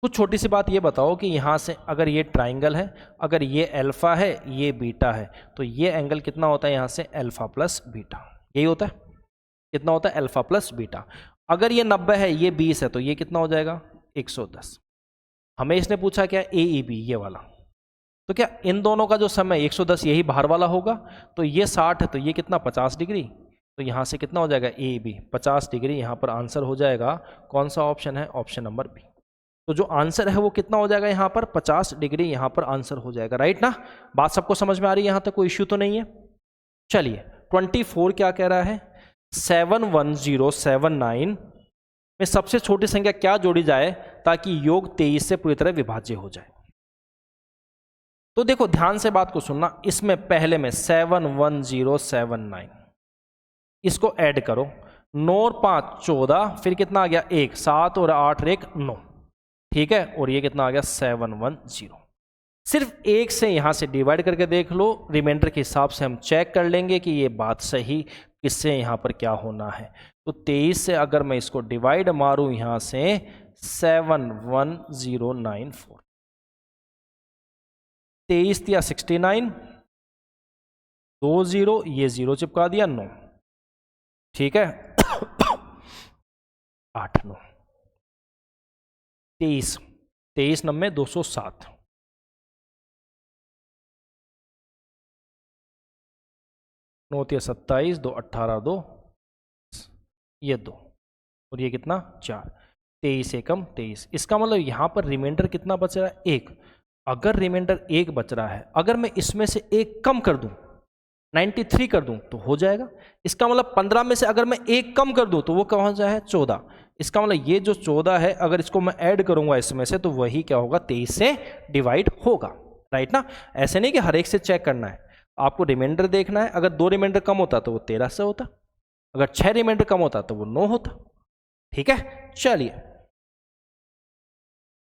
कुछ छोटी सी बात ये बताओ कि यहाँ से अगर ये ट्राइंगल है, अगर ये अल्फा है ये बीटा है, तो ये एंगल कितना होता है यहाँ से अल्फा प्लस बीटा, यही होता है, कितना होता है अल्फा प्लस बीटा। अगर ये 90 है ये 20 है तो ये कितना हो जाएगा 110। हमें इसने पूछा क्या AEB ये वाला, तो क्या इन दोनों का जो समय 110 यही बाहर वाला होगा, तो ये 60 है तो ये कितना 50 डिग्री, तो यहाँ से कितना हो जाएगा ए बी 50 डिग्री, यहाँ पर आंसर हो जाएगा कौन सा ऑप्शन है, ऑप्शन नंबर बी। तो जो आंसर है वो कितना हो जाएगा यहाँ पर 50 डिग्री यहाँ पर आंसर हो जाएगा, राइट ना। बात सबको समझ में आ रही है, यहाँ तक कोई इश्यू तो नहीं है। चलिए 24 क्या कह रहा है, 71079 में सबसे छोटी संख्या क्या जोड़ी जाए ताकि योग 23 से पूरी तरह विभाज्य हो जाए। तो देखो ध्यान से बात को सुनना, इसमें पहले में 71079 इसको ऐड करो, 9 और 5 14, फिर कितना आ गया 1, 7 और 8 और 1 9, ठीक है, और ये कितना आ गया 710। सिर्फ एक से यहां से डिवाइड करके देख लो, रिमाइंडर के हिसाब से हम चेक कर लेंगे कि ये बात सही किससे यहां पर क्या होना है। तो 23 से अगर मैं इसको डिवाइड मारूं यहां से 71094, 23 दिया 69, 2 0, ये 0 चिपका दिया 9, ठीक है 8 9 23, 23 9 207, 9 27, 2 18, 2 ये 2 और ये कितना 4, 23 एकम 23। इसका मतलब यहाँ पर रिमाइंडर कितना बच रहा है 1। अगर रिमाइंडर 1 बच रहा है, अगर मैं इसमें से 1 कम कर दूं 93 कर दूं तो हो जाएगा। इसका मतलब 15 में से अगर मैं 1 कम कर दूं तो वो कौन सा है 14। इसका मतलब ये जो 14 है अगर इसको मैं ऐड करूंगा इसमें से तो वही क्या होगा 23 से डिवाइड होगा, राइट ना। ऐसे नहीं कि हर एक से चेक करना है, आपको रिमाइंडर देखना है। अगर 2 रिमाइंडर कम होता तो वो 13 से होता, अगर 6 रिमाइंडर कम होता तो वो 9 होता, ठीक है। चलिए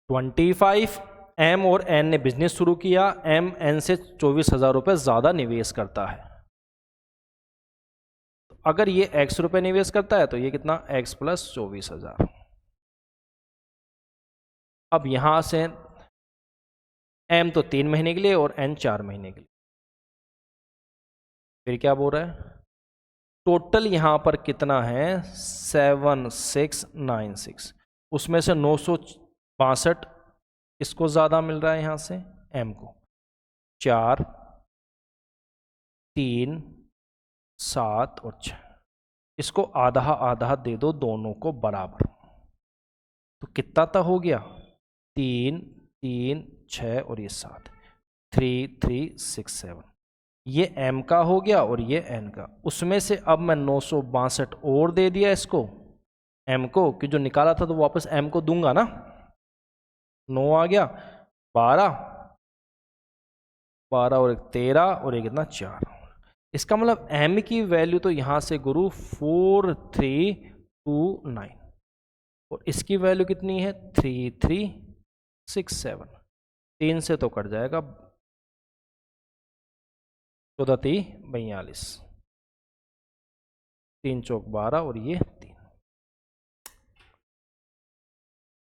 25, एम और एन ने बिजनेस शुरू किया, एम एन से 24,000 रुपये ज्यादा निवेश करता है। तो अगर ये x रुपये निवेश करता है तो ये कितना x प्लस 24,000। अब यहां से m तो 3 महीने के लिए और n 4 महीने के लिए, फिर क्या बोल रहा है टोटल यहां पर कितना है 7696, उसमें से 962 इसको ज्यादा मिल रहा है यहां से m को, 4 3 7 और 6, इसको आधा आधा दे दो दोनों को बराबर, तो कितना तक हो गया 3 3 6 और ये 7, 3 3 6 7, ये m का हो गया और ये n का। उसमें से अब मैं 962 और दे दिया इसको m को, कि जो निकाला था तो वापस m को दूंगा ना, 9 आ गया 12 12 और 13 और एक कितना 4। इसका मतलब m की वैल्यू तो यहां से गुरु 4329 और इसकी वैल्यू कितनी है 3367, 3 से तो कट जाएगा 14 42, 3 चौक 12 और ये 3,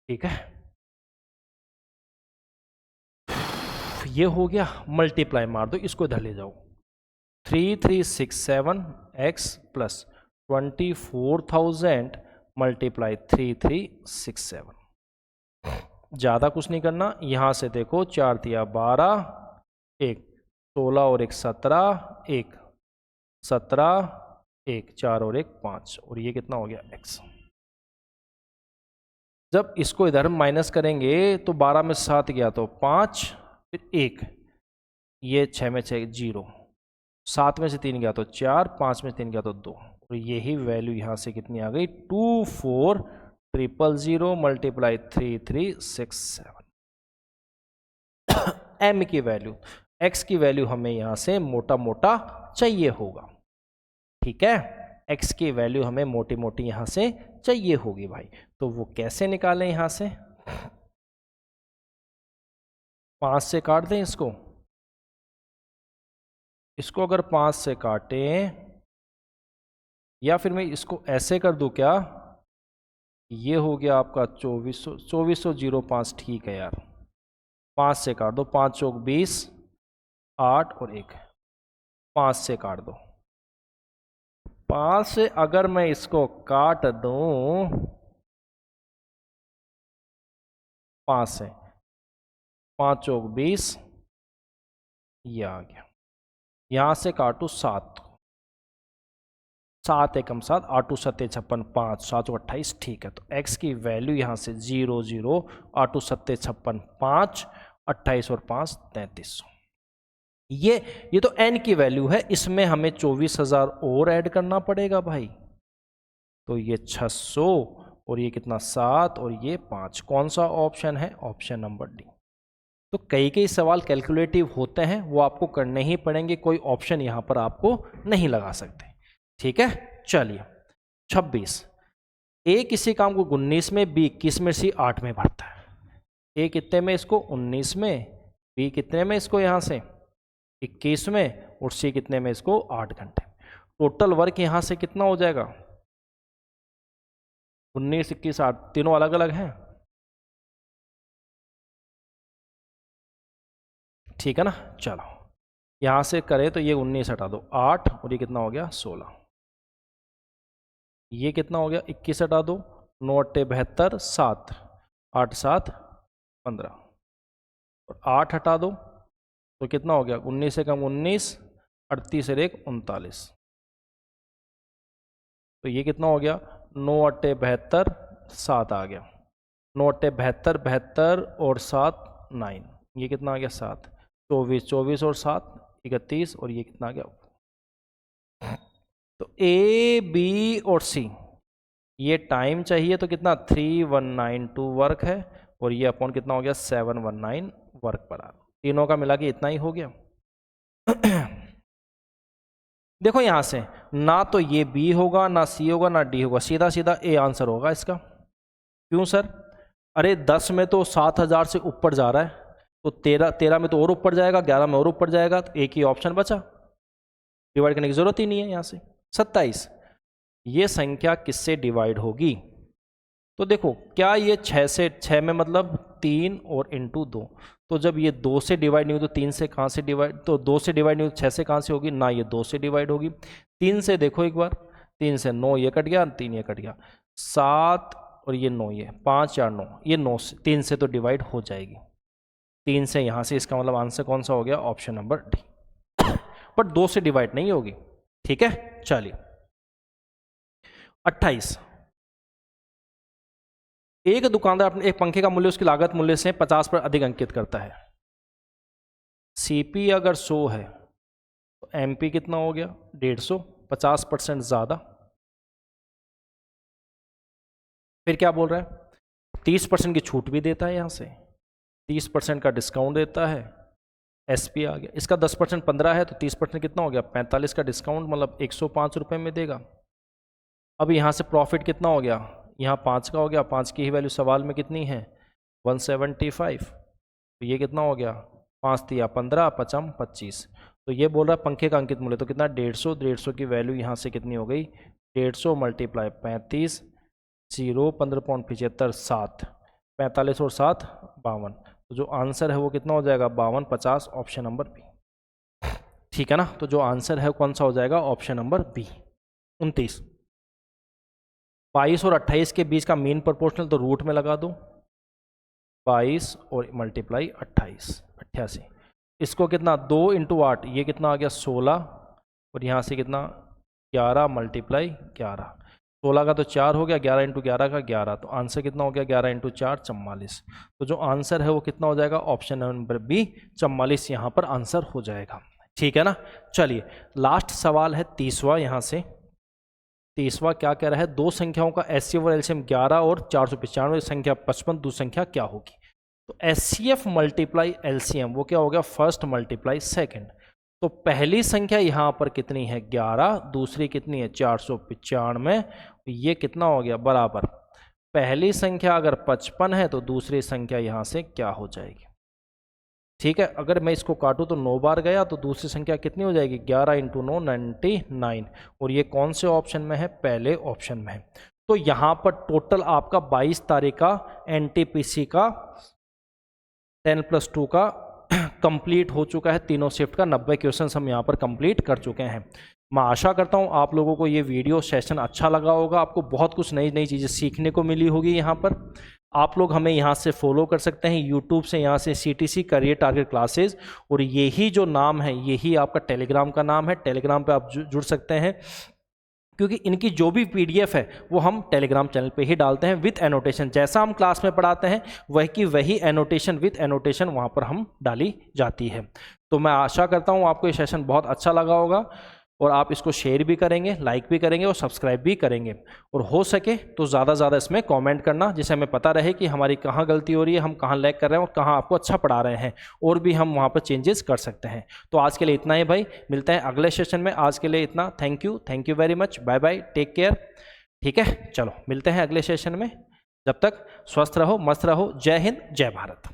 ठीक है। ये हो गया, मल्टीप्लाई मार दो, इसको इधर ले जाओ, 3367x प्लस 24,000 मल्टीप्लाई 3367। ज़्यादा कुछ नहीं करना, यहाँ से देखो 4 तिया 12, 1 16 और 1 17, 1 17, 1 4 और 1 5 और ये कितना हो गया x। जब इसको इधर माइनस करेंगे तो 12 में 7 गया तो 5, फिर 1, ये 6 में 6 0, 7 में से 3 गया तो 4, 5 में से 3 गया तो 2 और यही वैल्यू यहाँ से कितनी आ गई 24,000 मल्टीप्लाई 3367। m की वैल्यू, x की वैल्यू हमें यहाँ से मोटा मोटा चाहिए होगा, ठीक है। x की वैल्यू हमें मोटी मोटी यहाँ से चाहिए होगी भाई, तो वो कैसे निकालें यहाँ से 5 से काट दें इसको, इसको अगर 5 से काटें या फिर मैं इसको ऐसे कर दूं क्या, ये हो गया आपका 2405, ठीक है यार 5 से काट दो, 5 चौक 20, 8 और 1, 5 से काट दो। 5 से अगर मैं इसको काट दूं 5 से, 5 चौक 20, ये आ गया। यहाँ से काटू 7 को, 7 एकम 7, 8 2 7 56 5, 7 28, ठीक है। तो x की वैल्यू यहाँ से 0 0, 8 2 7 56 5, 28 और 5 3300। ये तो n की वैल्यू है, इसमें हमें 24,000 और ऐड करना पड़ेगा भाई। तो ये 600 और ये कितना 7 और ये 5। कौन सा ऑप्शन है? Option number D. तो कई सवाल कैलकुलेटिव होते हैं, वो आपको करने ही पड़ेंगे, कोई ऑप्शन यहाँ पर आपको नहीं लगा सकते। ठीक है, चलिए 26। ए किसी काम को 19 में, बी 21 में, सी 8 में भरता है। ए कितने में? इसको 19 में, बी कितने में? इसको यहाँ से 21 में, और सी कितने में? इसको 8 घंटे। टोटल वर्क यहाँ से कितना हो जाएगा? 19 21 8, तीनों अलग अलग हैं, ठीक है ना। चलो यहाँ से करें तो ये 19 हटा दो, 8, और ये कितना हो गया? 16। ये कितना हो गया? 21 हटा दो, 9 8 72, 7 8 7 15, और 8 हटा दो तो कितना हो गया? 19 से कम 19, 38 और 1 39। तो ये कितना हो गया? 9 8 72, 7 आ गया, 9 8 72 72 और 7 9, ये कितना आ गया? 7 24, 24 और 7 31, और ये कितना आ गया? तो ए बी और सी, ये टाइम चाहिए तो कितना? 3192 वर्क है, और ये अपॉन कितना हो गया? 719 वर्क पर आवर। तीनों का मिला के इतना ही हो गया। देखो यहां से ना तो ये बी होगा, ना सी होगा, ना डी होगा, सीधा सीधा ए आंसर होगा इसका। क्यों सर? अरे 10 में तो 7000 से ऊपर जा रहा है, तो 13 में तो और ऊपर जाएगा, 11 में और ऊपर जाएगा, तो एक ही ऑप्शन बचा, डिवाइड करने की जरूरत ही नहीं है। यहाँ से 27, ये संख्या किससे डिवाइड होगी? तो देखो क्या ये 6 से, 6 में मतलब 3 और इंटू 2, तो जब ये 2 से डिवाइड नहीं हुई तो 3 से कहाँ से डिवाइड, तो 2 से डिवाइड नहीं हुई तो 6 से कहाँ से होगी? ना ये 2 से डिवाइड होगी। 3 से देखो एक बार, 3 से 9 ये कट गया, 3 ये कट गया, 7 और ये 9, ये 5 4 9, ये 9 से 3 से तो डिवाइड हो जाएगी, 3 से यहाँ से, इसका मतलब आंसर कौन सा हो गया? Option number D. पर 2 से डिवाइड नहीं होगी। ठीक है, चलिए 28। एक दुकानदार अपने एक पंखे का मूल्य उसकी लागत मूल्य से 50 पर अधिक अंकित करता है। सीपी अगर 100 है तो एमपी कितना हो गया? 150, 50% ज्यादा। फिर क्या बोल रहा है? 30% की छूट भी देता है, यहां से 30% का डिस्काउंट देता है, एसपी आ गया। इसका 10% 15 है, तो 30% कितना हो गया? 45 का डिस्काउंट, मतलब 105 रुपये में देगा। अब यहाँ से प्रॉफिट कितना हो गया? यहाँ 5 का हो गया, 5 की ही वैल्यू सवाल में कितनी है? 175। तो ये कितना हो गया? 5 दिया 15, 5 25। तो ये बोल रहा है पंखे का अंकित मूल्य, तो कितना? 150। 150 की वैल्यू यहाँ से कितनी हो गई? 150 मल्टीप्लाई 35, 0 15.75 7, 45 और 7 52। तो जो आंसर है वो कितना हो जाएगा? 52 50, ऑप्शन नंबर बी। ठीक है ना। तो जो आंसर है कौन सा हो जाएगा? Option number B 29। 22 और 28 के बीच का मीन प्रोपोर्शनल, तो रूट में लगा दो 22 और मल्टीप्लाई 28 88। इसको कितना? 2 इंटू 8, ये कितना आ गया? 16, और यहाँ से कितना? 11 मल्टीप्लाई 11, 16 का तो 4 हो गया, 11 इंटू 11 का 11, तो आंसर कितना हो गया? 11 इंटू 4 44। तो जो आंसर है वो कितना हो जाएगा? ऑप्शन नंबर बी 44 यहाँ पर आंसर हो जाएगा। ठीक है ना। चलिए लास्ट सवाल है 30वां। यहाँ से 30वां क्या कह रहा है? दो संख्याओं का एचसीएफ और एलसीएम 11 और 495, संख्या 55, दूसरी संख्या क्या होगी? तो एचसीएफ मल्टीप्लाई एलसीएम, वो क्या हो गया? First multiply second. तो पहली संख्या यहाँ पर कितनी है? 11, दूसरी कितनी है? 495। ये कितना हो गया? बराबर, पहली संख्या अगर 55 है तो दूसरी संख्या यहाँ से क्या हो जाएगी? ठीक है, अगर मैं इसको काटूं तो 9 बार गया, तो दूसरी संख्या कितनी हो जाएगी? 11 इंटू 9 99, और ये कौन से ऑप्शन में है? पहले ऑप्शन में है। तो यहाँ पर टोटल आपका 22 तारीख का एनटीपीसी का 10+2 का कंप्लीट हो चुका है। तीनों शिफ्ट का 90 क्वेश्चन हम यहाँ पर कंप्लीट कर चुके हैं। मैं आशा करता हूँ आप लोगों को ये वीडियो सेशन अच्छा लगा होगा, आपको बहुत कुछ नई नई चीज़ें सीखने को मिली होगी। यहाँ पर आप लोग हमें यहाँ से फॉलो कर सकते हैं यूट्यूब से, यहाँ से CTC करियर टारगेट क्लासेस, और यही जो नाम है यही आपका टेलीग्राम का नाम है। टेलीग्राम पे आप जुड़ सकते हैं, क्योंकि इनकी जो भी PDF है वो हम टेलीग्राम चैनल पे ही डालते हैं विथ एनोटेशन। जैसा हम क्लास में पढ़ाते हैं वही की वही एनोटेशन विथ एनोटेशन वहाँ पर हम डाली जाती है। तो मैं आशा करता हूँ आपको ये सेशन बहुत अच्छा लगा होगा, और आप इसको शेयर भी करेंगे, लाइक भी करेंगे और सब्सक्राइब भी करेंगे, और हो सके तो ज़्यादा ज़्यादा इसमें कमेंट करना, जिससे हमें पता रहे कि हमारी कहाँ गलती हो रही है, हम कहाँ लैग कर रहे हैं और कहाँ आपको अच्छा पढ़ा रहे हैं, और भी हम वहाँ पर चेंजेस कर सकते हैं। तो आज के लिए इतना ही भाई, मिलते हैं अगले सेशन में। आज के लिए इतना, thank you very much, bye bye, take care. ठीक है, चलो मिलते हैं अगले सेशन में। जब तक स्वस्थ रहो, मस्त रहो। जय हिंद, जय भारत।